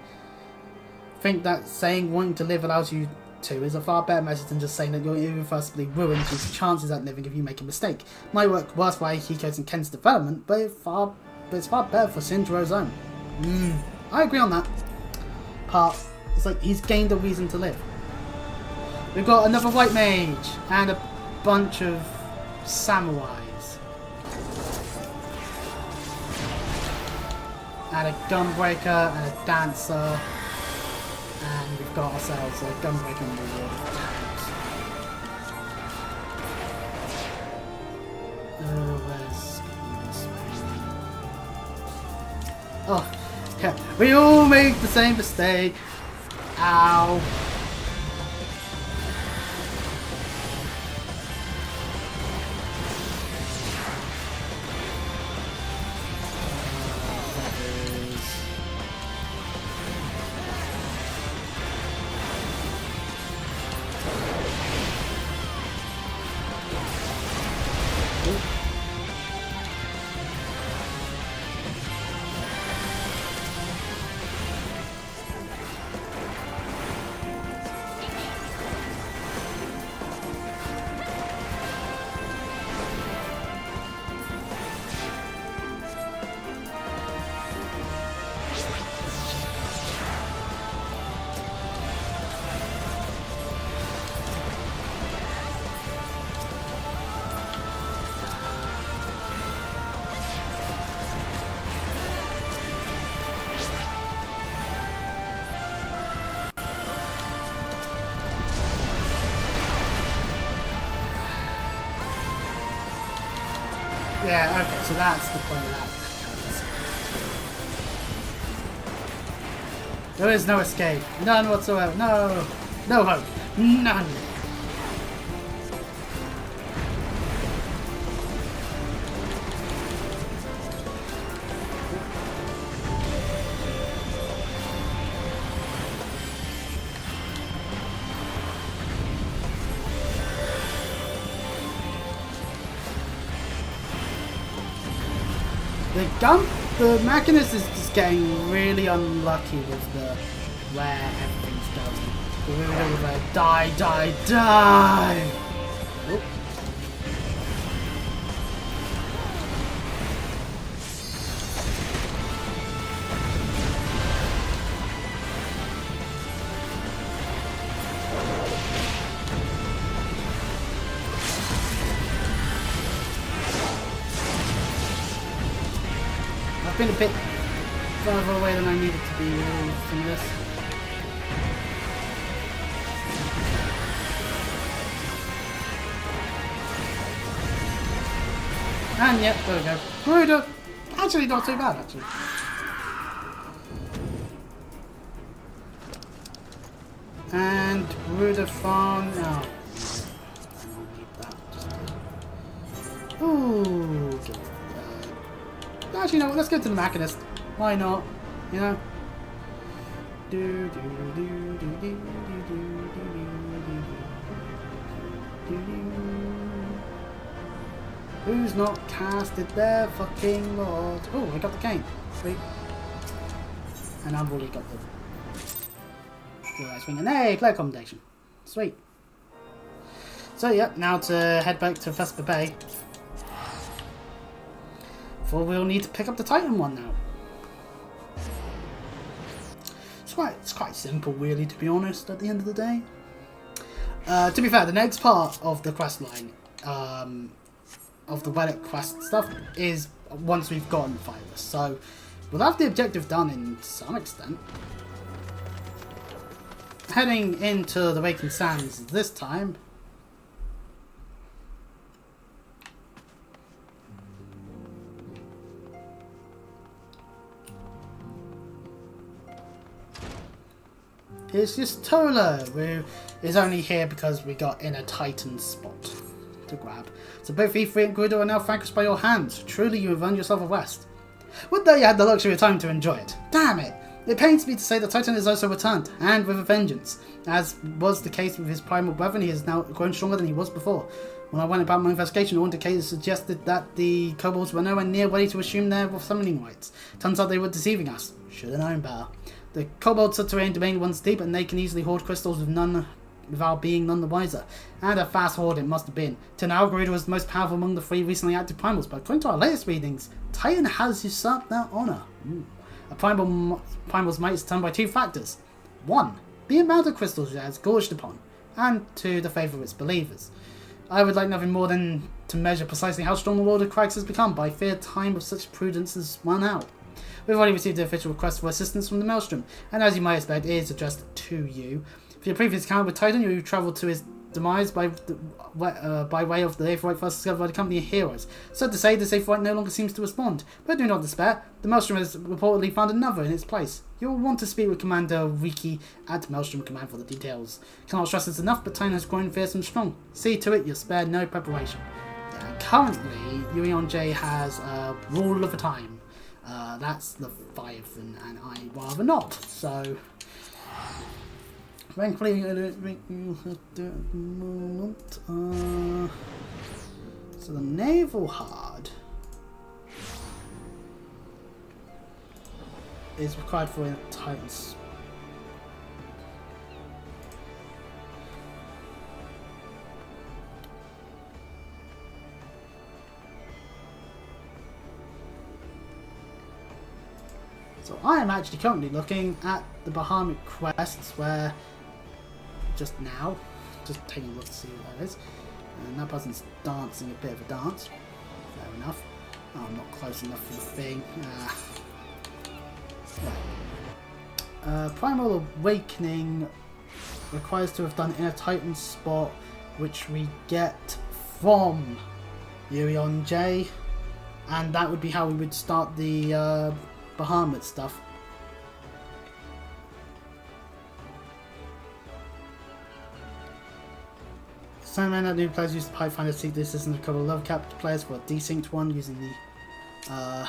that saying wanting to live allows you to is a far better message than just saying that you're irreversibly ruined due to chances at living if you make a mistake. Might work worse for Hiko's and Ken's development, but it's far better for Shinjiro's own. I agree on that part. It's like he's gained a reason to live. We've got another white mage and a bunch of samurais. And a gunbreaker and a dancer. And we've got ourselves a gunbreaker and a reward of talent. Where's this one? Oh, yeah. We all make the same mistake. Ow. Yeah, okay, so that's the point of that. There is no escape. None whatsoever. No. No hope. None. The Machinist is just getting really unlucky with the where everything's going. We're going to go with a die, die, die! Oh. I've been a bit further away than I needed to be from this. And yep, there we go. Ruda! Actually not too bad, actually. And Ruda Farm. Oh. I don't need that. Just ooh, give it that. Actually, no, let's go to the Machinist. Why not? You know? Who's not casted their fucking lord? Oh, I got the cane. Sweet. And I've already got the swing. And hey, player commendation. Sweet. So, yep, now to head back to Vesper Bay. For we'll need to pick up the Titan one now. It's quite simple, really, to be honest, at the end of the day. To be fair, the next part of the quest line, of the Relic quest stuff, is once we've gotten Virus. So, we'll have the objective done in some extent. Heading into the Waking Sands this time. It's just Tola, who is only here because we got in a Titan spot to grab. So both E3 and Guido are now vanquished by your hands. Truly, you have earned yourself a rest. Would that you had the luxury of time to enjoy it. Damn it! It pains me to say the Titan is also returned, and with a vengeance. As was the case with his primal brethren, he is now grown stronger than he was before. When I went about my investigation, all indicators suggested that the kobolds were nowhere near ready to assume their summoning rights. Turns out they were deceiving us. Should have known better. The kobold subterranean domain runs deep, and they can easily hoard crystals without being none the wiser. And a fast hoard it must have been. Algorithm was the most powerful among the 3 recently active primals, but according to our latest readings, Titan has usurped that honour. A primal's might is determined by 2 factors. 1. The amount of crystals it has gorged upon, and 2. The favour of its believers. I would like nothing more than to measure precisely how strong the Lord of Crags has become, but I fear time of such prudence has run out. We've already received the official request for assistance from the Maelstrom, and as you might expect, it is addressed to you. For your previous encounter with Titan, you travelled to his demise by way of the Aetherite first discovered by the company of heroes. So to say, this Aetherite no longer seems to respond. But do not despair, the Maelstrom has reportedly found another in its place. You will want to speak with Commander Riki at Maelstrom Command for the details. Cannot stress this enough, but Titan has grown fierce and strong. See to it, you're spared no preparation. Currently, Urion J has a rule of a time. That's the 5, and I rather not. So, frankly, I don't think you have to at the moment. So the naval hard is required for a Titans. So I am actually currently looking at the Bahamut quests where, just taking a look to see what that is. And that person's dancing a bit of a dance. Fair enough. Oh, I'm not close enough for the thing. Primal Awakening requires to have done in a Titan spot, which we get from Urion J. And that would be how we would start the Bahamut stuff. Some men that new players use the Pipefinder to seek the assistance of a couple of level capped players for a desynced one using the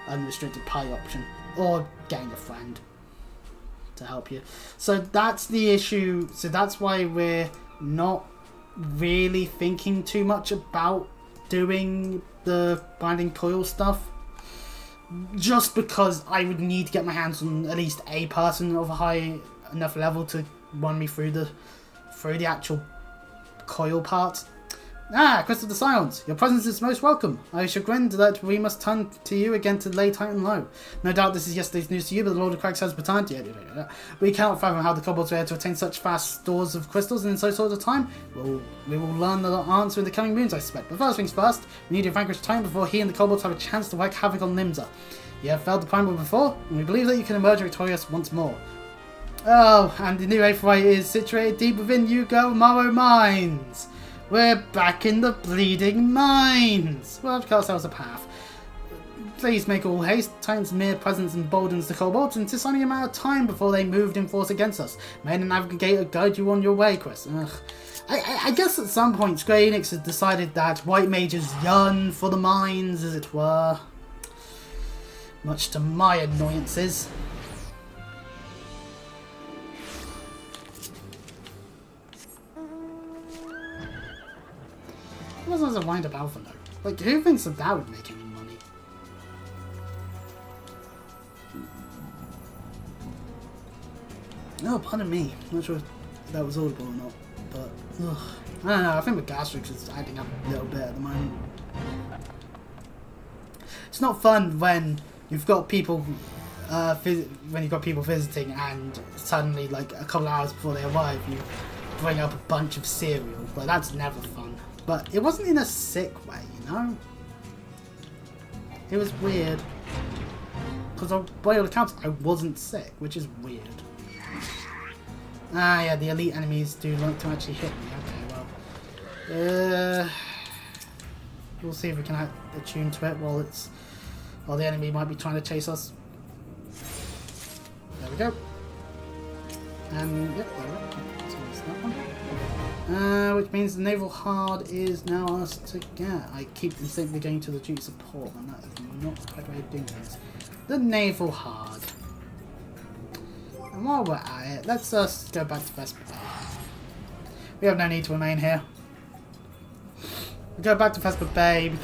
unrestricted Pi option, or getting a friend to help you. So that's the issue. So that's why we're not really thinking too much about doing the binding coil stuff. Just because I would need to get my hands on at least a person of a high enough level to run me through the actual coil part. Crystal of the Scions, your presence is most welcome. I was chagrined that we must turn to you again to lay Titan low. No doubt this is yesterday's news to you, but the Lord of Crags has returned. We cannot fathom how the kobolds were able to attain such vast stores of crystals in so short a time. We will learn the answer in the coming moons, I suspect. But first things first, we need to vanquish Titan before he and the kobolds have a chance to wreak havoc on Limsa. You have failed the primal before, and we believe that you can emerge victorious once more. Oh, and the new Aetherite is situated deep within Yugo Morrow Mines. We're back in the bleeding mines. Well, of course, that was a path. Please make all haste. Titan's mere presence emboldens the kobolds, and it's only a matter of time before they moved in force against us. May the navigator guide you on your way, Chris. I guess at some point Square Enix has decided that white mages yearn for the mines, as it were. Much to my annoyances. What was a wind up alpha though? Like, who thinks that would make any money? No, pardon me. I'm not sure if that was audible or not, but I don't know. I think the gastrix is adding up a little bit at the moment. It's not fun when you've got people visiting and suddenly, like a couple of hours before they arrive, you bring up a bunch of cereal. Like, that's never fun. But it wasn't in a sick way, you know? It was weird. Because by all accounts, I wasn't sick, which is weird. Ah, yeah, the elite enemies do like to actually hit me. Okay, well. We'll see if we can attune to it while the enemy might be trying to chase us. There we go. And, yep, there we go. So that one. which means the naval hard is now ours to get. I keep instinctively going to the duty support, and that is not the correct way of doing things. The naval hard. And while we're at it, let's just go back to Vesper Bay. We have no need to remain here. We go back to Vesper Bay. We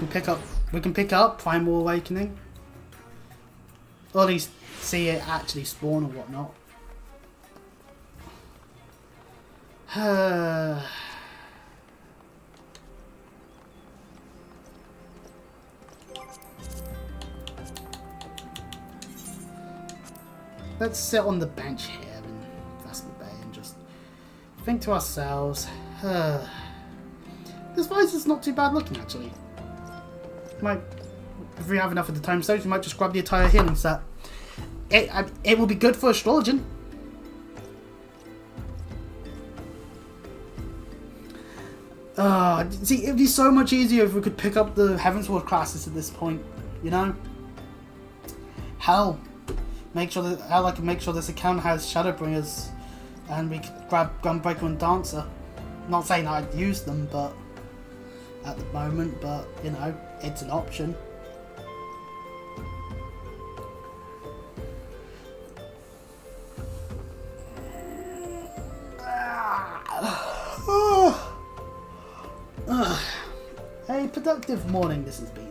can pick up Primal Awakening, or at least see it actually spawn or whatnot. Let's sit on the bench here in Vesper Bay and just think to ourselves. This vice is not too bad looking, actually. Might, if we have enough of the time stones, we might just grab the entire healing set. It will be good for astrologing. See, it'd be so much easier if we could pick up the Heavensward classes at this point, you know? Hell, I can make sure this account has Shadowbringers, and we could grab Gunbreaker and Dancer. Not saying that I'd use them, but at the moment, but you know, it's an option. A productive morning this has been.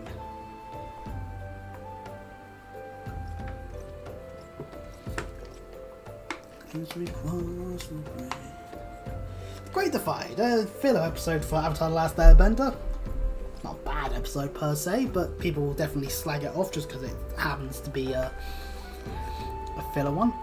Great Defied, a filler episode for Avatar The Last Airbender. Not a bad episode per se, but people will definitely slag it off just because it happens to be a filler one.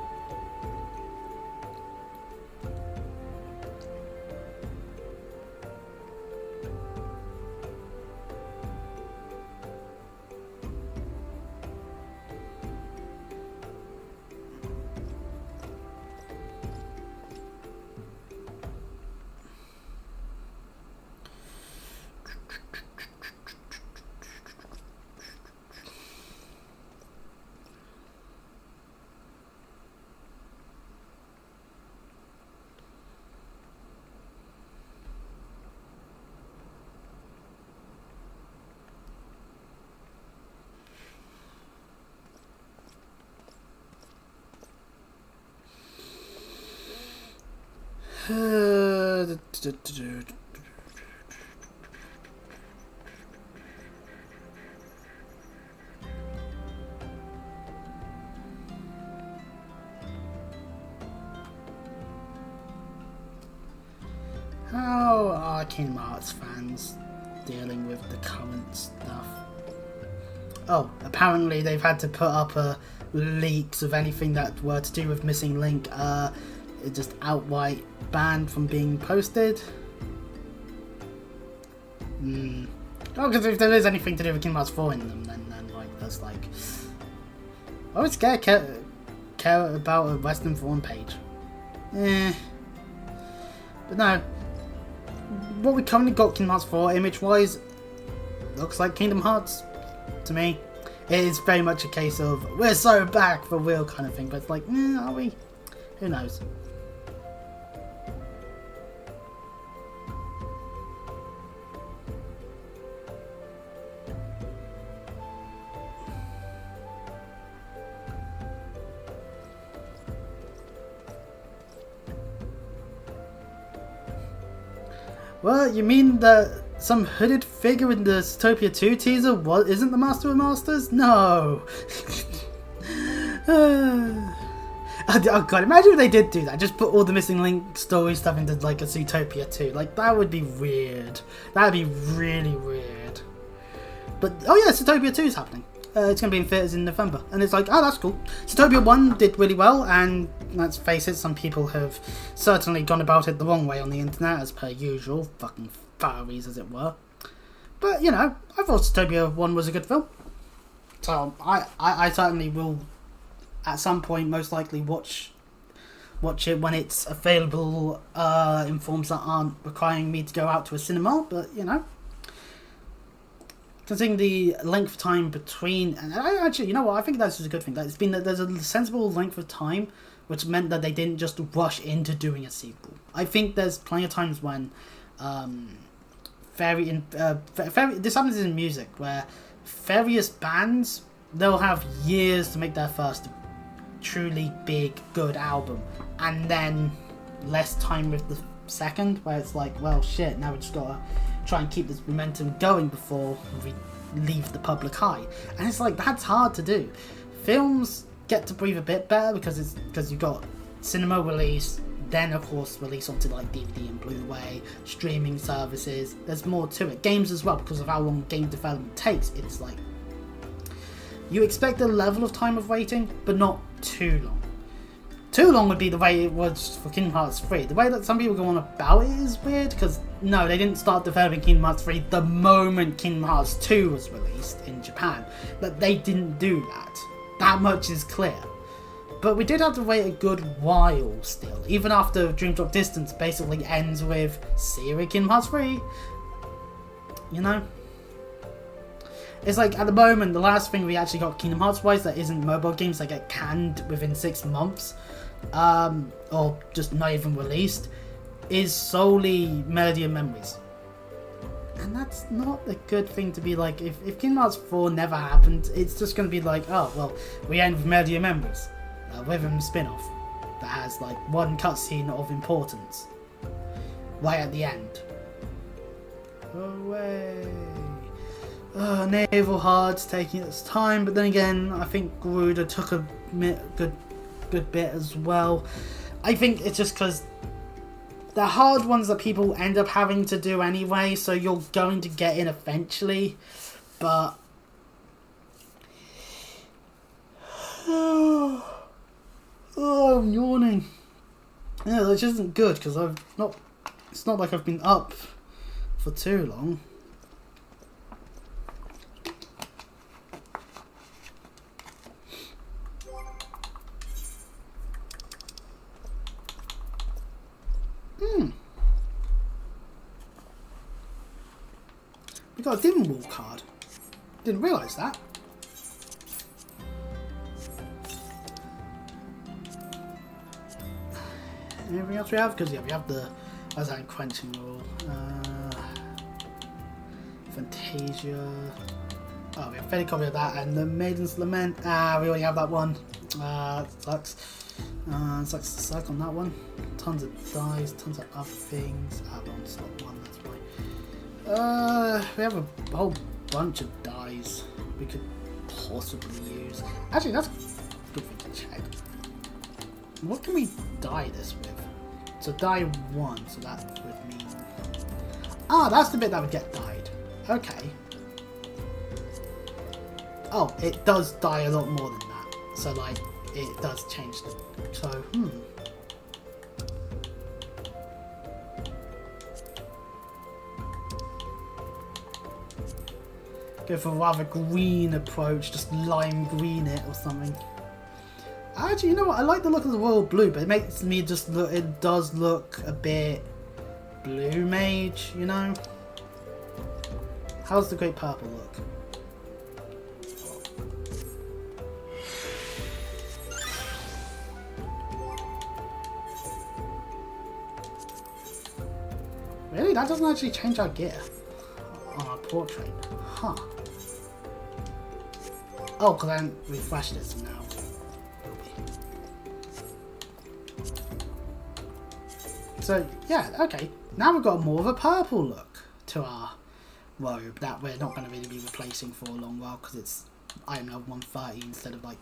How are Kingdom Hearts fans dealing with the current stuff? Oh, apparently they've had to put up leaks of anything that were to do with Missing Link. It just outright banned from being posted. Oh, because if there is anything to do with Kingdom Hearts 4 in them, then like there's like, I would care about a Western Fawn page. But no, what we currently got Kingdom Hearts 4 image-wise looks like Kingdom Hearts to me. It is very much a case of we're so back for real kind of thing, but it's like, are we? Who knows? Well, you mean that some hooded figure in the Zootopia 2 teaser isn't the Master of Masters? No! Oh god, imagine if they did do that. Just put all the Missing Link story stuff into like a Zootopia 2. Like, that would be weird. That would be really weird. But, oh yeah, Zootopia 2 is happening. It's going to be in theatres in November. And it's like, oh, that's cool. Zootopia 1 did really well, and let's face it, some people have certainly gone about it the wrong way on the internet, as per usual. Fucking furries, as it were. But, you know, I thought Zootopia 1 was a good film. So, I certainly will, at some point, most likely watch it when it's available in forms that aren't requiring me to go out to a cinema, but, you know. Considering the length of time between, and actually, you know what? I think that's just a good thing. There's a sensible length of time, which meant that they didn't just rush into doing a sequel. I think there's plenty of times when this happens in music where various bands, they'll have years to make their first truly big good album, and then less time with the second, where it's like, well shit, now we just gotta try and keep this momentum going before we leave the public eye. And it's like, that's hard to do. Films get to breathe a bit better because you've got cinema release, then of course release onto like DVD and Blu-ray, streaming services. There's more to it. Games as well, because of how long game development takes. It's like you expect a level of time of waiting, but not too long. Too long would be the way it was for Kingdom Hearts 3. The way that some people go on about it is weird, because no, they didn't start developing Kingdom Hearts 3 the moment Kingdom Hearts 2 was released in Japan. But they didn't do that. That much is clear. But we did have to wait a good while still, even after Dream Drop Distance basically ends with Siri Kingdom Hearts 3. You know? It's like, at the moment, the last thing we actually got Kingdom Hearts wise that isn't mobile games that get canned within 6 months, or just not even released, is solely Melody and Memories. And that's not a good thing to be like. If Kingdom Hearts 4 never happened, it's just going to be like, oh, well, we end with Melody and Memories, a rhythm spin-off that has like one cutscene of importance right at the end. Away. Naval Heart's taking its time, but then again, I think Garuda took a good bit as well. I think it's just because they're hard ones that people end up having to do anyway, so you're going to get in eventually, but I'm yawning. Yeah, which isn't good because it's not like I've been up for too long. We got a dim wall card. Didn't realise that. Anything else we have? Because yeah, we have the Azan Quenching Rule. Fantasia. Oh, we have Fairy copy of that, and the Maiden's Lament. We already have that one. Sucks. Sucks on that one. Tons of dice, tons of other things. On slot one, that's why. We have a whole bunch of dies we could possibly use. Actually, that's a good thing to check. What can we dye this with? So dye 1, so that would mean... that's the bit that would get dyed. Okay. Oh, it does dye a lot more than that. So, like, it does change the... So, Go for a rather green approach, just lime green it or something. Actually, you know what? I like the look of the royal blue, but it makes me just look. It does look a bit blue mage, you know. How's the great purple look? Really? That doesn't actually change our gear on our portrait. Huh. Oh, because I haven't refreshed it, so now. So, yeah, okay. Now we've got more of a purple look to our robe that we're not going to really be replacing for a long while because it's, I don't know, 130 instead of like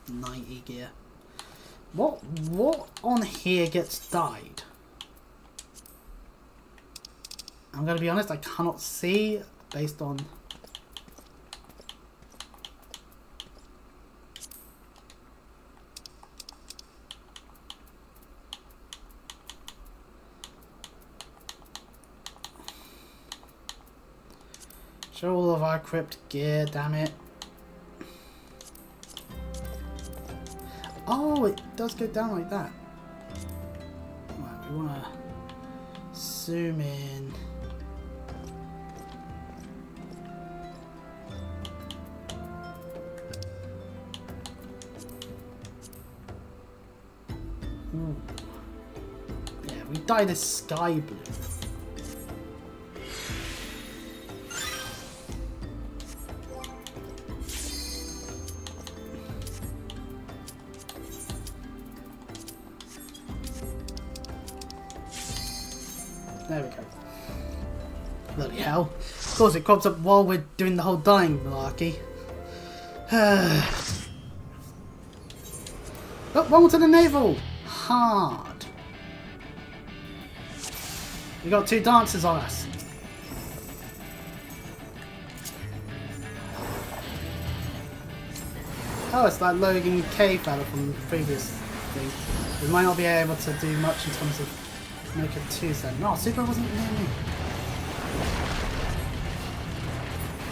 90 gear. What on here gets dyed? I'm going to be honest, I cannot see based on... Show all of our equipped gear, damn it. Oh, it does go down like that. Right, we want to zoom in. Ooh. Yeah, we dye this sky blue. There we go. Bloody hell. Of course, it crops up while we're doing the whole dying malarkey. Oh, one to the navel! Hard. We got 2 dancers on us. Oh, it's that Logan K fella from the previous thing. We might not be able to do much in terms of make a 2-set. No, Super wasn't near me.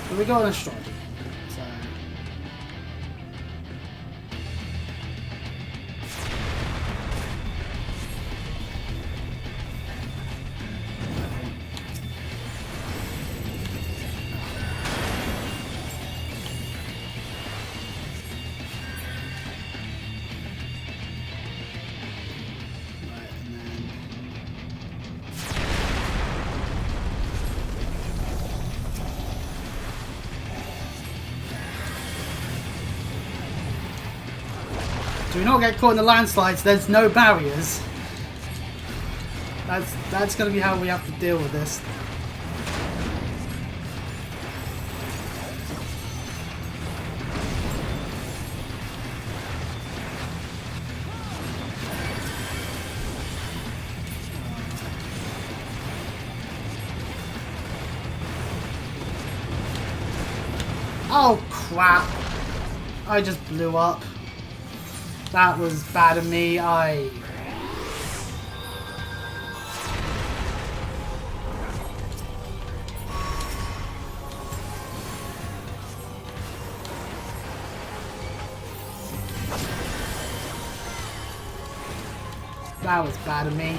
But we got an astrology. So. Do not get caught in the landslides. There's no barriers. That's going to be how we have to deal with this. Oh crap! I just blew up. That was bad of me. That was bad of me.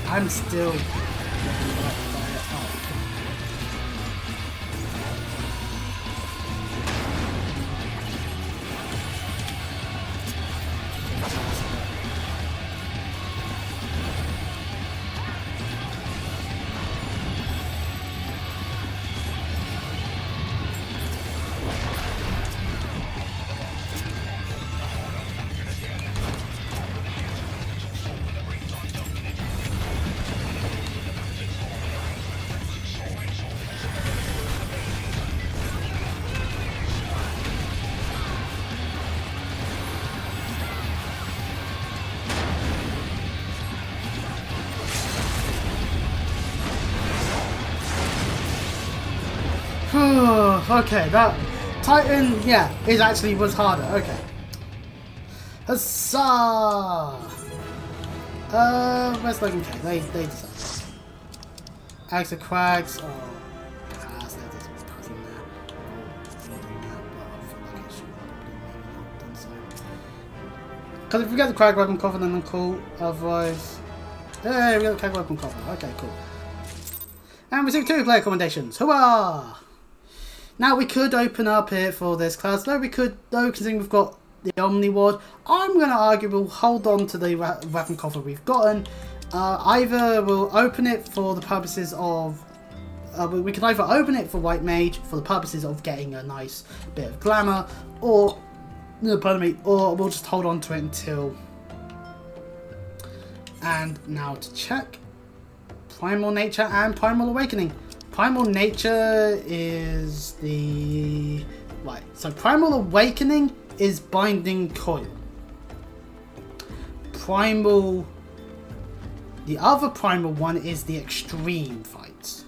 I'm still... Okay, that Titan, yeah, it actually was harder. Okay. Huzzah! Where's Logan K? They decided. Axe of Quags. Oh, pass. That doesn't pass in there. Because if we get the Crag Weapon Cover, then cool. Otherwise, hey, we got the Crag Weapon Cover. Okay, cool. And we see 2 player commendations. Hurrah! Now we could open up here for this class. No, we could, though, considering we've got the Omni Ward. I'm going to argue we'll hold on to the weapon coffer we've gotten. Either we'll open it for the purposes of... we can either open it for White Mage for the purposes of getting a nice bit of glamour, or... No, pardon me, or we'll just hold on to it until... And now to check. Primal Nature and Primal Awakening. Primal Nature is the... Right, so Primal Awakening is Binding Coil. Primal... The other Primal one is the Extreme Fights.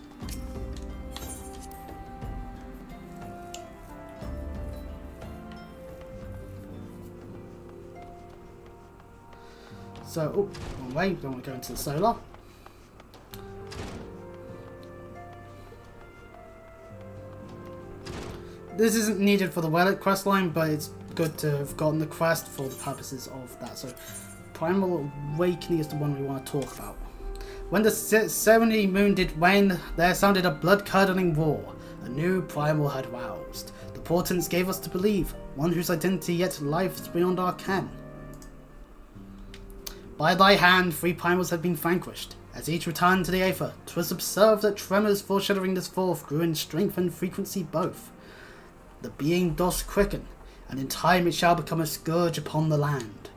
So, oh, wrong way, don't want to go into the solar. This isn't needed for the Relic questline, but it's good to have gotten the quest for the purposes of that. So, Primal Awakening is the one we want to talk about. When the ceremony moon did wane, there sounded a blood-curdling roar. A new primal had roused. The portents gave us to believe, one whose identity yet lies beyond our ken. By thy hand, 3 primals had been vanquished. As each returned to the Aether, 'twas observed that tremors foreshadowing this fourth grew in strength and frequency both. The being doth quicken, and in time it shall become a scourge upon the land.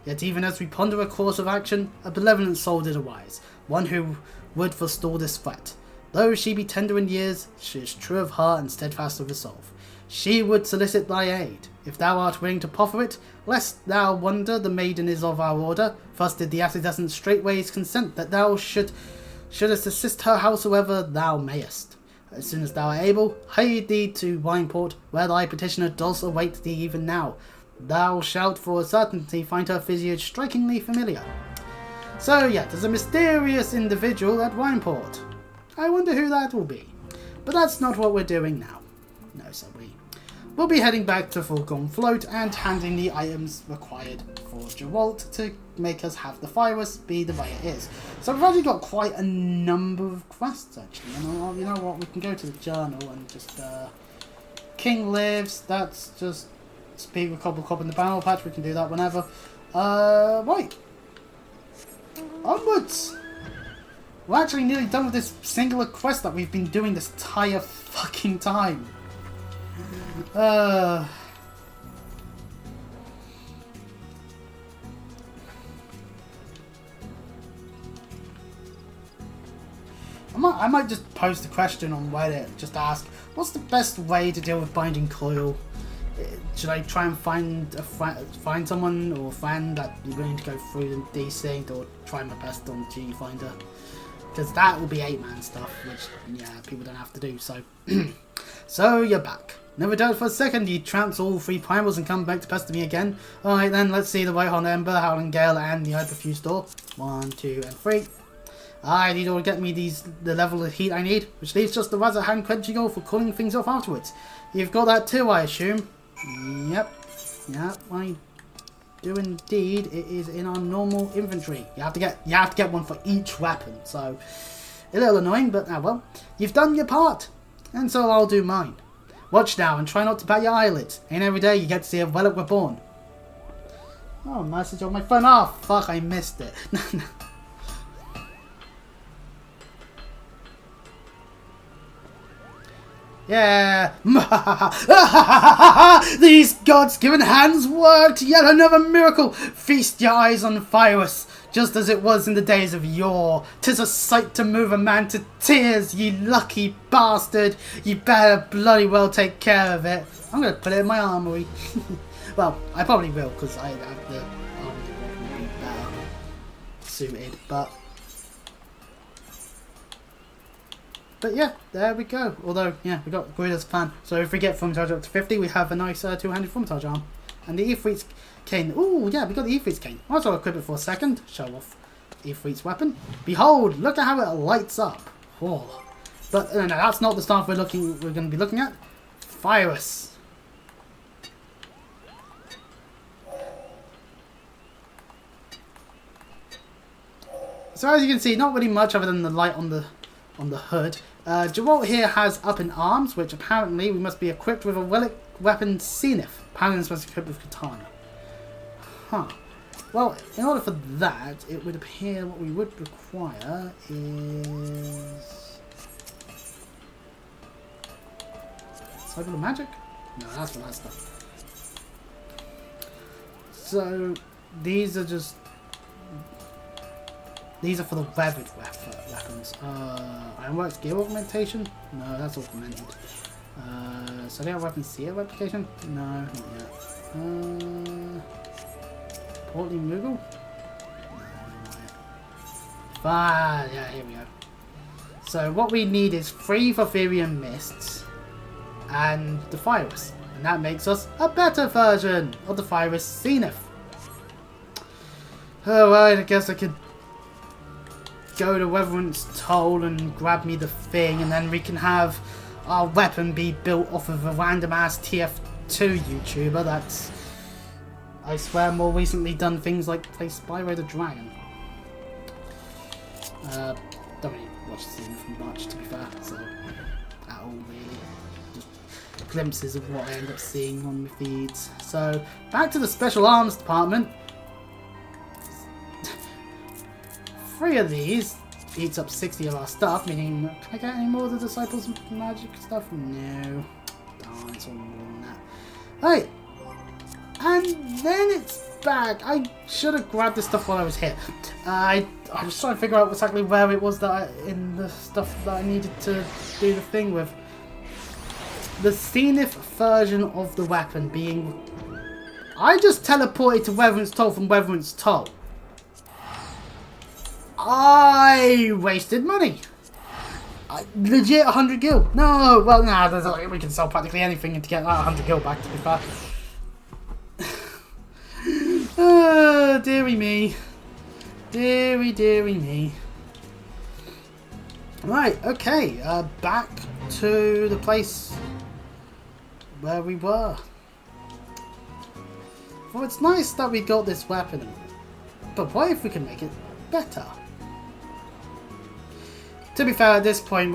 Yet even as we ponder a course of action, a benevolent soul did arise, one who would forestall this threat. Though she be tender in years, she is true of heart and steadfast of resolve. She would solicit thy aid, if thou art willing to proffer it, lest thou wonder the maiden is of our order. Thus did the Accidescent straightways consent that thou shouldst assist her howsoever thou mayest. As soon as thou art able, hie thee to Wineport, where thy petitioner does await thee even now. Thou shalt for a certainty find her visage strikingly familiar. So yeah, there's a mysterious individual at Wineport. I wonder who that will be. But that's not what we're doing now. No, so we'll be heading back to Fulcrum Float and handing the items required for Geralt to make us have the virus be the way it is. So we've already got quite a number of quests actually. And you know what, we can go to the journal and just King lives, that's just speak with Cobblecop in the battle patch, we can do that whenever. Right. Onwards! We're actually nearly done with this singular quest that we've been doing this entire fucking time. I might just post a question on Reddit, just ask, what's the best way to deal with Binding Coil? Should I try and find someone or a friend that you're willing to go through these things, or try my best on G Finder? Because that will be 8-man stuff, which, yeah, people don't have to do, so... So, you're back. Never doubt for a second you trounced all 3 primals and come back to pester me again. Alright then, let's see the Whitehorn Ember, Howling Gale, and the Hyperfuse Door. 1, 2, and 3. I need to get me the level of heat I need, which leaves just the Razor Hand Quenching Ore for cooling things off afterwards. You've got that too, I assume? Yep, I do indeed. It is in our normal inventory. You have to get one for each weapon, so a little annoying, but ah well. You've done your part, and so I'll do mine. Watch now and try not to bat your eyelids. Ain't every day you get to see a Relic Reborn. Oh, message on my phone. Oh fuck, I missed it. Yeah. These gods-given hands worked yet another miracle. Feast your eyes on Virus, just as it was in the days of yore. 'Tis a sight to move a man to tears, ye lucky bastard. You better bloody well take care of it. I'm gonna put it in my armory. Well, I probably will, because I have the armory that would be better suited, but yeah, there we go. Although, yeah, we got Guida's plan. So if we get Thaumaturge up to 50, we have a nice two-handed Thaumaturge arm. And the Ifrit's cane. Ooh, yeah, we got the Ifrit's cane. Might as well equip it for a second. Show off Ifrit's weapon. Behold, look at how it lights up. Oh. But no, that's not the stuff we're going to be looking at. Virus. So as you can see, not really much other than the light on the hood. Geralt here has up in arms, which apparently we must be equipped with a relic weapon Zenith. Paladins must be equipped with katana. Huh. Well, in order for that, it would appear what we would require is Cyber of Magic? No, that's for that stuff. So these are just for the weathered weapons. Ironworks gear augmentation? No, that's augmented. So they have weapon seer replication? No, not yet. Portly Moogle? No, not yet. Fine, yeah, here we go. So what we need is 3 Valkyrian Mists and the Virus. And that makes us a better version of the Virus Zenith. Alright, I guess I could go to Weatherman's Toll and grab me the thing, and then we can have our weapon be built off of a random ass TF2 YouTuber that's, I swear, more recently done things like play Spyro the Dragon. Don't really watch the thing much, to be fair, so at all really. Just glimpses of what I end up seeing on the feeds. So back to the Special Arms Department. 3 of these eats up 60 of our stuff, meaning, can I get any more of the Disciples of Magic stuff? No. Darn, it's all more than that. Right. And then it's back. I should have grabbed this stuff while I was here. I was trying to figure out exactly where it was that in the stuff that I needed to do the thing with. The CFLive version of the weapon being... I just teleported to Weatherman's Toll from Weatherman's Toll. I wasted money. Legit 100 gil. No, well, nah, we can sell practically anything to get that 100 gil back, to be fair. Oh, dearie me. Dearie me. Right, okay. Back to the place where we were. Well, it's nice that we got this weapon, but what if we can make it better? To be fair, at this point,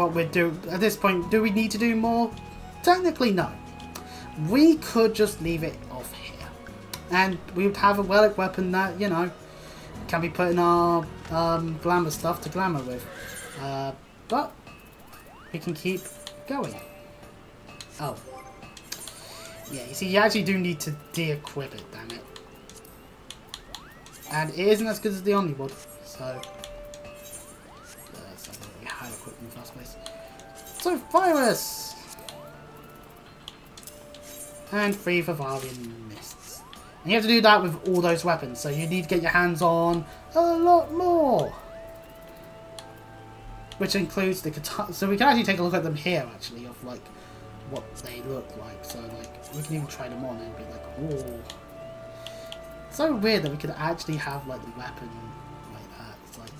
do we need to do more? Technically, no. We could just leave it off here, and we would have a relic weapon that, you know, can be put in our glamour stuff to glamour with. But we can keep going. Oh. Yeah, you see, you actually do need to de-equip it, damn it. And it isn't as good as the Omniwood, so... we had equipped in the first place. So, Virus! And 3 for Varian Mists. And you have to do that with all those weapons, so you need to get your hands on a lot more. Which includes the katana. So we can actually take a look at them here, actually, of like what they look like. So like we can even try them on and be like, oh. It's so weird that we could actually have like the weapon like that. It's like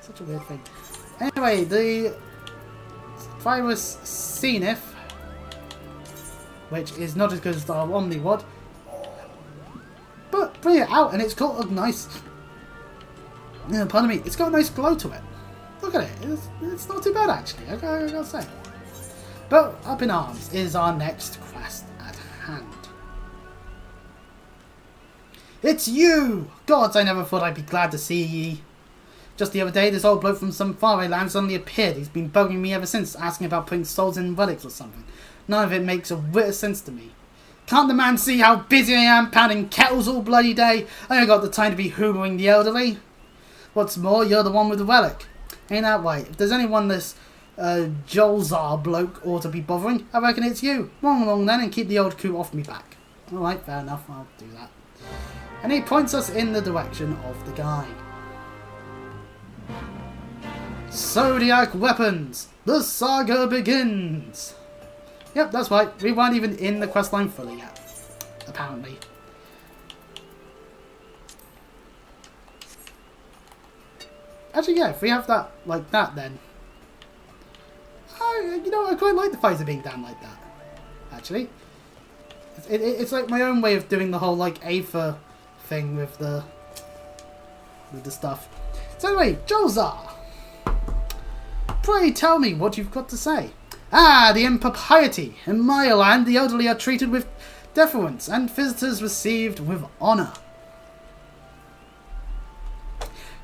such a weird thing. Anyway, the Virus CFLive, which is not as good as the Omniwood, but bring it out and it's got a nice, pardon me, it's got a nice glow to it. Look at it, it's not too bad actually, I gotta say. But up in arms is our next quest at hand. It's you! Gods, I never thought I'd be glad to see ye. Just the other day, this old bloke from some faraway land suddenly appeared. He's been bugging me ever since, asking about putting souls in relics or something. None of it makes a bit of sense to me. Can't the man see how busy I am pounding kettles all bloody day? I ain't got the time to be hoovering the elderly. What's more, you're the one with the relic. Ain't that right? If there's anyone this Jolzar bloke ought to be bothering, I reckon it's you. Run along then and keep the old coot off me back. Alright, fair enough, I'll do that. And he points us in the direction of the guy. Zodiac weapons! The saga begins! Yep, that's right, we weren't even in the questline fully yet. Apparently. Actually, yeah, if we have that like that, then... you know, I quite like the phaser being down like that. Actually. It's like my own way of doing the whole, like, Aether thing with the stuff. So anyway, Jolzar! Pray tell me what you've got to say. Ah, the impropriety! In my land, the elderly are treated with deference, and visitors received with honour.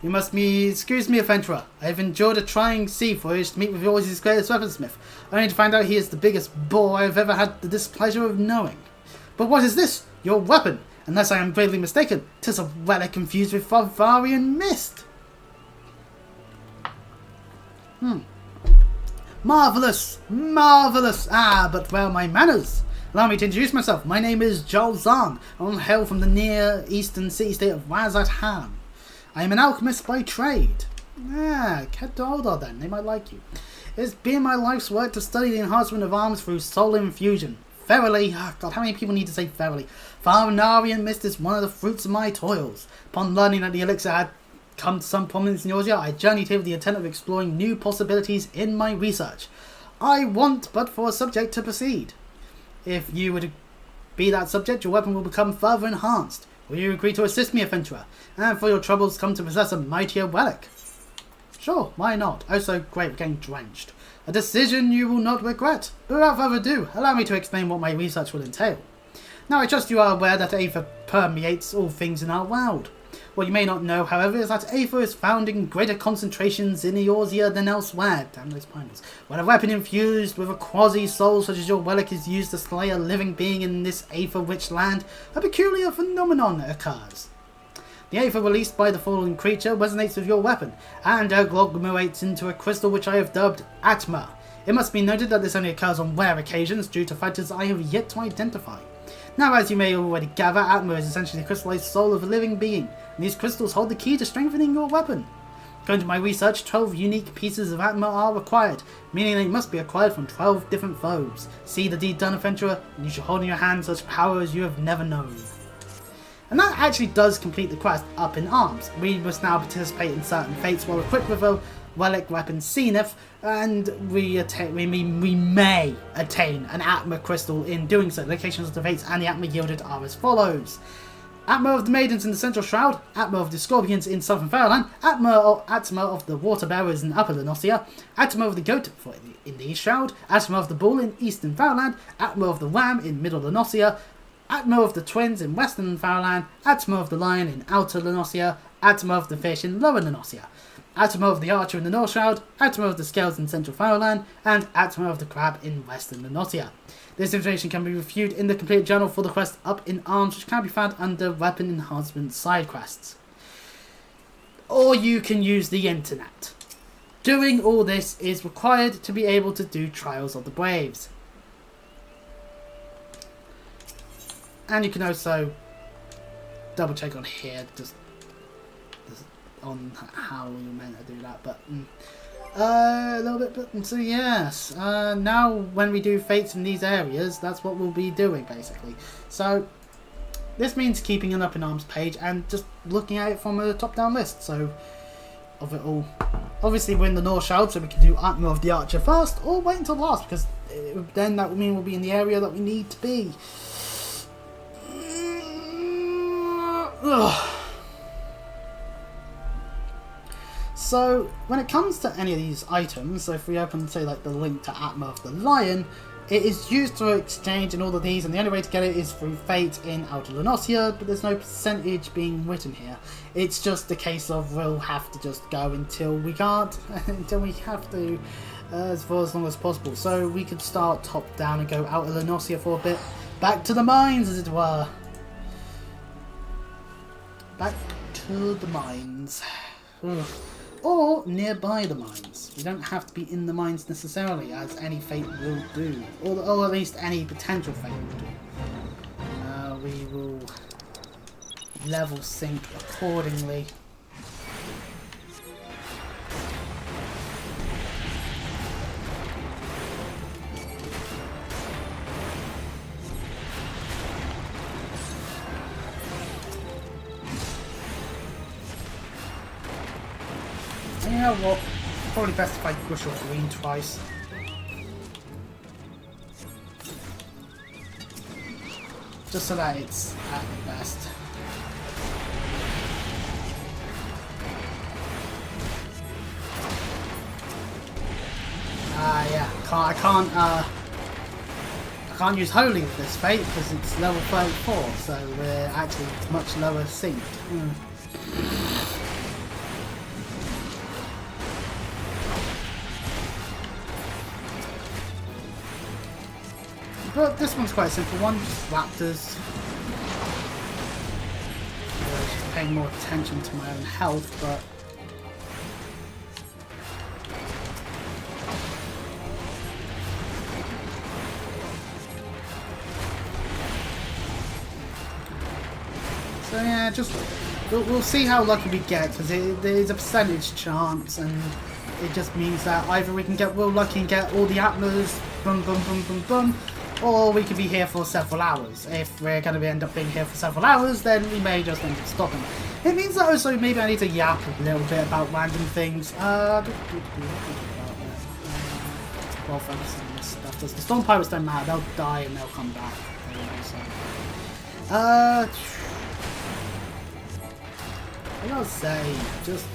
You must excuse me, adventurer. I have enjoyed a trying sea voyage to meet with yours' greatest weaponsmith, only to find out he is the biggest bore I have ever had the displeasure of knowing. But what is this? Your weapon? Unless I am greatly mistaken, 'tis a relic confused with Varian Mist. Marvellous! Marvellous! Ah, but where are my manners? Allow me to introduce myself. My name is Jolzar. I hail from the near eastern city-state of Wazat-Ham. I am an alchemist by trade. Ah, Kedolda then, they might like you. It's been my life's work to study the enhancement of arms through soul infusion. Verily, oh God, how many people need to say verily? Farinarian mist is one of the fruits of my toils. Upon learning that the elixir had come to some prominence in Eorzea, I journeyed here with the intent of exploring new possibilities in my research. I want but for a subject to proceed. If you would be that subject, your weapon will become further enhanced. Will you agree to assist me, adventurer, and for your troubles come to possess a mightier relic? Sure, why not? Also, great, we're getting drenched. A decision you will not regret. But without further ado, allow me to explain what my research will entail. Now, I trust you are aware that Aether permeates all things in our world. What you may not know, however, is that Aether is found in greater concentrations in Eorzea than elsewhere. Damn those pineapples. When a weapon infused with a quasi-soul such as your relic is used to slay a living being in this Aether-rich land, a peculiar phenomenon occurs. The Aether released by the fallen creature resonates with your weapon, and agglomerates into a crystal which I have dubbed Atma. It must be noted that this only occurs on rare occasions due to factors I have yet to identify. Now, as you may already gather, Atma is essentially the crystallized soul of a living being, and these crystals hold the key to strengthening your weapon. According to my research, 12 unique pieces of Atma are required, meaning they must be acquired from 12 different foes. See the deed done, adventurer, and you shall hold in your hand such power as you have never known. And that actually does complete the quest Up in Arms. We must now participate in certain fates while equipped with a relic weapon Zenith, and we may attain an Atma crystal in doing so. Locations of the fates and the Atma yielded are as follows: Atma of the Maidens in the Central Shroud, Atma of the Scorpions in Southern Fairyland, Atma of the Water Bearers in Upper Lenossia, Atma of the Goat in the East Shroud, Atma of the Bull in Eastern Fairyland, Atma of the Ram in Middle Lenossia, Atma of the Twins in Western Fairyland, Atma of the Lion in Outer Lenossia, Atma of the Fish in Lower Lenossia, Atma of the Archer in the North Shroud, Atma of the Scales in Central Fairyland, and Atma of the Crab in Western Lenossia. This information can be reviewed in the complete journal for the quest Up in Arms, which can be found under Weapon Enhancement side quests. Or you can use the internet. Doing all this is required to be able to do Trials of the Braves. And you can also double check on here, just on how you're meant to do that, but a little bit, but so yes, now when we do fates in these areas, that's what we'll be doing basically. So this means keeping an Up in Arms page and just looking at it from a top-down list, so of it all. Obviously we're in the North Shroud, so we can do Atma of the Archer first, or wait until last, because then that would mean we'll be in the area that we need to be. Ugh. So, when it comes to any of these items, so if we open, say, like the link to Atma of the Lion, it is used to exchange in all of these, and the only way to get it is through Fate in Outer Lenossia, but there's no percentage being written here. It's just a case of we'll have to just go until we can't, until we have to, for as long as possible. So we could start top down and go Outer Lenossia for a bit. Back to the mines, as it were. Back to the mines. Ugh. Or nearby the mines. We don't have to be in the mines necessarily, as any fate will do. Or at least any potential fate will do. We will level sync accordingly. You know what? Probably best if I push off green twice. Just so that it's at the best. Yeah. I can't use Holy with this fate because it's level 34, so we're actually much lower synced. But this one's quite a simple one, just raptors. Just paying more attention to my own health, but so yeah, just we'll see how lucky we get, because there's a percentage chance, and it just means that either we can get real lucky and get all the Atmas, boom, boom, boom, boom, boom, or we could be here for several hours. If we're going to end up being here for several hours, then we may just end up stopping. It means that also maybe I need to yap a little bit about random things. Well, focus on this stuff. The Storm Pirates don't matter, they'll die and they'll come back. I gotta say, just...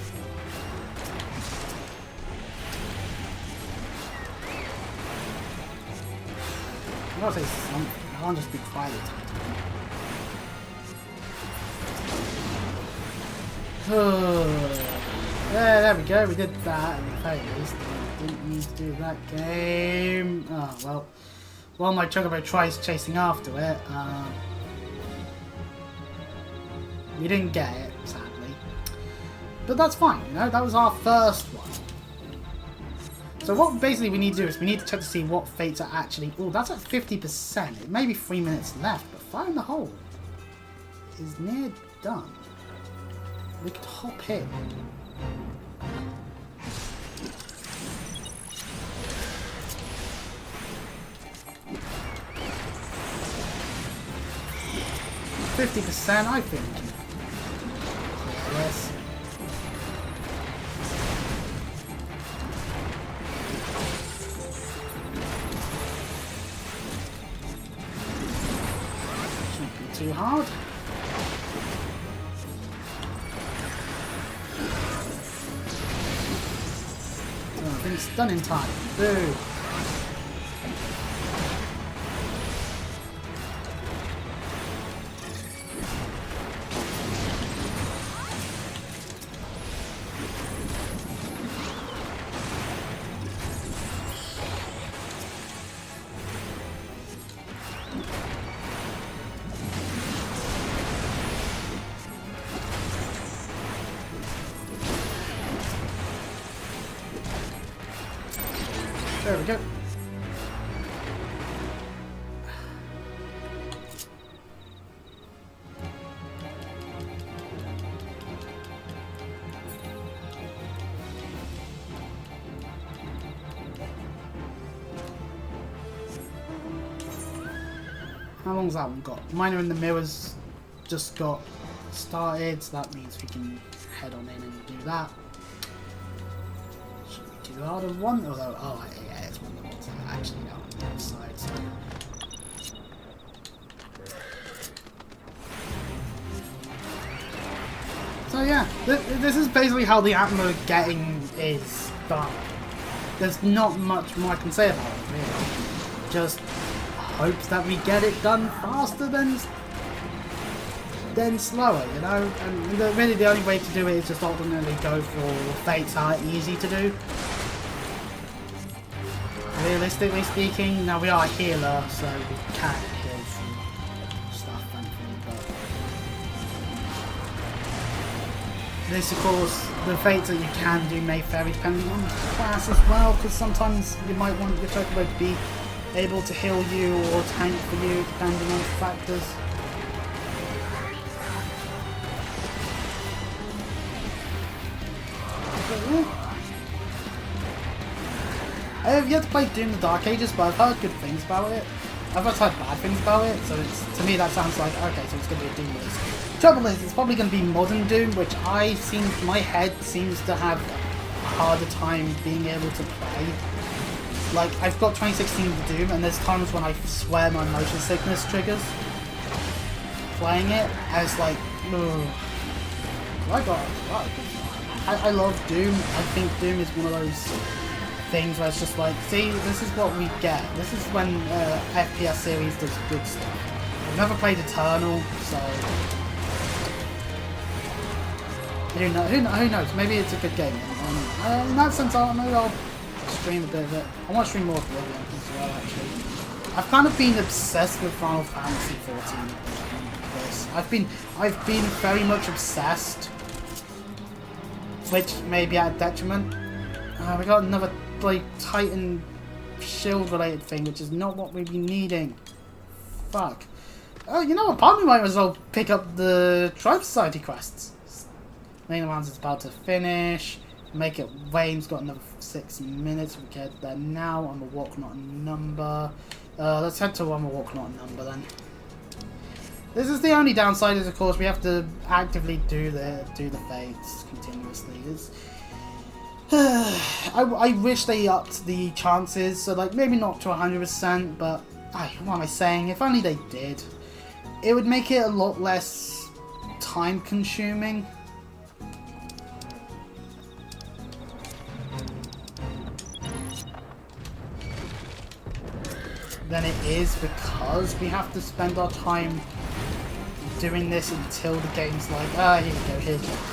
I gotta say something, I can't just be quiet. There we go, we did that at the very least. Didn't need to do that game. Oh, well. While my Chocobo tries chasing after it, we didn't get it, sadly. But that's fine, you know, that was our first one. So what basically we need to do is we need to check to see what fates are actually... Oh, that's at 50%. It may be 3 minutes left, but Fire in the Hole is near done. We could hop in. %, I think. Yes. Shouldn't be too hard. Oh, I think it's done in time. Boo. There we go. How long's that one got? Miner in the Mirrors just got started, so that means we can head on in and do that. Too hard of one, although, oh yeah, it's one of the ones that are actually out on the outside, so. So yeah, this is basically how the Atmo getting is done. There's not much more I can say about it, really. Just hopes that we get it done faster than slower, you know? And really the only way to do it is just ultimately go for fates that are easy to do. Realistically speaking, now we are a healer, so we can heal some stuff, thankfully, but... This, of course, the fates that you can do may vary depending on the class as well, because sometimes you might want your Chocobo to be able to heal you or tank for you, depending on factors. I have yet to play Doom the Dark Ages, but I've heard good things about it. I've also heard bad things about it, so it's, to me that sounds like, okay, so it's going to be a Doom list. Trouble is, it's probably going to be modern Doom, which my head seems to have a harder time being able to play. Like, I've got 2016 Doom, and there's times when I swear my motion sickness triggers playing it, and it's like, ugh. I love Doom. I think Doom is one of those things where it's just like, see, this is what we get. This is when FPS series does good stuff. I've never played Eternal, so who knows? Maybe it's a good game. In that sense, maybe I'll stream a bit of it. I want to stream more of Oblivion as well, actually. I've kind of been obsessed with Final Fantasy 14. I've been very much obsessed, which may be at a detriment. We got another like Titan shield related thing, which is not what we've been needing. Fuck. Oh, you know what? Part of me might as well pick up the Tribe Society quests. Main rounds is about to finish. Make it Wayne's got another 6 minutes. We get there now. I'm a walk, not a number. Let's head to one we're walking on number then. This is the only downside is, of course, we have to actively do the fates continuously. I wish they upped the chances, so like maybe not to 100%, but what am I saying? If only they did, it would make it a lot less time-consuming. Than it is, because we have to spend our time doing this until the game's like, here we go, here's your time.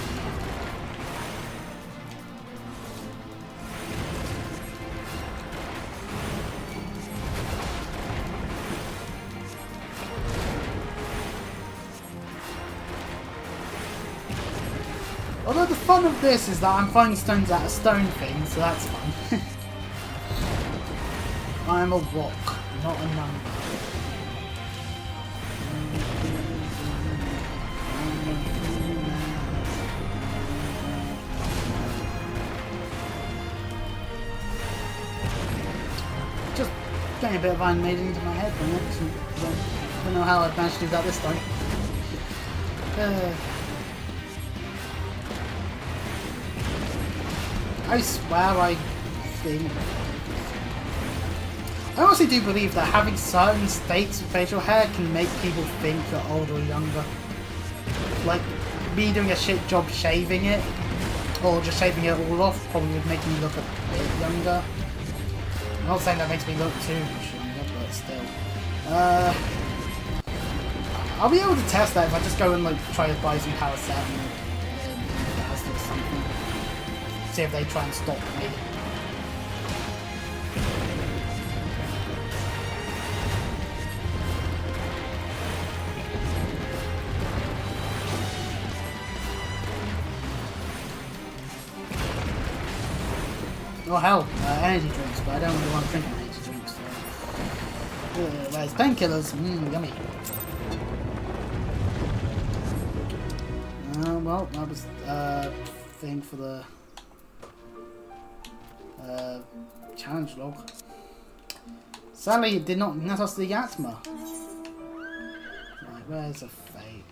Although the fun of this is that I'm throwing stones at a stone thing, so that's fun. I am a rock, not a number. Just getting a bit of Iron Maiden into my head for a minute. I don't know how I've managed to do that this time. I swear I think... I honestly do believe that having certain states of facial hair can make people think you're older or younger. Like, me doing a shit job shaving it, or just shaving it all off, probably would make me look a bit younger. I'm not saying that makes me look too much younger, but still. I'll be able to test that if I just go and like try to buy some power set and or something. See if they try and stop me. Oh hell, energy drinks, but I don't really want to drink an energy drink, so... there's painkillers, yummy. Well, that was thing for the challenge log. Sadly, it did not net us the Yatma. Right, where's the fate?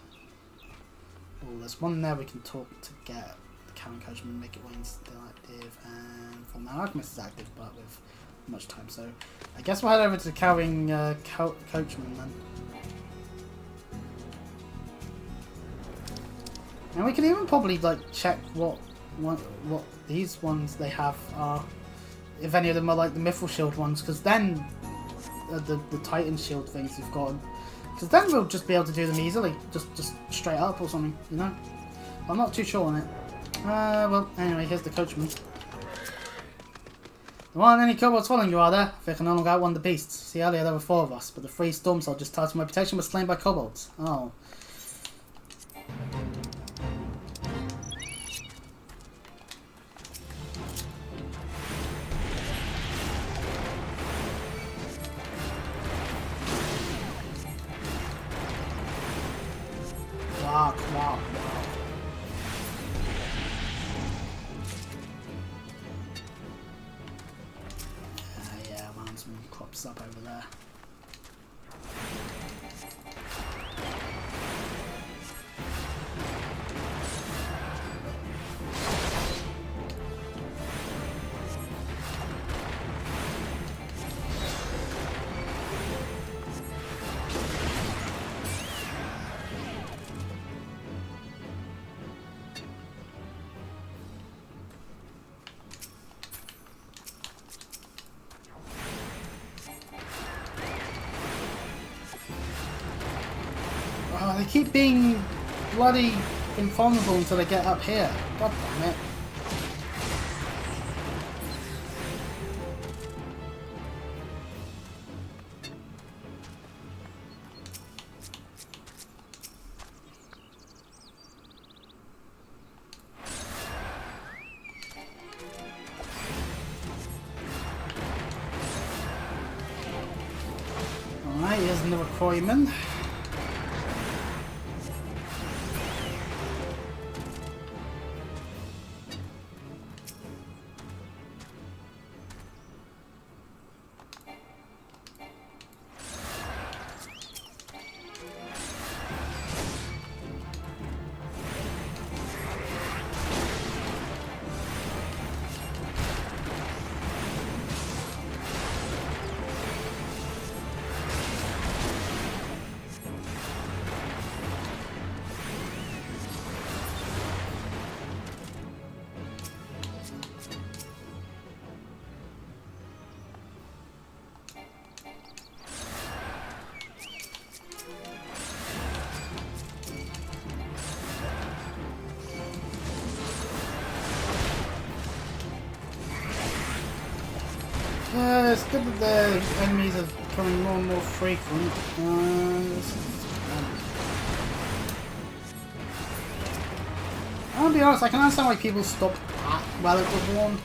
Oh, there's one there we can talk to get the Karen Coachman, make it when still active, and for now Alchemist is active, but with much time, so I guess we'll head over to carrying Coachman then. And we can even probably like check what these ones they have are, if any of them are like the Mithril Shield ones, because then the Titan Shield things you've got, because then we'll just be able to do them easily, just straight up or something, you know. I'm not too sure on it. Well, anyway, here's the Coachman. There aren't any kobolds following you, are there? They can no longer outrun the beasts. See, earlier there were 4 of us, but the 3 storm soldiers tied to my reputation were slain by kobolds. Oh. Wow. Yeah, one crops up over there. Oh, they keep being bloody invulnerable until they get up here. God damn it. Alright, here's another quarryman. it's good that the enemies are becoming more and more frequent. I'll be honest, I can understand why people stop at Relic Reborn.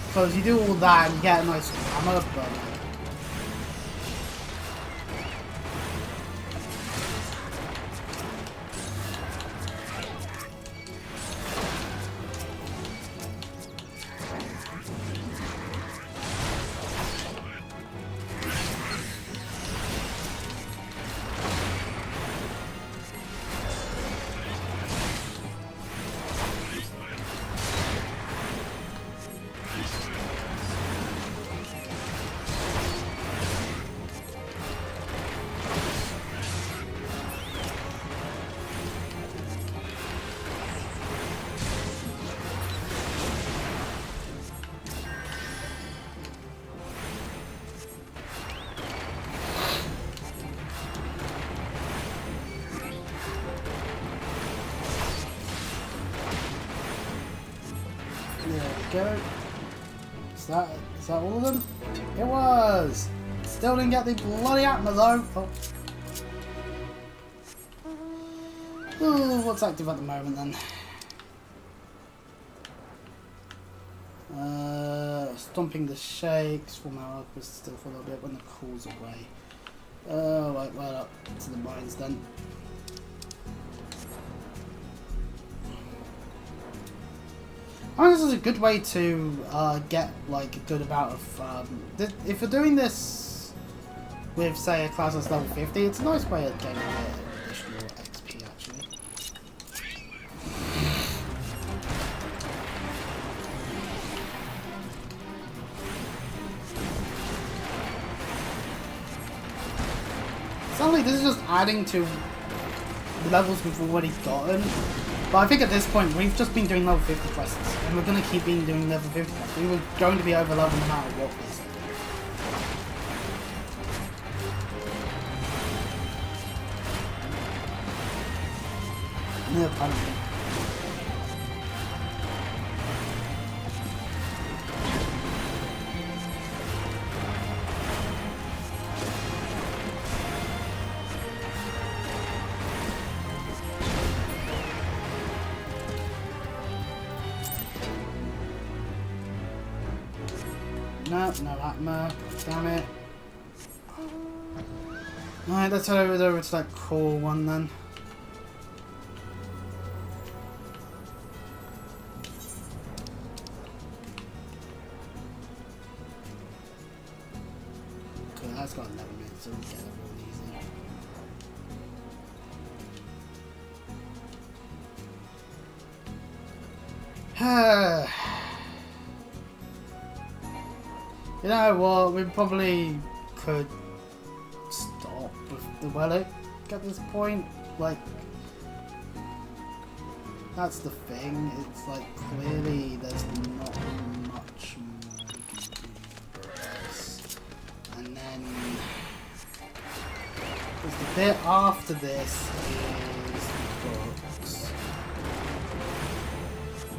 Because you do all that and you get a nice hammer, but... Go. Is that all of them? It was! Still didn't get the bloody Atma though! Oh. Ooh, what's active at the moment then? Stomping the shakes, form our outpost still for a little bit when the call's away. Right up to the mines then. I think this is a good way to get like a good amount of. If you're doing this with, say, a class that's level 50, it's a nice way of getting a bit of additional XP actually. Sounds like this is just adding to the levels we've already gotten. But I think at this point, we've just been doing level 50 quests, and we're going to keep doing level 50 quests. We were going to be over level no matter what we said. Yeah, apparently. No Atma. Damn it. Alright, let's head over to that core one then. Cool, that's got 11 minutes, so we get it real easy. You know what, we probably could stop with the Relic at this point. Like, that's the thing, it's like clearly there's not much more we can do for this. And then the bit after this is the books,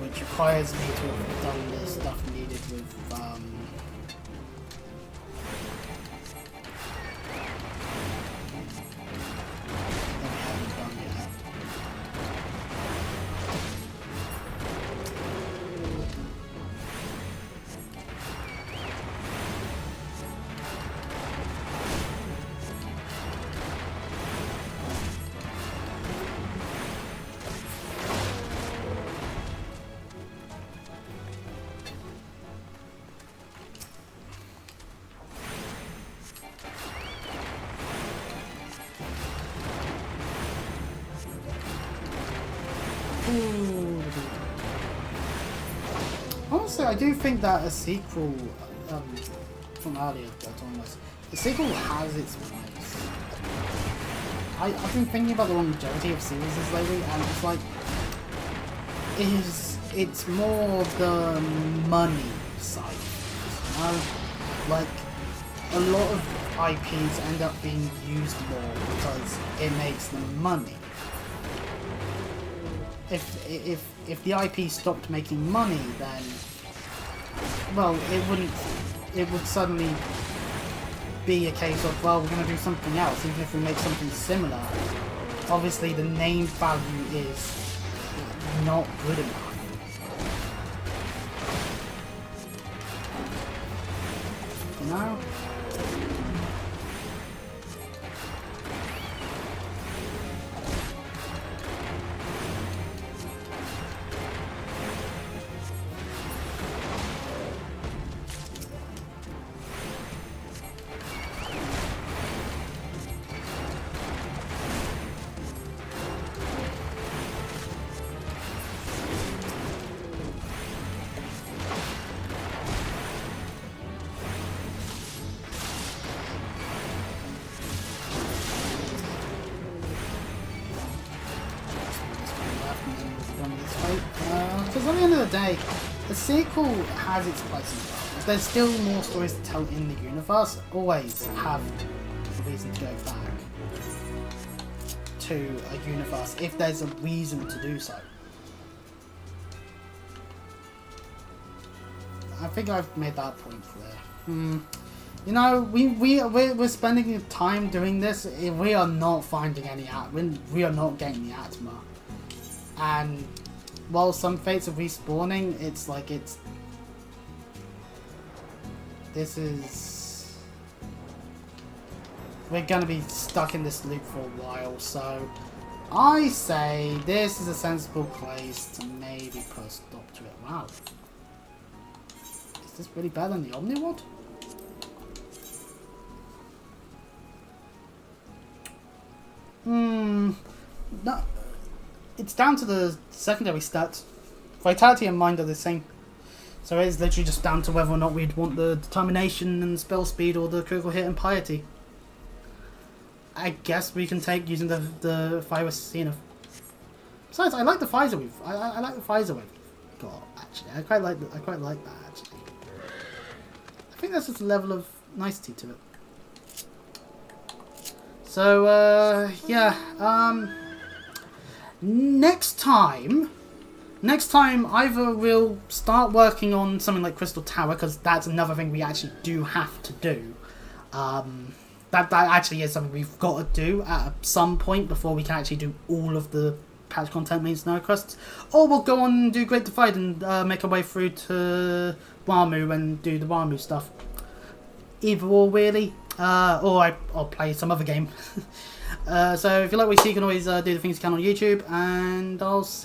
which requires me to have done the stuff needed with Honestly, I do think that a sequel from earlier, the sequel has its place. I've been thinking about the longevity of series lately, and it's like, it's more the money side, you know? Like, a lot of IPs end up being used more because it makes them money. If the IP stopped making money, then well, it would suddenly be a case of, well, we're going to do something else, even if we make something similar. Obviously, the name value is not good enough. You know? Because at the end of the day, the sequel has its place as well. There's still more stories to tell in the universe. Always have a reason to go back to a universe if there's a reason to do so. I think I've made that point clear. You know, we're spending time doing this. We are not finding any we are not getting the Atma. And while some fates are respawning, it's like we're gonna be stuck in this loop for a while, so I say this is a sensible place to maybe put a stop to it. Wow. Is this really better than the Omniwad? No. It's down to the secondary stats. Vitality and mind are the same. So it is literally just down to whether or not we'd want the determination and spell speed or the critical hit and piety. I guess we can take using the Fire Scene. Besides, I like the Pfizer we've I like the Pfizer we've got, actually. I quite like that actually. I think that's just a level of nicety to it. So yeah, next time either we'll start working on something like Crystal Tower, because that's another thing we actually do have to do. That actually is something we've got to do at some point before we can actually do all of the patch content main scenario quests. Or we'll go on and do Great Divide and make our way through to Wamu and do the Wamu stuff. Either or, really. Or I'll play some other game. So if you like what you see, you can always do the things you can on YouTube, and I'll see